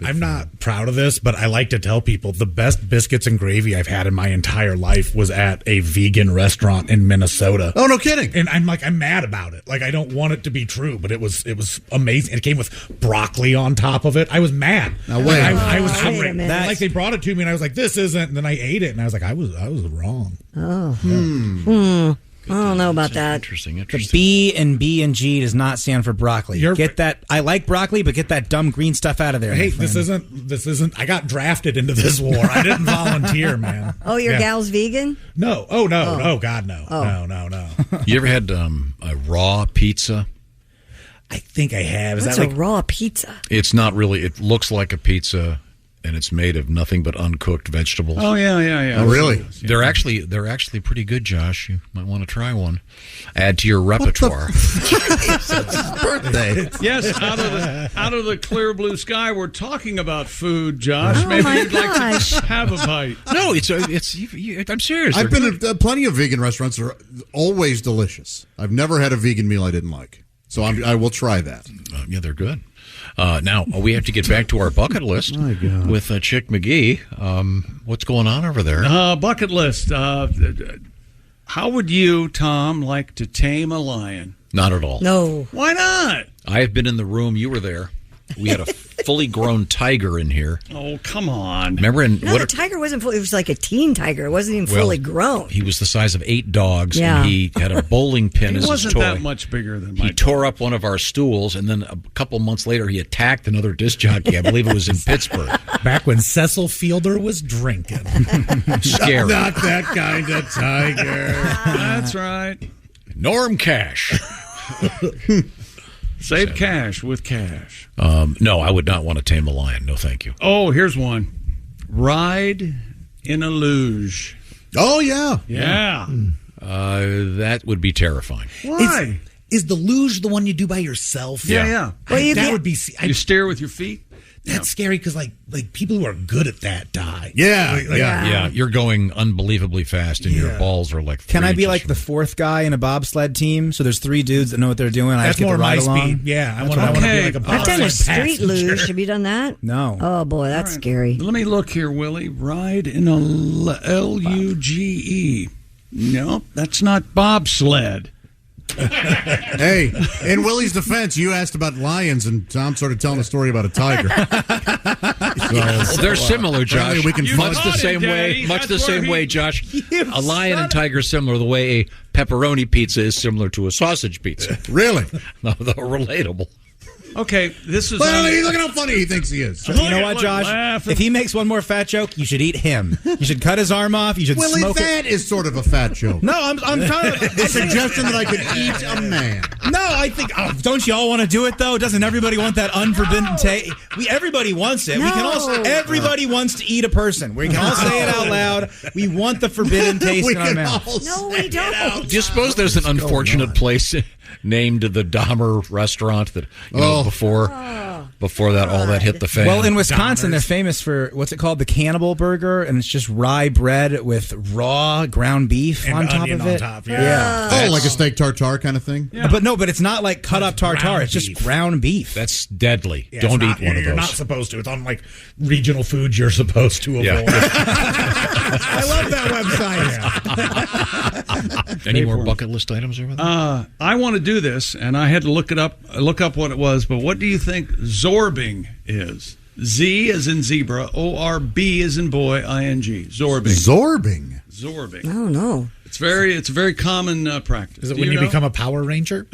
I'm not proud of this, but I like to tell people the best biscuits and gravy I've had in my entire life was at a vegan restaurant in Minnesota. Oh, no kidding! And I'm mad about it. Like, I don't want it to be true, but it was amazing. It came with broccoli on top of it. I was mad. Now wait, I was wait a hungry. minute. Like, they brought it to me, and I was like, "This isn't." And then I ate it, and I was like, "I was wrong." Oh. I don't know about that. Interesting. The B and B&G does not stand for broccoli. Get that. I like broccoli, but get that dumb green stuff out of there. Hey, my friend. this isn't. I got drafted into this war. I didn't volunteer, man. Oh, your gal's vegan? No. Oh no. Oh. Oh God, no. Oh. No. You ever had a raw pizza? I think I have. Is What's that a like raw pizza? It's not really. It looks like a pizza, and it's made of nothing but uncooked vegetables. Oh yeah. Oh, really? They're actually pretty good, Josh. You might want to try one. Add to your repertoire. Birthday. Yes, out of the clear blue sky, we're talking about food, Josh. Oh, Maybe my you'd like gosh. to have a bite. No, it's I'm serious. I've They're been at plenty of vegan restaurants. They're always delicious. I've never had a vegan meal I didn't like, so I will try that. Yeah, they're good. Now, we have to get back to our bucket list My God. with Chick McGee. What's going on over there? Bucket list. How would you, Tom, like to tame a lion? Not at all. No. Why not? I have been in the room. You were there. We had a fully grown tiger in here. Oh, come on. Remember? No, the tiger wasn't full. It was like a teen tiger. It wasn't even fully grown. He was the size of 8 dogs, Yeah. and he had a bowling pin He as his wasn't toy. that much bigger than my He tore up one of our stools, and then a couple months later, he attacked another disc jockey. I believe it was in Pittsburgh. back when Cecil Fielder was drinking? Scary. Not that kind of tiger. That's right. Norm Cash. Save cash with cash. No, I would not want to tame a lion. No, thank you. Oh, here's one. Ride in a luge. Oh yeah. Yeah. That would be terrifying. Why? Is the luge the one you do by yourself? Yeah. Well, you that get- would be. You steer with your feet? That's scary because like people who are good at that die. Yeah. Yeah, you're going unbelievably fast, and your balls are like. Can 3 I be inches like from the fourth guy in a bobsled team? So there's 3 dudes that know what they're doing. I That's just get more to ride my along. speed. Yeah, I That's want what to Okay. be like a I've done a bobsled street passenger. luge. Have you done that? No. Oh, boy, that's scary. Let me look here, Willie. Ride in a Luge. Nope, that's not bobsled. Hey, in Willie's defense, you asked about lions, and Tom started telling a story about a tiger. So, They're similar, Josh. apparently we can You much caught the him, same way. Daddy. Much the That's same where way, he- Josh. A lion and tiger is similar. The way a pepperoni pizza is similar to a sausage pizza. Really? No, they're relatable. Okay, this is. Well, look at how funny he thinks he is. You know what, Josh? laughing. If he makes one more fat joke, you should eat him. You should cut his arm off. You should Willie, smoke it. that is sort of a fat joke. No, I'm trying to. The suggestion that I could eat a man. No, I think. Oh, don't you all want to do it though? Doesn't everybody want that unforbidden taste? Everybody wants it. We can also. Everybody wants to eat a person. We can all say it out loud. We want the forbidden taste We in our can mouth. all No, we don't. Do you suppose there's an unfortunate place named the Dahmer restaurant that before that all that hit the fan? Well, in Wisconsin, they're famous for what's it called, the Cannibal Burger, and it's just rye bread with raw ground beef And on top onion of on it. top, yeah. Oh, like a steak tartare kind of thing? But it's not like cut up tartare. ground It's just beef. ground beef. That's deadly. Yeah, Don't it's not- eat one of You're those. not supposed to. It's on like regional foods you're supposed to avoid. Yeah. I love that website. Any more bucket list items over there? I want to do this, and I had to look up what it was. But what do you think zorbing is? Z as in zebra, O-R-B as in boy, I-N-G. Zorbing. Zorbing. Oh, no. It's a very common practice. Is it Do when you know? become a Power Ranger?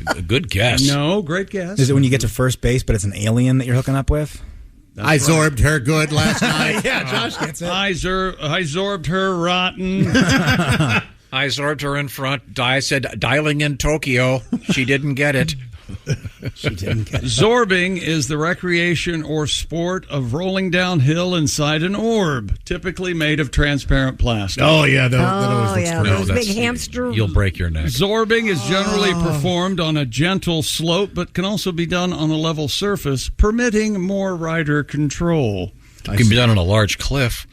A good guess. No, great guess. Is it when you get to first base, but it's an alien that you're hooking up with? I zorbed her good last night. Yeah, Josh gets it. I zorbed her rotten. I zorbed her in front. I said, dialing in Tokyo. She didn't get it. She didn't get it. Zorbing is the recreation or sport of rolling downhill inside an orb, typically made of transparent plastic. Oh, yeah. That always looks yeah, great. those big hamster. You'll break your neck. Zorbing is generally performed on a gentle slope, but can also be done on a level surface, permitting more rider control. It can be done on a large cliff.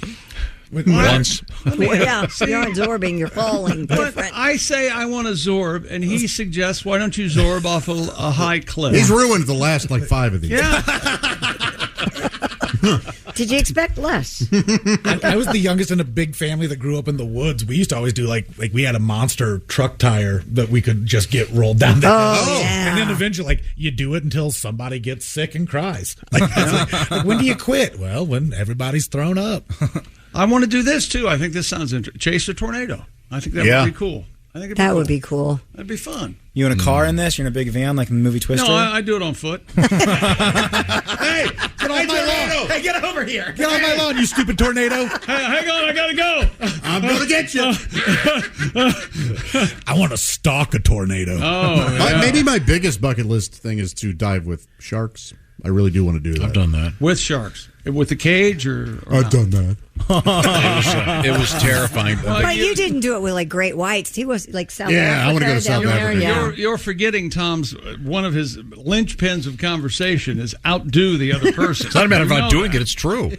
Once. Well, yeah, you're absorbing, you're falling different. I say I want to Zorb, and he suggests, why don't you Zorb off a high cliff? He's ruined the last, 5 of these. Yeah. Did you expect less? I was the youngest in a big family that grew up in the woods. We used to always do like we had a monster truck tire that we could just get rolled down the hill. Yeah. And then eventually, you do it until somebody gets sick and cries. Like, when do you quit? Well, when everybody's thrown up. I want to do this too. I think this sounds interesting. Chase a tornado. I think that would be cool. I think that would be cool. That'd be fun. You in a car in this? You're in a big van like in the movie Twister? No, I do it on foot. Hey, get off my lawn! Hey, get over here! Get off my lawn, you stupid tornado! Hey, hang on, I gotta go. I'm going to get you. I want to stalk a tornado. Oh, yeah. Maybe my biggest bucket list thing is to dive with sharks. I really do want to do that. I've done that. With sharks. With the cage or I've done that. It was terrifying. But you didn't do it with like great whites. He was like South Yeah, I Africa. wanna go to South down there, Africa. yeah. You're forgetting Tom's one of his linchpins of conversation is outdo the other person. It's not a matter of You know outdoing that. it. It's true.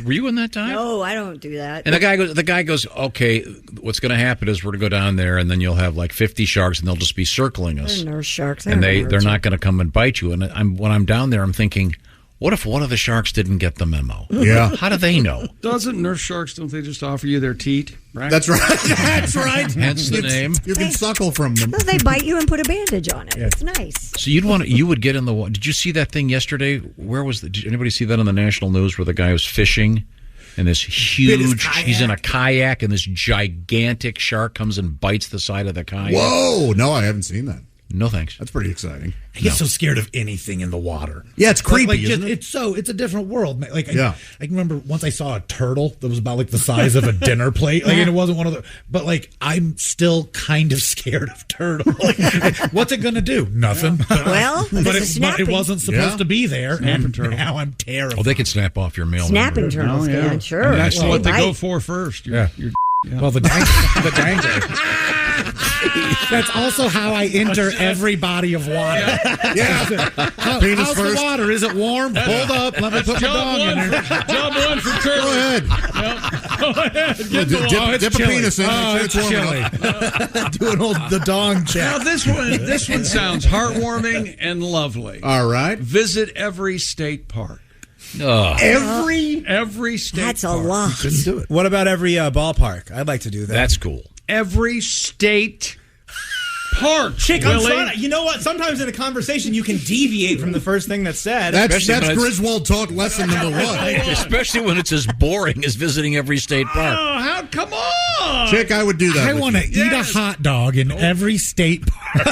Were you in that time? No, I don't do that. And the guy goes, okay, what's going to happen is we're going to go down there, and then you'll have like 50 sharks, and they'll just be circling us. They're nurse sharks. And they're not going to come and bite you. And when I'm down there, I'm thinking, what if one of the sharks didn't get the memo? Yeah. How do they know? Doesn't nurse sharks, don't they just offer you their teat? Right? That's right. That's right. Hence the name. You can suckle from them. Well, they bite you and put a bandage on it. Yeah. It's nice. So you would get in the water. Did you see that thing yesterday? Where was did anybody see that on the national news where the guy was fishing and this huge, he's in a kayak and this gigantic shark comes and bites the side of the kayak? Whoa. No, I haven't seen that. No thanks. That's pretty exciting. I get so scared of anything in the water. Yeah, it's creepy, isn't it? It's a different world. Like, Yeah. I can remember once I saw a turtle that was about like the size of a dinner plate. Like, and it wasn't one of the, but like, I'm still kind of scared of turtle. Like, what's it going to do? Nothing. Well, but it's but it snapping. wasn't supposed Yeah. to be there. Snapping And turtle. now I'm terrified. Oh, they can snap off your mail. Snapping number. turtles, Oh, yeah. can, sure. And that's Well, what they bite. go for first. Yeah. Well, the danger. That's also how I enter every body of water. Yeah. Penis How's first. the water? Is it warm? Hold up. Let me put my Job dong in one, there. job one for turtle. Go ahead. Go ahead. Get the water. Dip a penis in. Oh, Make it's sure warm chilly. enough. Do an old the dong Now check. this one sounds heartwarming and lovely. All right. Visit every state park. Every state That's a park. lot. Couldn't do it. What about every ballpark? I'd like to do that. That's cool. Every state park. Chick, I'm Willie. sorry. You know what? Sometimes in a conversation, you can deviate from the first thing that's said. That's Especially when it's- Griswold talk lesson number one. Especially when it's as boring as visiting every state park. Oh, come on. Chick, I would do that. I with want to you. eat a hot dog in every state park.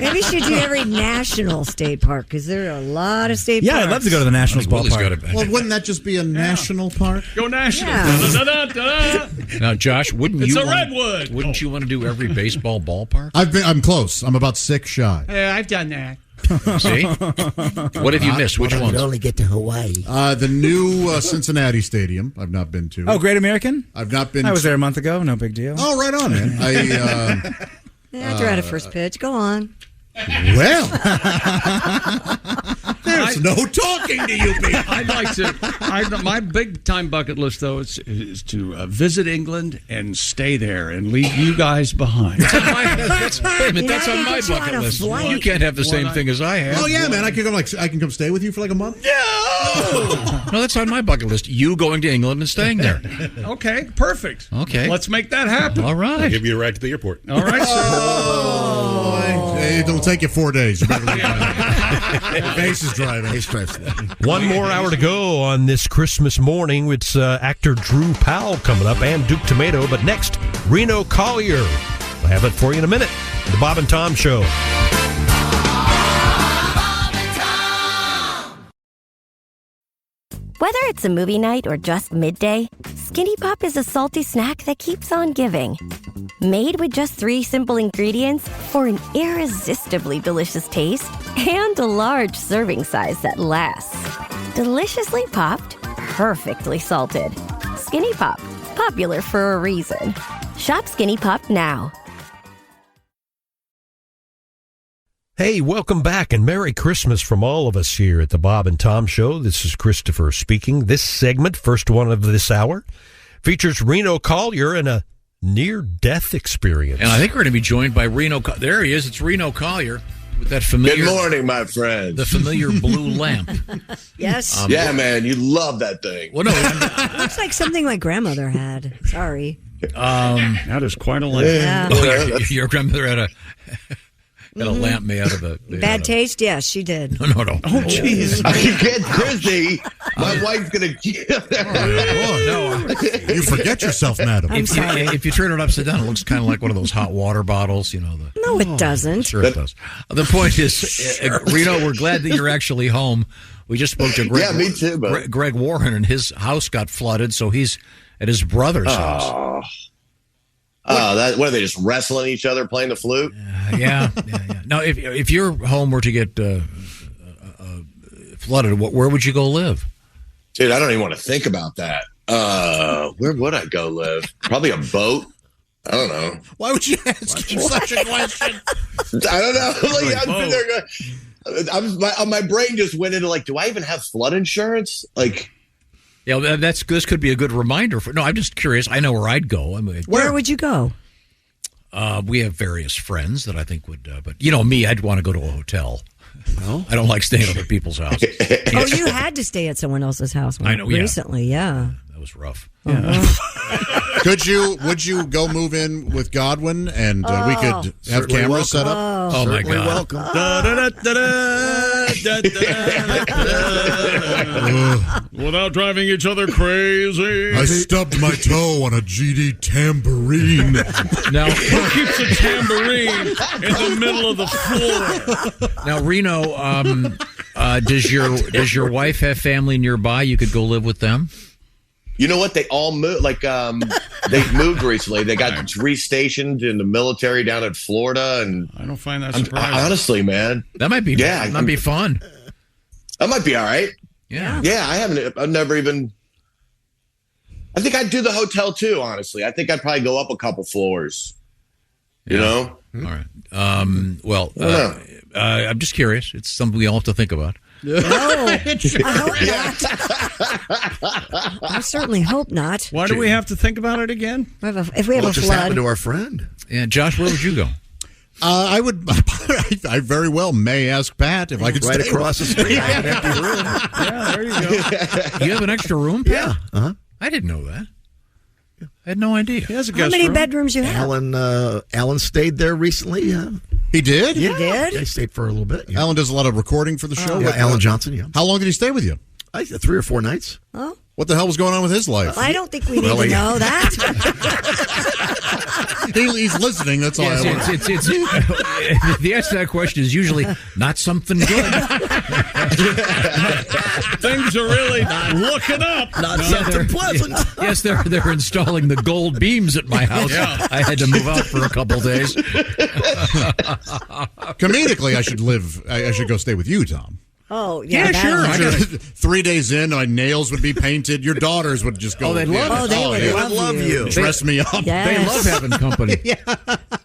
Maybe you should do every national state park because there are a lot of state parks. I'd love to go to the Nationals Willie's ballpark. got Well, wouldn't that just be a national park? Go national. Yeah. Da-da-da-da. Now, Josh, wouldn't It's you? a want- redwood. Wouldn't you want to do every baseball ballpark? I'm close. I'm about 6 shy. Yeah, I've done that. See? What have you missed? Which ones? only get to Hawaii. The new Cincinnati Stadium. I've not been to. Oh, Great American? I've not been. I was to- there a month ago. No big deal. Oh, right on, man. Yeah, they're at a first pitch. Go on. Well, there's no talking to you people. I'd like to. My big time bucket list, though, is to visit England and stay there and leave you guys behind. That's on my get you on bucket a list. flight. You can't have the same thing as I have. Oh yeah, man. I can come stay with you for like a month. No, that's on my bucket list. You going to England and staying there. Okay, perfect. Okay. Let's make that happen. All I'll right. give you a ride to the airport. All right, sir. It'll take you 4 days. You better leave now. Base is driving. One more hour to go on this Christmas morning. It's actor Drew Powell coming up and Duke Tomato. But next, Reno Collier. We'll have it for you in a minute. The Bob and Tom Show. Whether it's a movie night or just midday, Skinny Pop is a salty snack that keeps on giving. Made with just 3 simple ingredients for an irresistibly delicious taste and a large serving size that lasts. Deliciously popped, perfectly salted. Skinny Pop, popular for a reason. Shop Skinny Pop now. Hey, welcome back and Merry Christmas from all of us here at the Bob and Tom Show. This is Christopher speaking. This segment, first one of this hour, features Reno Collier and a near-death experience. And I think we're going to be joined by Reno. There he is. It's Reno Collier with that familiar. Good morning, my friends. The familiar blue lamp. Yes. Yeah, man, you love that thing. Well, no, It looks like something my grandmother had. Sorry. That is quite a lamp. Yeah. Oh, your grandmother had a lamp made out of the Bad taste? Yes, she did. No. Oh, jeez. You get Chrissy. My wife's going to. You forget yourself, madam. I'm sorry. If you turn it upside down, it looks kind of like one of those hot water bottles, you know. No, it doesn't. Sure it does. The point is, Reno, we're glad that you're actually home. We just spoke to Greg. Yeah, me too, bud. Greg Warren, and his house got flooded, so he's at his brother's house. What are they just wrestling each other, playing the flute? Yeah. Now, if your home were to get flooded, where would you go live? Dude, I don't even want to think about that. Where would I go live? Probably a boat. I don't know. Why would you ask such a question? I don't know. My brain just went into do I even have flood insurance? Yeah, this could be a good reminder. I'm just curious. I know where I'd go. Where would you go? We have various friends that I think would, but me, I'd want to go to a hotel. No? I don't like staying at other people's house. Oh, you had to stay at someone else's house I know, recently, yeah. That was rough. Would you go move in with Godwin and we could have cameras set up? Oh my God. Welcome. Without driving each other crazy. I stubbed my toe on a GD tambourine. Now, who keeps a tambourine in the middle of the floor? Now, Reno, does your wife have family nearby? You could go live with them. You know what? They all moved. They moved recently. They got restationed in the military down in Florida, and I don't find that surprising. Honestly, man, that might be that'd be fun. That might be all right. Yeah. I've never even. I think I'd do the hotel too. Honestly, I think I'd probably go up a couple floors. You know. All right. I'm just curious. It's something we all have to think about. No, I hope not. I certainly hope not. Why do we have to think about it again? If we have a just flood. happened to our friend? Yeah, Josh, where would you go? I would. I very well may ask Pat if I could Right stay across the street. Yeah. An empty room. Yeah, there you go. You have an extra room, Pat? Yeah. Uh-huh. I didn't know that. I had no idea. He has a How guest many room. bedrooms you have? Alan stayed there recently. He did? You did? Yeah, he stayed for a little bit. Yeah, Alan does a lot of recording for the show. yeah Alan Johnson, yeah. How long did he stay with you? 3 or 4 nights. Oh, What the hell was going on with his life? I don't think we need to know that. He's listening. That's all I want. The answer to that question is usually not something good. Things are really looking up. Not something pleasant. Yes, they're installing the gold beams at my house. Yeah. I had to move out for a couple days. Comedically, I should go stay with you, Tom. Oh, yeah. sure. I'm sure 3 days in, my nails would be painted. Your daughters would just go. Oh, they'd love it. Oh, they would love you. Dress me up. Yes. They love having company.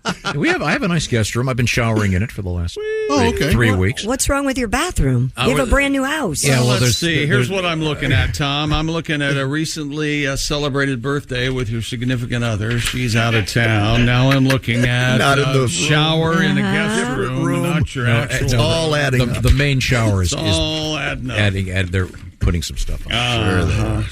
I have a nice guest room. I've been showering in it for the last 3 weeks. What's wrong with your bathroom? You have a brand new house. Yeah, well, let's see. Here's what I'm looking at, Tom. I'm looking at a recently celebrated birthday with your significant other. She's out of town. Now I'm looking at Not in the shower in the guest room. Not your actual. It's all adding up. The main shower is all adding up. they're putting some stuff on. Sure they are.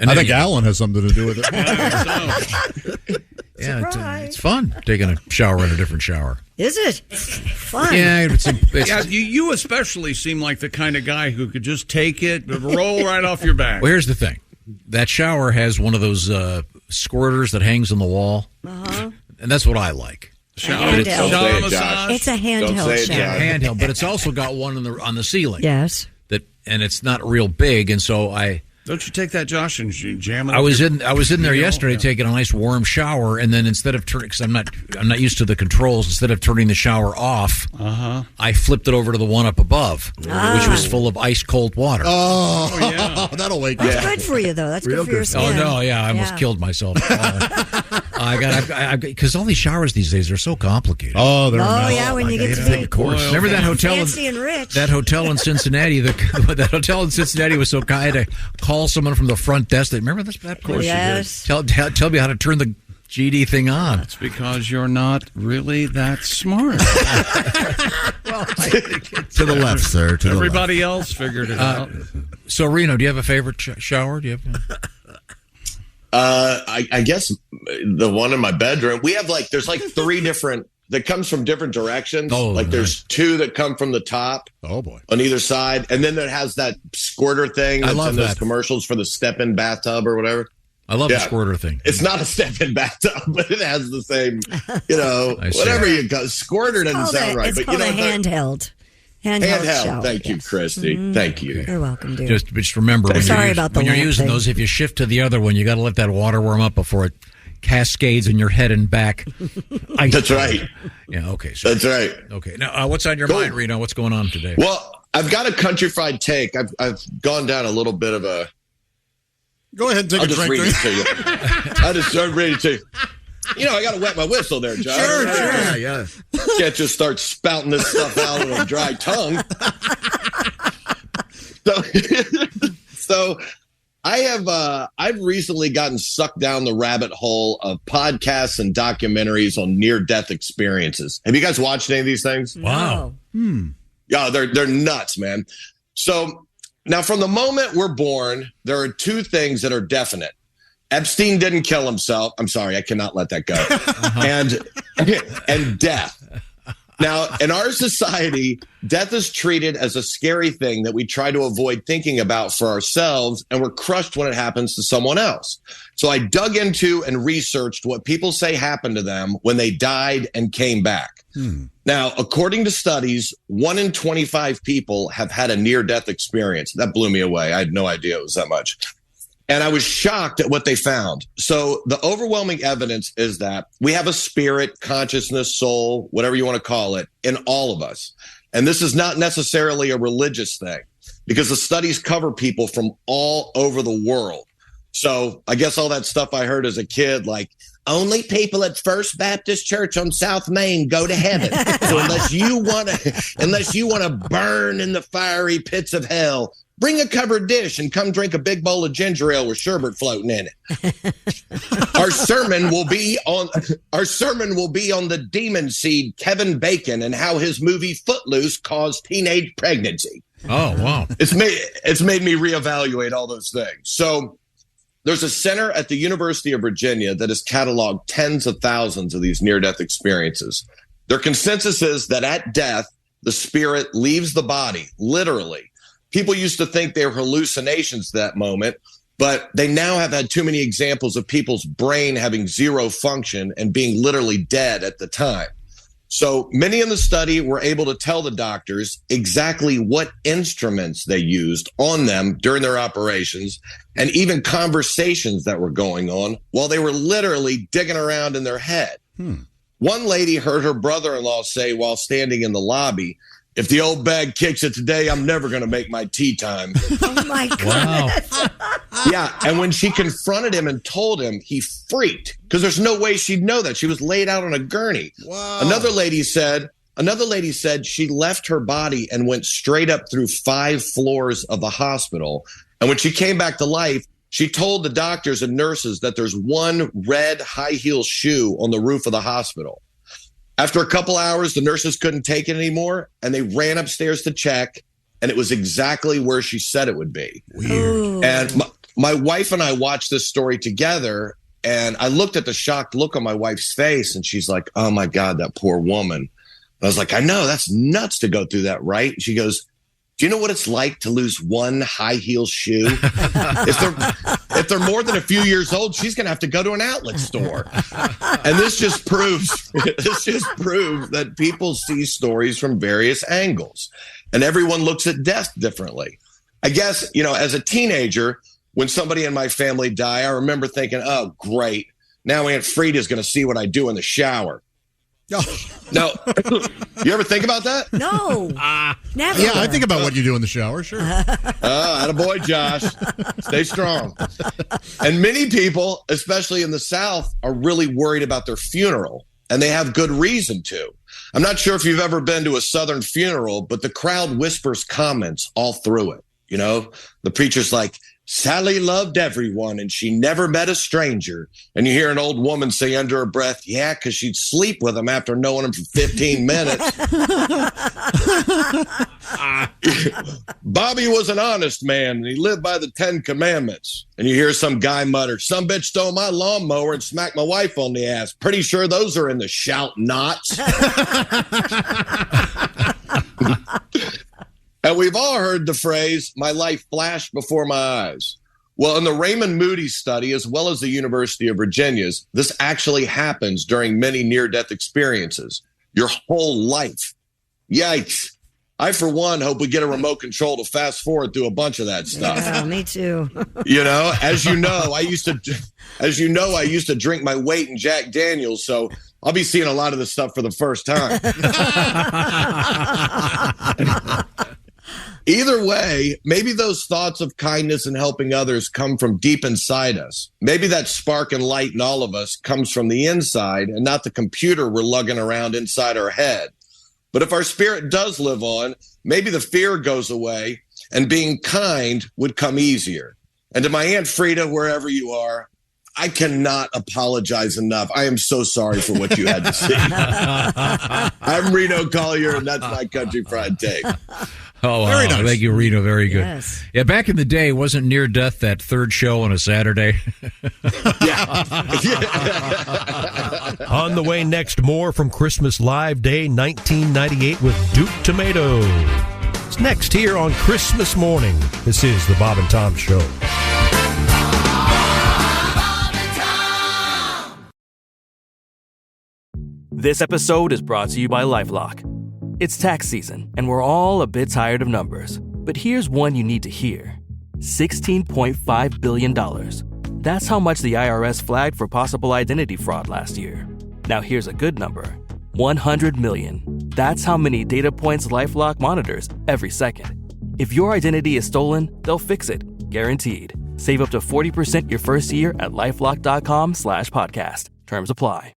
And I think Alan has something to do with it. It's fun taking a shower in a different shower. Is it? Fun. Yeah, Yeah, you especially seem like the kind of guy who could just take it, roll right off your back. Well, here's the thing. That shower has one of those squirters that hangs on the wall. Uh-huh. And that's what I like. Shower Handheld. massage. It's a handheld shower. Handheld, but it's also got one on the ceiling. Yes. and it's not real big, and so Don't you take that, Josh, and jam it? I was in there yesterday taking a nice warm shower, and then instead of turning, because I'm not used to the controls, instead of turning the shower off, I flipped it over to the one up above, which was full of ice cold water. Oh, yeah, that'll wake you. That's good for you, though. That's good for your skin. Oh no, yeah, I almost killed myself. I because all these showers these days are so complicated. Oh, yeah, when you get to be Remember that hotel? fancy and rich. That hotel in Cincinnati. That hotel in Cincinnati was so kind. I had to call someone from the front desk. Remember this? Of course, yes. You did. Tell me how to turn the GD thing on. It's because you're not really that smart. To the left, sir. To Everybody the else figured it out. So, Reno, do you have a favorite shower? Do you have? I guess the one in my bedroom. We have there's 3 different that comes from different directions. There's 2 that come from the top. Oh boy, on either side, and then it has that squirter thing. That's I love in that. those commercials for the step-in bathtub or whatever. I love the squirter thing. It's not a step-in bathtub, but it has the same, whatever you call squirter doesn't sound right. It's but called a handheld. Handheld shower. Thank you, Christy. Mm-hmm. Thank you. You're welcome, dear. Just remember when you're using those, if you shift to the other one, you got to let that water warm up before it cascades in your head and back. That's right. Yeah. Okay. That's right. Okay. Now, what's on your mind, Reno? What's going on today? Well, I've got a country fried take. I've gone down a little bit of a. Go ahead and take a drink. Read it to you. I just started reading it to you. I got to wet my whistle there, John. Sure. Yeah. Can't just start spouting this stuff out on a dry tongue. So I've recently gotten sucked down the rabbit hole of podcasts and documentaries on near-death experiences. Have you guys watched any of these things? Wow. Yeah, they're nuts, man. So now, from the moment we're born, there are 2 things that are definite. Epstein didn't kill himself. I'm sorry, I cannot let that go. And death. Now, in our society, death is treated as a scary thing that we try to avoid thinking about for ourselves, and we're crushed when it happens to someone else. So I dug into and researched what people say happened to them when they died and came back. Now, according to studies, 1 in 25 people have had a near-death experience. That blew me away. I had no idea it was that much. And I was shocked at what they found. So the overwhelming evidence is that we have a spirit, consciousness, soul, whatever you want to call it, in all of us. And this is not necessarily a religious thing because the studies cover people from all over the world. So I guess all that stuff I heard as a kid, like, only people at First Baptist Church on South Main go to heaven. So unless you want to burn in the fiery pits of hell, bring a covered dish and come drink a big bowl of ginger ale with sherbet floating in it. Our sermon will be on the demon seed Kevin Bacon and how his movie Footloose caused teenage pregnancy. Oh, wow. It's made me reevaluate all those things. So there's a center at the University of Virginia that has cataloged tens of thousands of these near-death experiences. Their consensus is that at death, the spirit leaves the body, literally. People used to think they were hallucinations that moment, but they now have had too many examples of people's brain having zero function and being literally dead at the time. So many in the study were able to tell the doctors exactly what instruments they used on them during their operations and even conversations that were going on while they were literally digging around in their head. One lady heard her brother-in-law say while standing in the lobby, "If the old bag kicks it today, I'm never going to make my tea time." Oh, my God. Wow. Yeah, and when she confronted him and told him, he freaked because there's no way she'd know that. She was laid out on a gurney. Wow. Another lady said she left her body and went straight up through 5 floors of the hospital. And when she came back to life, she told the doctors and nurses that there's one red high-heel shoe on the roof of the hospital. After a couple hours, the nurses couldn't take it anymore, and they ran upstairs to check, and it was exactly where she said it would be. Weird. And my wife and I watched this story together, and I looked at the shocked look on my wife's face, and she's like, "Oh, my God, that poor woman." And I was like, "I know, that's nuts to go through that, right?" And she goes, "Do you know what it's like to lose one high-heel shoe? If they're more than a few years old, she's going to have to go to an outlet store." And this just proves that people see stories from various angles, and everyone looks at death differently. I guess, as a teenager, when somebody in my family died, I remember thinking, oh, great. Now Aunt Frida's going to see what I do in the shower. No. You ever think about that? No. Never. Yeah, I think about what you do in the shower, sure. Attaboy, Josh. Stay strong. And many people, especially in the South, are really worried about their funeral, and they have good reason to. I'm not sure if you've ever been to a Southern funeral, but the crowd whispers comments all through it. The preacher's like, Sally loved everyone, and she never met a stranger. And you hear an old woman say under her breath, yeah, because she'd sleep with him after knowing him for 15 minutes. Bobby was an honest man, and he lived by the 10 Commandments. And you hear some guy mutter, some bitch stole my lawnmower and smacked my wife on the ass. Pretty sure those are in the shout nots. And we've all heard the phrase, my life flashed before my eyes. Well, in the Raymond Moody study, as well as the University of Virginia's, this actually happens during many near-death experiences. Your whole life. Yikes. I, for one, hope we get a remote control to fast forward through a bunch of that stuff. Yeah, me too. As you know, I used to drink my weight in Jack Daniels, so I'll be seeing a lot of this stuff for the first time. Either way, maybe those thoughts of kindness and helping others come from deep inside us. Maybe that spark and light in all of us comes from the inside and not the computer we're lugging around inside our head. But if our spirit does live on, maybe the fear goes away and being kind would come easier. And to my Aunt Frida, wherever you are, I cannot apologize enough. I am so sorry for what you had to see. I'm Reno Collier, and that's my Country Fried Take. Oh, very nice. Thank you, Reno. Very good. Yes. Yeah, back in the day, wasn't Near Death that third show on a Saturday? On the way next, more from Christmas Live Day 1998 with Duke Tomato. It's next here on Christmas morning. This is the Bob and Tom Show. This episode is brought to you by LifeLock. It's tax season, and we're all a bit tired of numbers. But here's one you need to hear. $16.5 billion. That's how much the IRS flagged for possible identity fraud last year. Now here's a good number. 100 million. That's how many data points LifeLock monitors every second. If your identity is stolen, they'll fix it. Guaranteed. Save up to 40% your first year at LifeLock.com/podcast. Terms apply.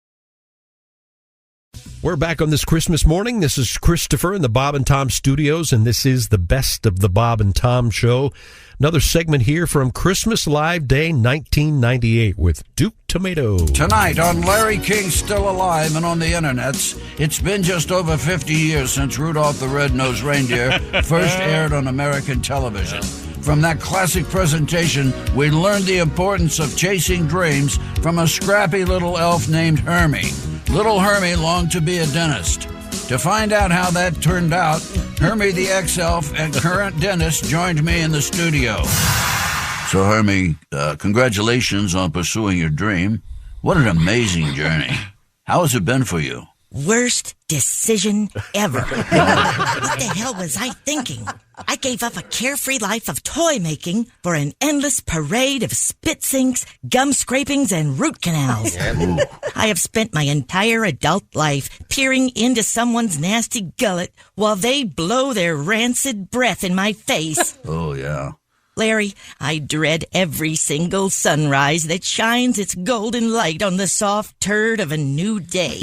We're back on this Christmas morning. This is Christopher in the Bob and Tom studios, and this is the Best of the Bob and Tom Show. Another segment here from Christmas Live Day 1998 with Duke Tomato. Tonight on Larry King's Still Alive and on the internets, it's been just over 50 years since Rudolph the Red-Nosed Reindeer first aired on American television. From that classic presentation, we learned the importance of chasing dreams from a scrappy little elf named Hermie. Little Hermie longed to be a dentist. To find out how that turned out, Hermie the ex-elf and current dentist joined me in the studio. So Hermie, congratulations on pursuing your dream. What an amazing journey. How has it been for you? Worst decision ever. What the hell was I thinking? I gave up a carefree life of toy making for an endless parade of spit sinks, gum scrapings, and root canals. I have spent my entire adult life peering into someone's nasty gullet while they blow their rancid breath in my face. Oh, yeah. Larry, I dread every single sunrise that shines its golden light on the soft turd of a new day.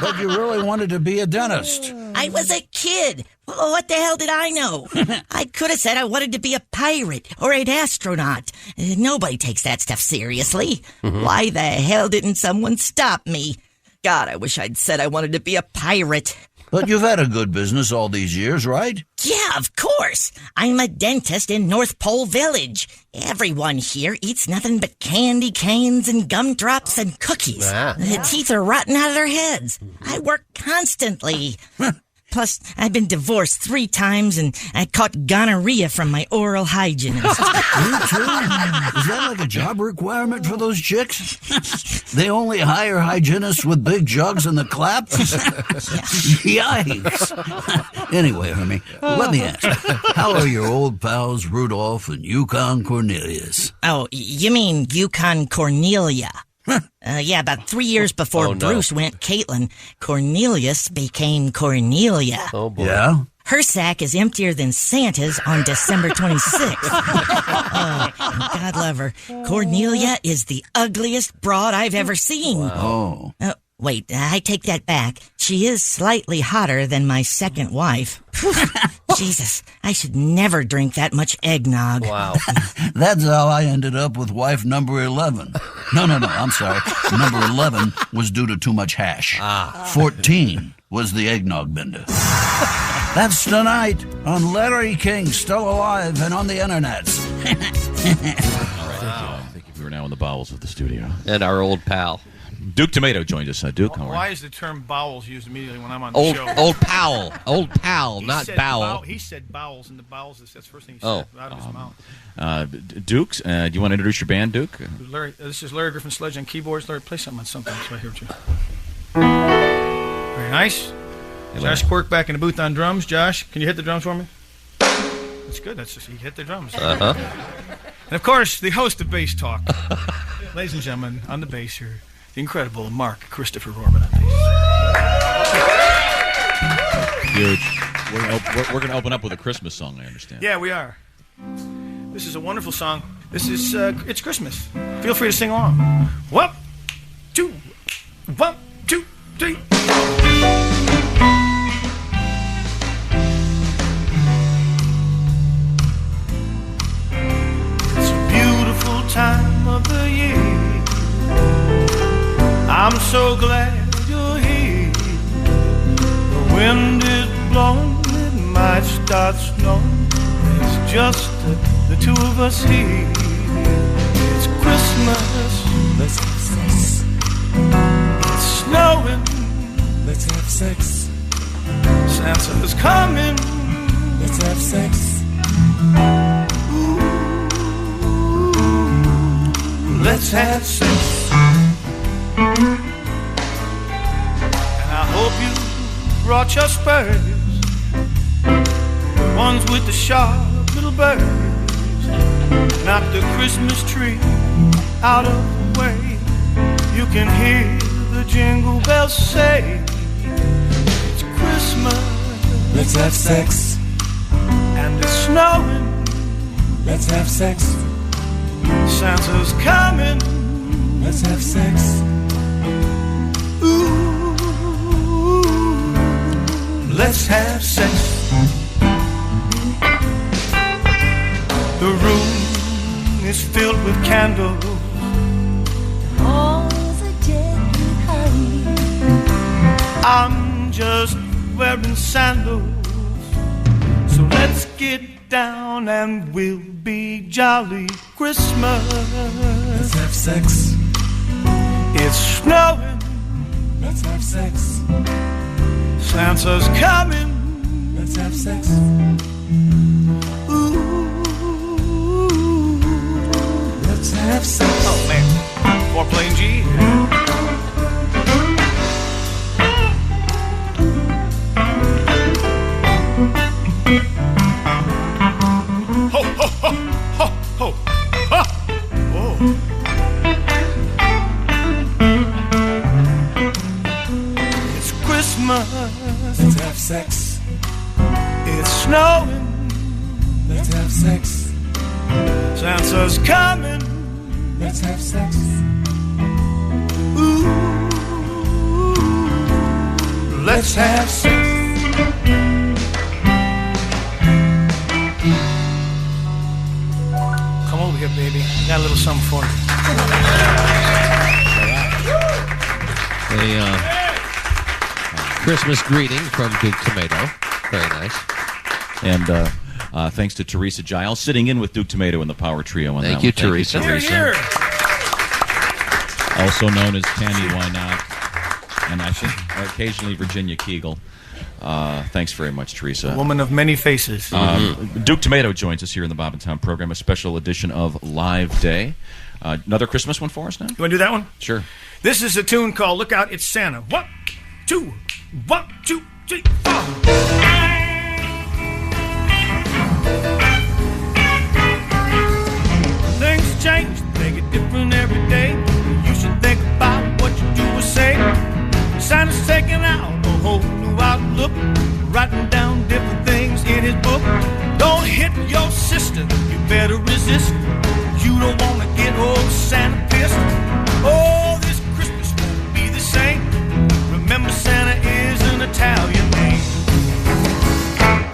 But you really wanted to be a dentist. I was a kid. What the hell did I know? I could have said I wanted to be a pirate or an astronaut. Nobody takes that stuff seriously. Why the hell didn't someone stop me? God, I wish I'd said I wanted to be a pirate. But you've had a good business all these years, right? Yeah, of course. I'm a dentist in North Pole Village. Everyone here eats nothing but candy canes and gumdrops and cookies. The teeth are rotten out of their heads. I work constantly. Plus, I've been divorced 3 times, and I caught gonorrhea from my oral hygienist. You too? Is that like a job requirement for those chicks? They only hire hygienists with big jugs in the clap? Yikes. Anyway, Hermie, let me ask, how are your old pals Rudolph and Yukon Cornelius? Oh, you mean Yukon Cornelia? Yeah, about 3 years before Bruce went Caitlin, Cornelius became Cornelia. Oh, boy. Yeah? Her sack is emptier than Santa's on December 26th. Oh, God love her. Cornelia is the ugliest broad I've ever seen. Wow. Oh. Wait, I take that back. She is slightly hotter than my second wife. Jesus, I should never drink that much eggnog. Wow. That's how I ended up with wife number 11. No, I'm sorry. Number 11 was due to too much hash. 14 was the eggnog bender. That's tonight on Larry King, Still Alive and on the internets. Thank you. We are now in the bowels of the studio. And our old pal. Duke Tomato joins us. Duke, how are you? Why is the term bowels used immediately when I'm on the show? Old pal, not bowel. He said bowels, and the bowels, that's the first thing he said out of his mouth. Dukes, do you want to introduce your band, Duke? Larry, this is Larry Griffin Sledge on keyboards. Larry, play something on something. That's right here with you. Very nice. Josh Quirk back in the booth on drums. Josh, can you hit the drums for me? That's good. That's just, you hit the drums. Uh-huh. And of course, the host of Bass Talk. Ladies and gentlemen, on the bass here, the incredible Mark Christopher Rorman. Huge. We're going to open up with a Christmas song, I understand. Yeah, we are. This is a wonderful song. This is, it's Christmas. Feel free to sing along. 1, 2, 1, 2, 3. It's a beautiful time of the year. I'm so glad you're here. The wind is blowing, it might start snowing. It's just the two of us here. It's Christmas. Let's have sex. It's snowing. Let's have sex. Santa's coming. Let's have sex. Ooh. Let's have sex. And I hope you brought your spurs, the ones with the sharp little birds. Knock the Christmas tree out of the way. You can hear the jingle bells say, it's Christmas. Let's have sex. And it's snowing. Let's have sex. Santa's coming. Let's have sex. Ooh, let's have sex. The room is filled with candles. All's a deadly honey. I'm just wearing sandals. So let's get down and we'll be jolly. Christmas. Let's have sex. It's snowing. Let's have sex. Santa's coming. Let's have sex. Ooh. Let's have sex. Oh, man. 4 playing G. Ho, ho, ho, ho, ho, ho. Oh. Let's have sex. It's snowing. Let's have sex. Santa's coming. Let's have sex. Ooh. Let's have sex. Come over here, baby. I got a little something for you. Christmas greeting from Duke Tomato. Very nice. And thanks to Teresa Giles, sitting in with Duke Tomato in the Power Trio on Thank that you, one. Teresa. Here. Also known as Tammy Why Not, and I think occasionally Virginia Kegel. Thanks very much, Teresa. A woman of many faces. Duke Tomato joins us here in the Bob and Tom program, a special edition of Live Day. Another Christmas one for us now? You want to do that one? Sure. This is a tune called Look Out, It's Santa. 1, 2, 1, 2, 3, 4. his book. Don't hit your sister, you better resist. You don't want to get old Santa pissed. Oh, this Christmas won't be the same. Remember, Santa is an Italian name.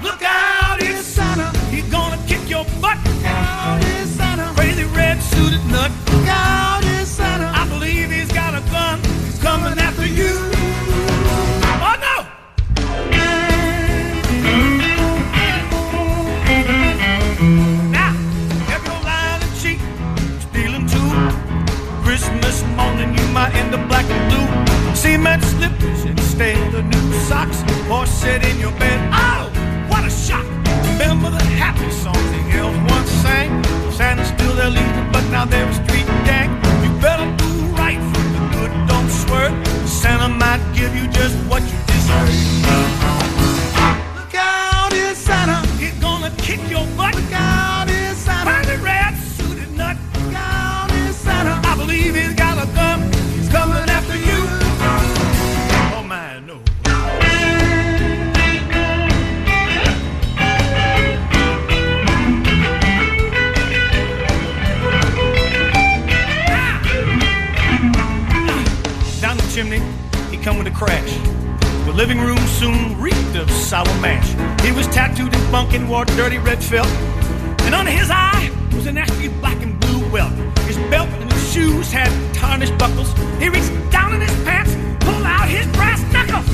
Look out, it's Santa. He's gonna kick your butt. Look out, it's Santa. Crazy red suited nut. Look out, it's Santa. I believe he's got a gun. He's coming after you. Oh no! Now, if you're lying and cheat, stealing too, Christmas morning you might end up black and blue. Cement slippers instead of new socks, or sit in your bed. Oh, what a shock! Remember the happy songs the elves once sang? Santa's still there leaving, but now they're a street gang. You better do right for the good, don't swerve. Santa might give you just what you deserve. Look out, it's Santa. He's gonna kick your butt. Look out, it's Santa. Find the red suited nut. Look out, it's Santa. I believe he's got a gun. He's coming after you. Oh my, no. Down the chimney, he come with a crash. The living room soon reeked of sour mash. He was tattooed in bunk and wore dirty red felt. And under his eye was a nasty black and blue welt. His belt and his shoes had tarnished buckles. He reached down in his pants, pulled out his brass knuckles.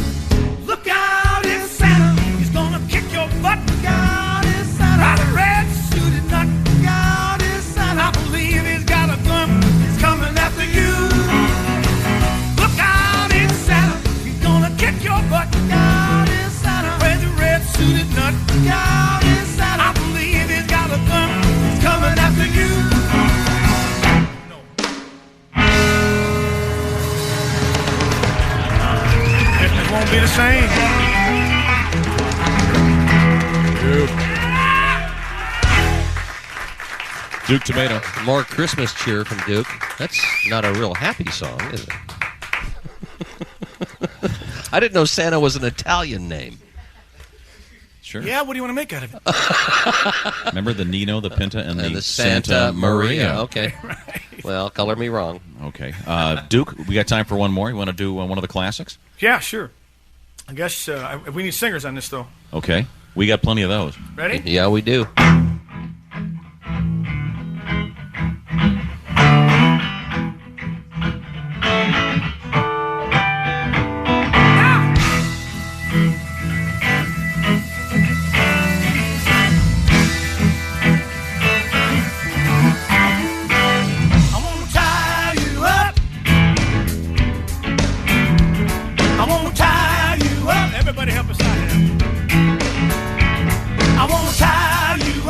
Look out, it's Santa. He's gonna kick your butt. Look out, it's Santa. By the red suited nut. Look out, it's Santa. I believe he's got a gun. He's coming after you. Look out, it's Santa. He's gonna kick your butt. Look out, it's Santa. By the red suited nut. Look out, it's Santa. I believe he's got a gun. He's coming after you. It won't be the same. Duke Tomato. More Christmas cheer from Duke. That's not a real happy song, is it? I didn't know Santa was an Italian name. Sure. Yeah, what do you want to make out of it? Remember the Nino, the Pinta, and the Santa Maria. Okay. Right. Well, color me wrong. Okay. Duke, we got time for one more. You want to do one of the classics? Yeah, sure. I guess we need singers on this, though. Okay. We got plenty of those. Ready? Yeah, we do. Everybody help us out here. I want to tie you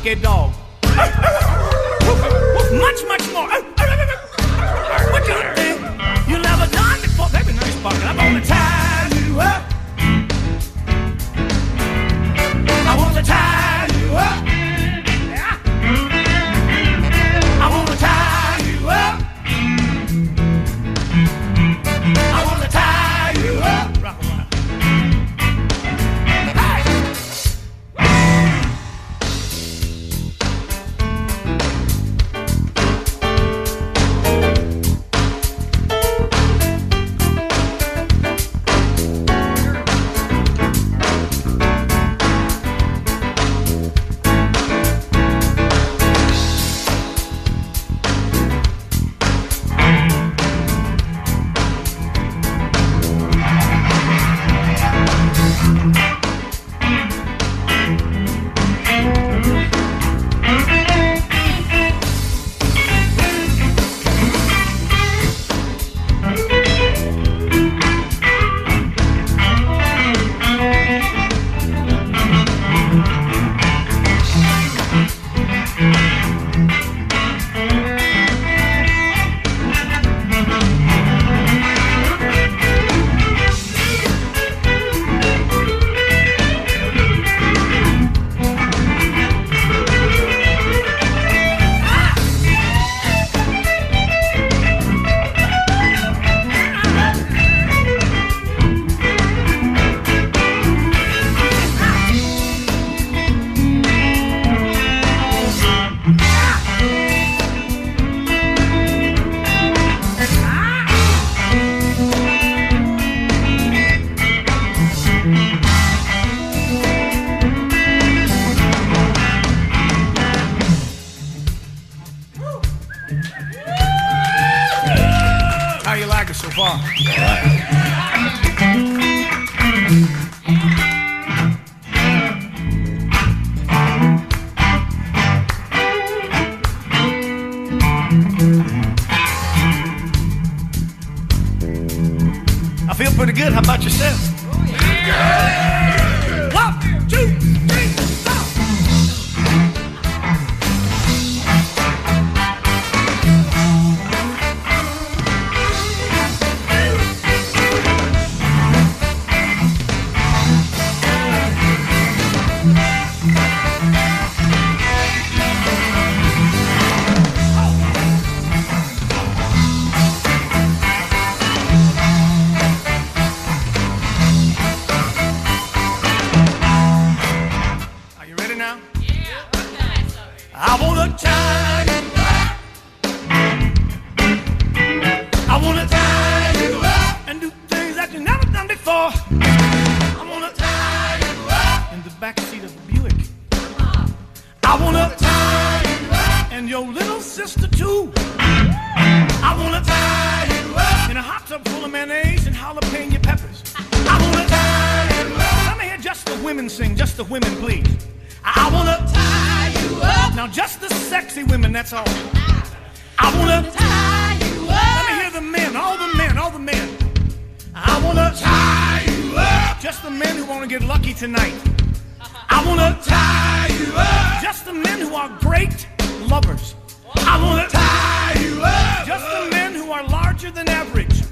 a dog. Much, much more. What you think you never done before? Baby, nice bucket. I'm gonna tie you up. I want to tie you up. Yeah. I want to tie you up. I want to tie you up. Rock and roll. How you like it so far? I feel pretty good. How about yourself? One, two, three, go! I wanna tie you up. I wanna tie you up and do things that you never done before. I wanna tie you up in the backseat of the Buick. I wanna tie you up and your little sister too. I wanna tie you up in a hot tub full of mayonnaise and jalapeno peppers. I wanna tie you up. Let me hear just the women sing, just the women, please. I wanna tie you up. Now just the sexy women, that's all. I wanna tie you up. Let me hear the men, all the men, all the men. I wanna tie you up. Just the men who wanna get lucky tonight. I wanna tie you up. Just the men who are great lovers. I wanna tie you up. Just the men who are larger than average.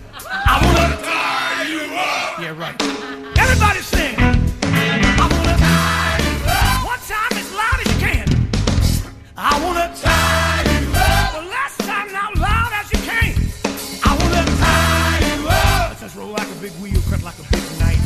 I wanna tie you up. Yeah, right. Everybody sing. I wanna tie you up. One time as loud as you can. I wanna tie you up. The last time now loud as you can. I wanna tie you up. Let's just roll like a big wheel, cut like a big knife.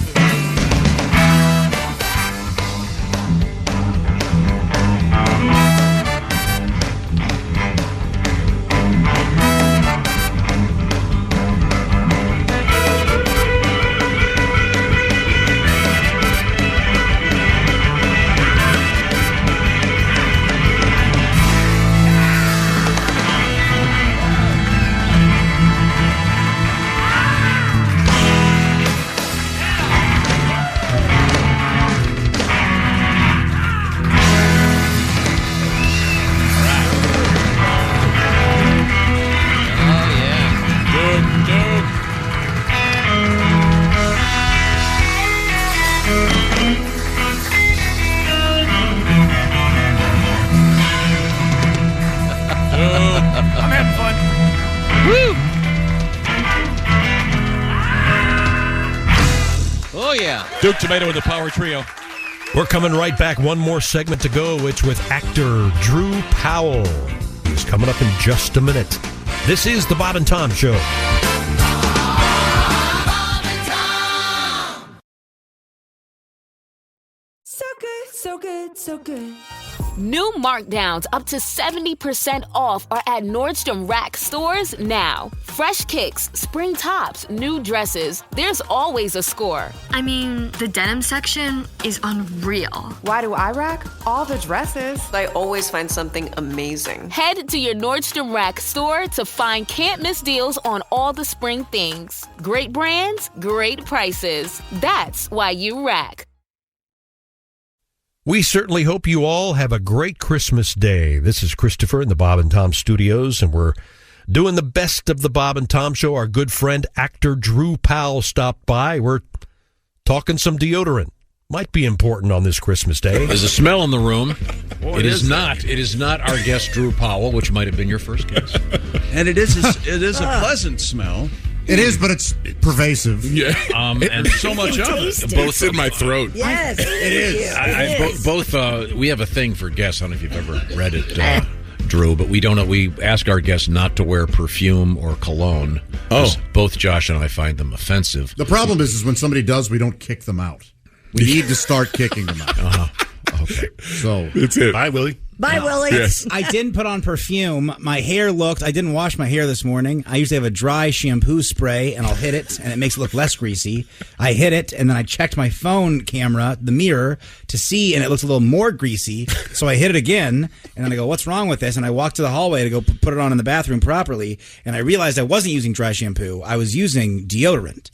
Oh, yeah. Duke Tomato and the Power Trio. We're coming right back. One more segment to go. It's with actor Drew Powell. He's coming up in just a minute. This is the Bob and Tom Show. So good, so good, so good. New markdowns up to 70% off are at Nordstrom Rack stores now. Fresh kicks, spring tops, new dresses. There's always a score. I mean, the denim section is unreal. Why do I rack? All the dresses. I always find something amazing. Head to your Nordstrom Rack store to find can't-miss deals on all the spring things. Great brands, great prices. That's why you rack. We certainly hope you all have a great Christmas day. This is Christopher in the Bob and Tom Studios, and we're doing the best of the Bob and Tom Show. Our good friend, actor Drew Powell, stopped by. We're talking some deodorant. Might be important on this Christmas day. There's a smell in the room. What It is is not. It is not our guest, Drew Powell, which might have been your first guess. And it is a pleasant smell. It is, but it's pervasive. Yeah. And so much of it. Both in my throat. Yes, It is. Both. We have a thing for guests. I don't know if you've ever read it, Drew, but we don't know. We ask our guests not to wear perfume or cologne. Oh. Both Josh and I find them offensive. The problem is when somebody does, we don't kick them out. We need to start kicking them out. Okay. So That's it. bye, Willie. Bye, Willie. Yes. I didn't put on perfume. My hair I didn't wash my hair this morning. I usually have a dry shampoo spray, and I'll hit it, and it makes it look less greasy. I hit it, and then I checked my phone camera, the mirror, to see, and it looks a little more greasy. So I hit it again, and then I go, what's wrong with this? And I walked to the hallway to go put it on in the bathroom properly, and I realized I wasn't using dry shampoo. I was using deodorant.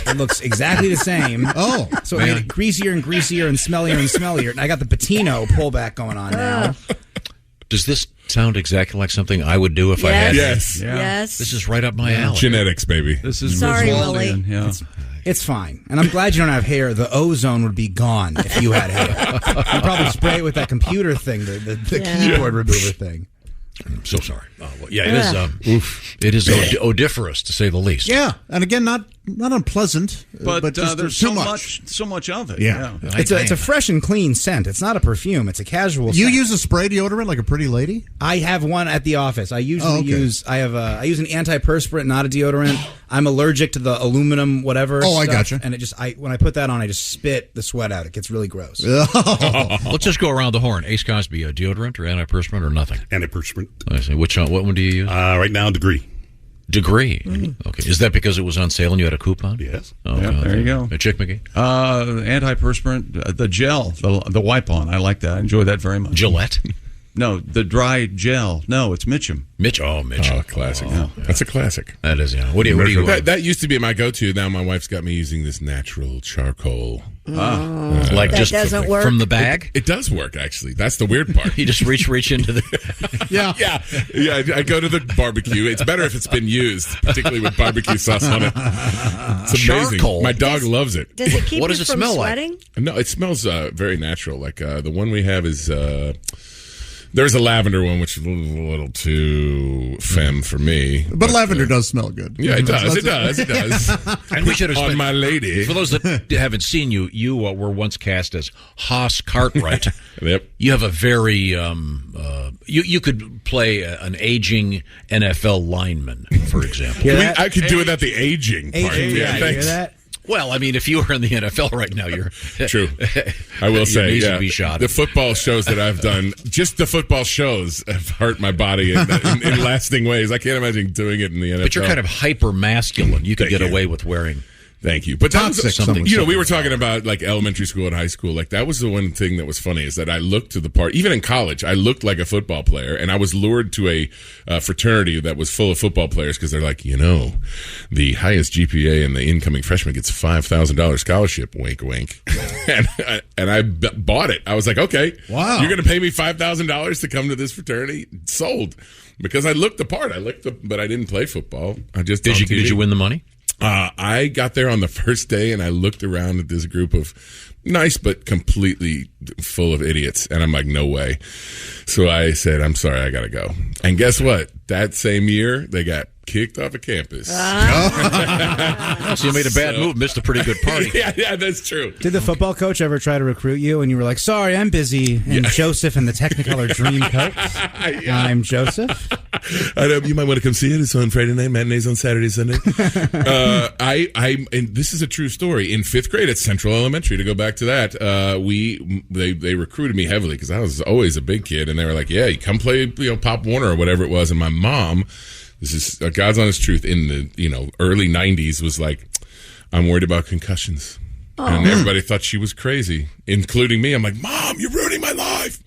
It looks exactly the same. Oh. So it made it greasier and greasier and smellier. And I got the Patino pullback going on now. Does this sound exactly like something I would do if I had? Yes. Yeah. Yes. This is right up my alley. Genetics, baby. This is Sorry, Griswoldian, Willie. yeah. It's fine. And I'm glad you don't have hair. The ozone would be gone if you had hair. You'd probably spray it with that computer thing, the keyboard remover thing. I'm so sorry. It is odiferous, to say the least. Yeah, and again, not unpleasant, But, just there's too so much. much of it. Yeah. It's a fresh and clean scent. It's not a perfume. It's a casual You scent. use a spray deodorant like a pretty lady? I have one at the office. I usually use I use an antiperspirant, not a deodorant. I'm allergic to the aluminum whatever. Oh, I stuff, gotcha. And when I put that on, I just spit the sweat out. It gets really gross. Let's just go around the horn. Ace Cosby, deodorant or antiperspirant or nothing? Antiperspirant. I see. What one do you use? Right now, Degree. Degree. Okay. Is that because it was on sale and you had a coupon? Yes. Oh, Yeah, there you go. Chick McGee? Antiperspirant, the gel, the wipe-on. I like that. I enjoy that very much. Gillette? No, the dry gel. No, it's Mitchum. Oh, classic. Oh, That's a classic. That is, yeah. What do you that used to be my go-to. Now my wife's got me using this natural charcoal. like That just doesn't work. from the bag? It does work, actually. That's the weird part. You just reach into the... Yeah. I go to the barbecue. It's better if it's been used, particularly with barbecue sauce on it. It's amazing. Charcoal. My dog loves it. Does it keep What you does it from smell like? sweating? No, it smells very natural. Like the one we have is there's a lavender one, which is a little too femme for me. But lavender does smell good. Yeah, it does. It does. And we should have on my lady. For those that haven't seen you, you were once cast as Haas Cartwright. Yep. You have a very you could play an aging NFL lineman, for example. I could do it at the aging part. Aging, Yeah, you thanks. hear that? Well, I mean, if you were in the NFL right now, you're True. I will your say, knees yeah, would be shot. the football shows that I've done, just the football shows have hurt my body in lasting ways. I can't imagine doing it in the NFL. But you're kind of hyper masculine. You could Thank get you. away with wearing. Thank you. But that was Something. we were talking about like elementary school and high school. Like that was the one thing that was funny is that I looked to the part, even in college, I looked like a football player and I was lured to a fraternity that was full of football players because they're like, the highest GPA in the incoming freshman gets $5,000 scholarship. Wink, wink. and I bought it. I was like, okay, wow, you're going to pay me $5,000 to come to this fraternity? Sold. Because I looked the part. But I didn't play football. I just Did you win the money? I got there on the first day and I looked around at this group of nice but completely full of idiots. And I'm like, no way. So I said, I'm sorry, I got to go. And guess what? That same year, they got kicked off of campus. So you made a bad move, missed a pretty good party. yeah, that's true. Did the football coach ever try to recruit you and you were like, sorry, I'm busy, and Joseph in the Technicolor dream coat? I'm Joseph. I know, you might want to come see it. It's on Friday night, matinees on Saturday, Sunday. And this is a true story. In 5th grade at Central Elementary, to go back to that, they recruited me heavily because I was always a big kid, and they were like, yeah, you come play, Pop Warner or whatever it was. And my mom, this is God's honest truth, in the early 90s was like, I'm worried about concussions. And everybody thought she was crazy, including me. I'm like, Mom, you're ruining my life.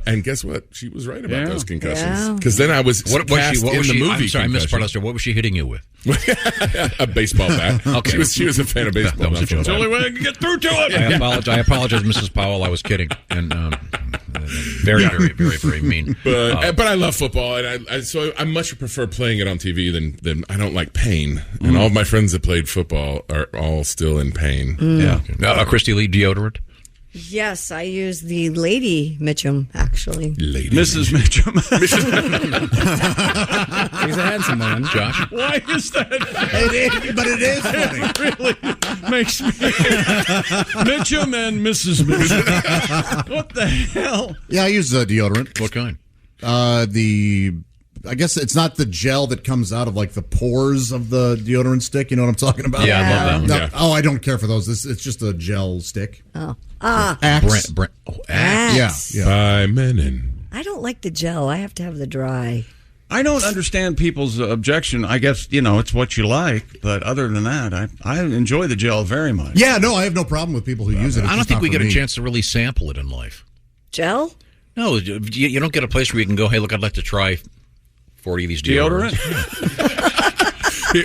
And guess what? She was right about those concussions. Because then I was cast in the movie. I'm sorry, I missed part of the story. What was she hitting you with? A baseball bat. Okay. She was a fan of baseball. That was a joke. It's the only way I can get through to it. I apologize, Mrs. Powell. I was kidding. And very, very, very, very mean. But I love football, and so I much prefer playing it on TV than I don't like pain. And all of my friends that played football are all still in pain. Yeah. Christy Lee deodorant? Yes, I use the Lady Mitchum, actually. Mrs. Mitchum. She's a handsome woman. Josh? Why is that? But it is funny. It really makes me... Mitchum and Mrs. Mitchum. What the hell? Yeah, I use deodorant. What kind? I guess it's not the gel that comes out of like the pores of the deodorant stick. You know what I'm talking about? Yeah, I love that one. Oh, I don't care for those. It's just a gel stick. Axe. Axe. Yeah. By Menon. I don't like the gel. I have to have the dry. I don't understand people's objection. I guess, it's what you like. But other than that, I enjoy the gel very much. Yeah, no, I have no problem with people who use it. I don't think we get a chance to really sample it in life. Gel? No, you don't get a place where you can go, hey, look, I'd like to try 40 of these deodorants.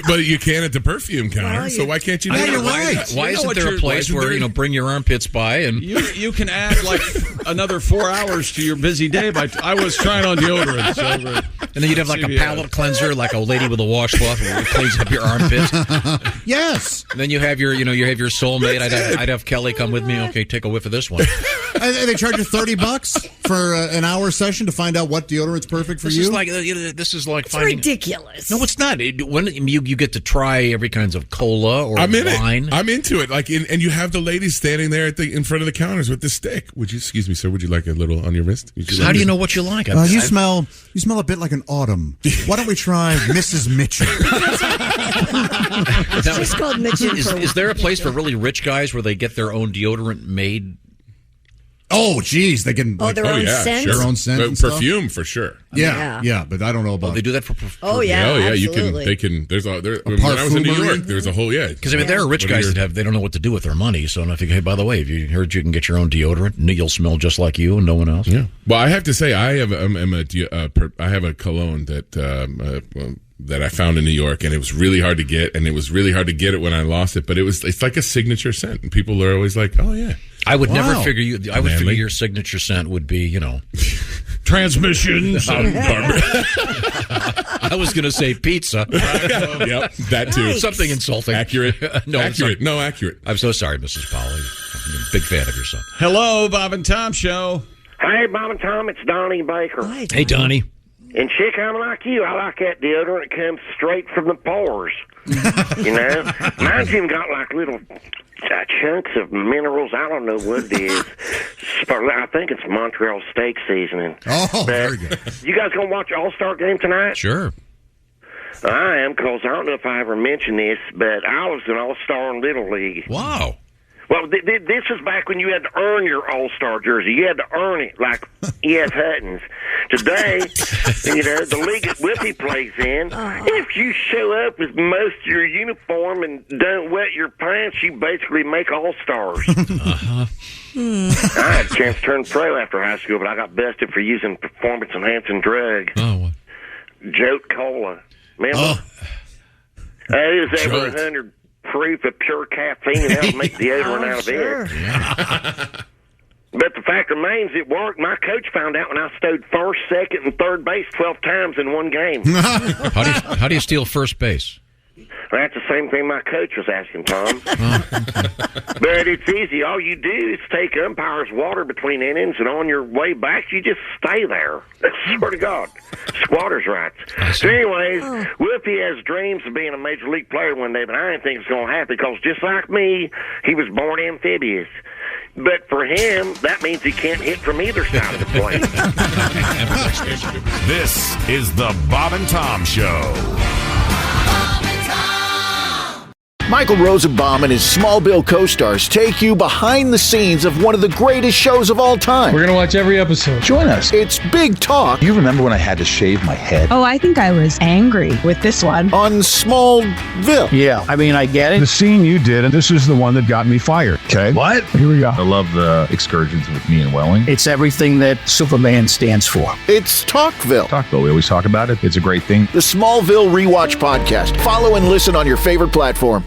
But you can at the perfume counter, so why can't you do you're that? right. Why isn't there a place where, bring your armpits by and... You can add like another 4 hours to your busy day. I was trying on deodorants over and then you'd have like a palate cleanser, like a lady with a washcloth where it cleans up your armpits. Yes. And then you have your, you have your soulmate. I'd have Kelly come with me. Okay, take a whiff of this one. And they charge you $30 for an hour session to find out what deodorant's perfect for you. This is like It's finding... ridiculous. No, it's not. When you get to try every kinds of cola or wine. I'm into it. And you have the ladies standing there in front of the counters with the stick. Excuse me, sir, would you like a little on your wrist? How do you know what you like? You smell a bit like an autumn. Why don't we try Mrs. Mitchell? She's called Mitchum. Is there a place for really rich guys where they get their own deodorant made? Oh, geez, they can. Their own scent? Their own scent. and Perfume for sure. Yeah, but I don't know about. They do that for. You can. They can. There's when I was in New York, there's a whole Because there are rich guys that they don't know what to do with their money. So I think, hey, by the way, if you heard you can get your own deodorant, and you'll smell just like you and no one else. Yeah. Well, I have to say, I have a cologne that I found in New York, and it was really hard to get, and it was really hard to get it when I lost it. But it's like a signature scent, and people are always like, "Oh yeah." I would never figure you. I would figure your signature scent would be, transmissions. I was going to say pizza. Yep, that too. Something insulting. Accurate. Accurate. I'm so sorry, Mrs. Powell. I'm a big fan of your son. Hello, Bob and Tom Show. Hey, Bob and Tom, it's Donnie Baker. Hi, Hey, Donnie. And chick, I'm like you. I like that deodorant. It comes straight from the pores. Mine's even got like little chunks of minerals. I don't know what it is. I think it's Montreal steak seasoning. Oh, very good. You guys gonna watch All-Star game tonight? Sure. I am, because I don't know if I ever mentioned this, but I was an All-Star in Little League. Wow. Well, this was back when you had to earn your All-Star jersey. You had to earn it, like E.F. Hutton's. Today, the league that Whippy plays in, if you show up with most of your uniform and don't wet your pants, you basically make All-Stars. I had a chance to turn pro after high school, but I got busted for using performance-enhancing drug. Oh, Jote Cola. Remember? It was over 100 proof of pure caffeine, and that'll make deodorant out of it. Yeah. But the fact remains, it worked. My coach found out when I stowed first, second, and third base 12 times in one game. How do you steal first base? That's the same thing my coach was asking, Tom. But it's easy. All you do is take umpire's water between innings, and on your way back, you just stay there. I swear to God. Squatters' rights. So anyways, Whoopi has dreams of being a major league player one day, but I don't think it's going to happen because just like me, he was born amphibious. But for him, that means he can't hit from either side of the plate. This is the Bob and Tom Show. Michael Rosenbaum and his Smallville co-stars take you behind the scenes of one of the greatest shows of all time. We're going to watch every episode. Join us. It's Big Talk. You remember when I had to shave my head? Oh, I think I was angry with this one. On Smallville. Yeah, I mean, I get it. The scene you did, and this is the one that got me fired. Okay. What? Here we go. I love the excursions with me and Welling. It's everything that Superman stands for. It's Talkville. Talkville, we always talk about it. It's a great thing. The Smallville Rewatch Podcast. Follow and listen on your favorite platform.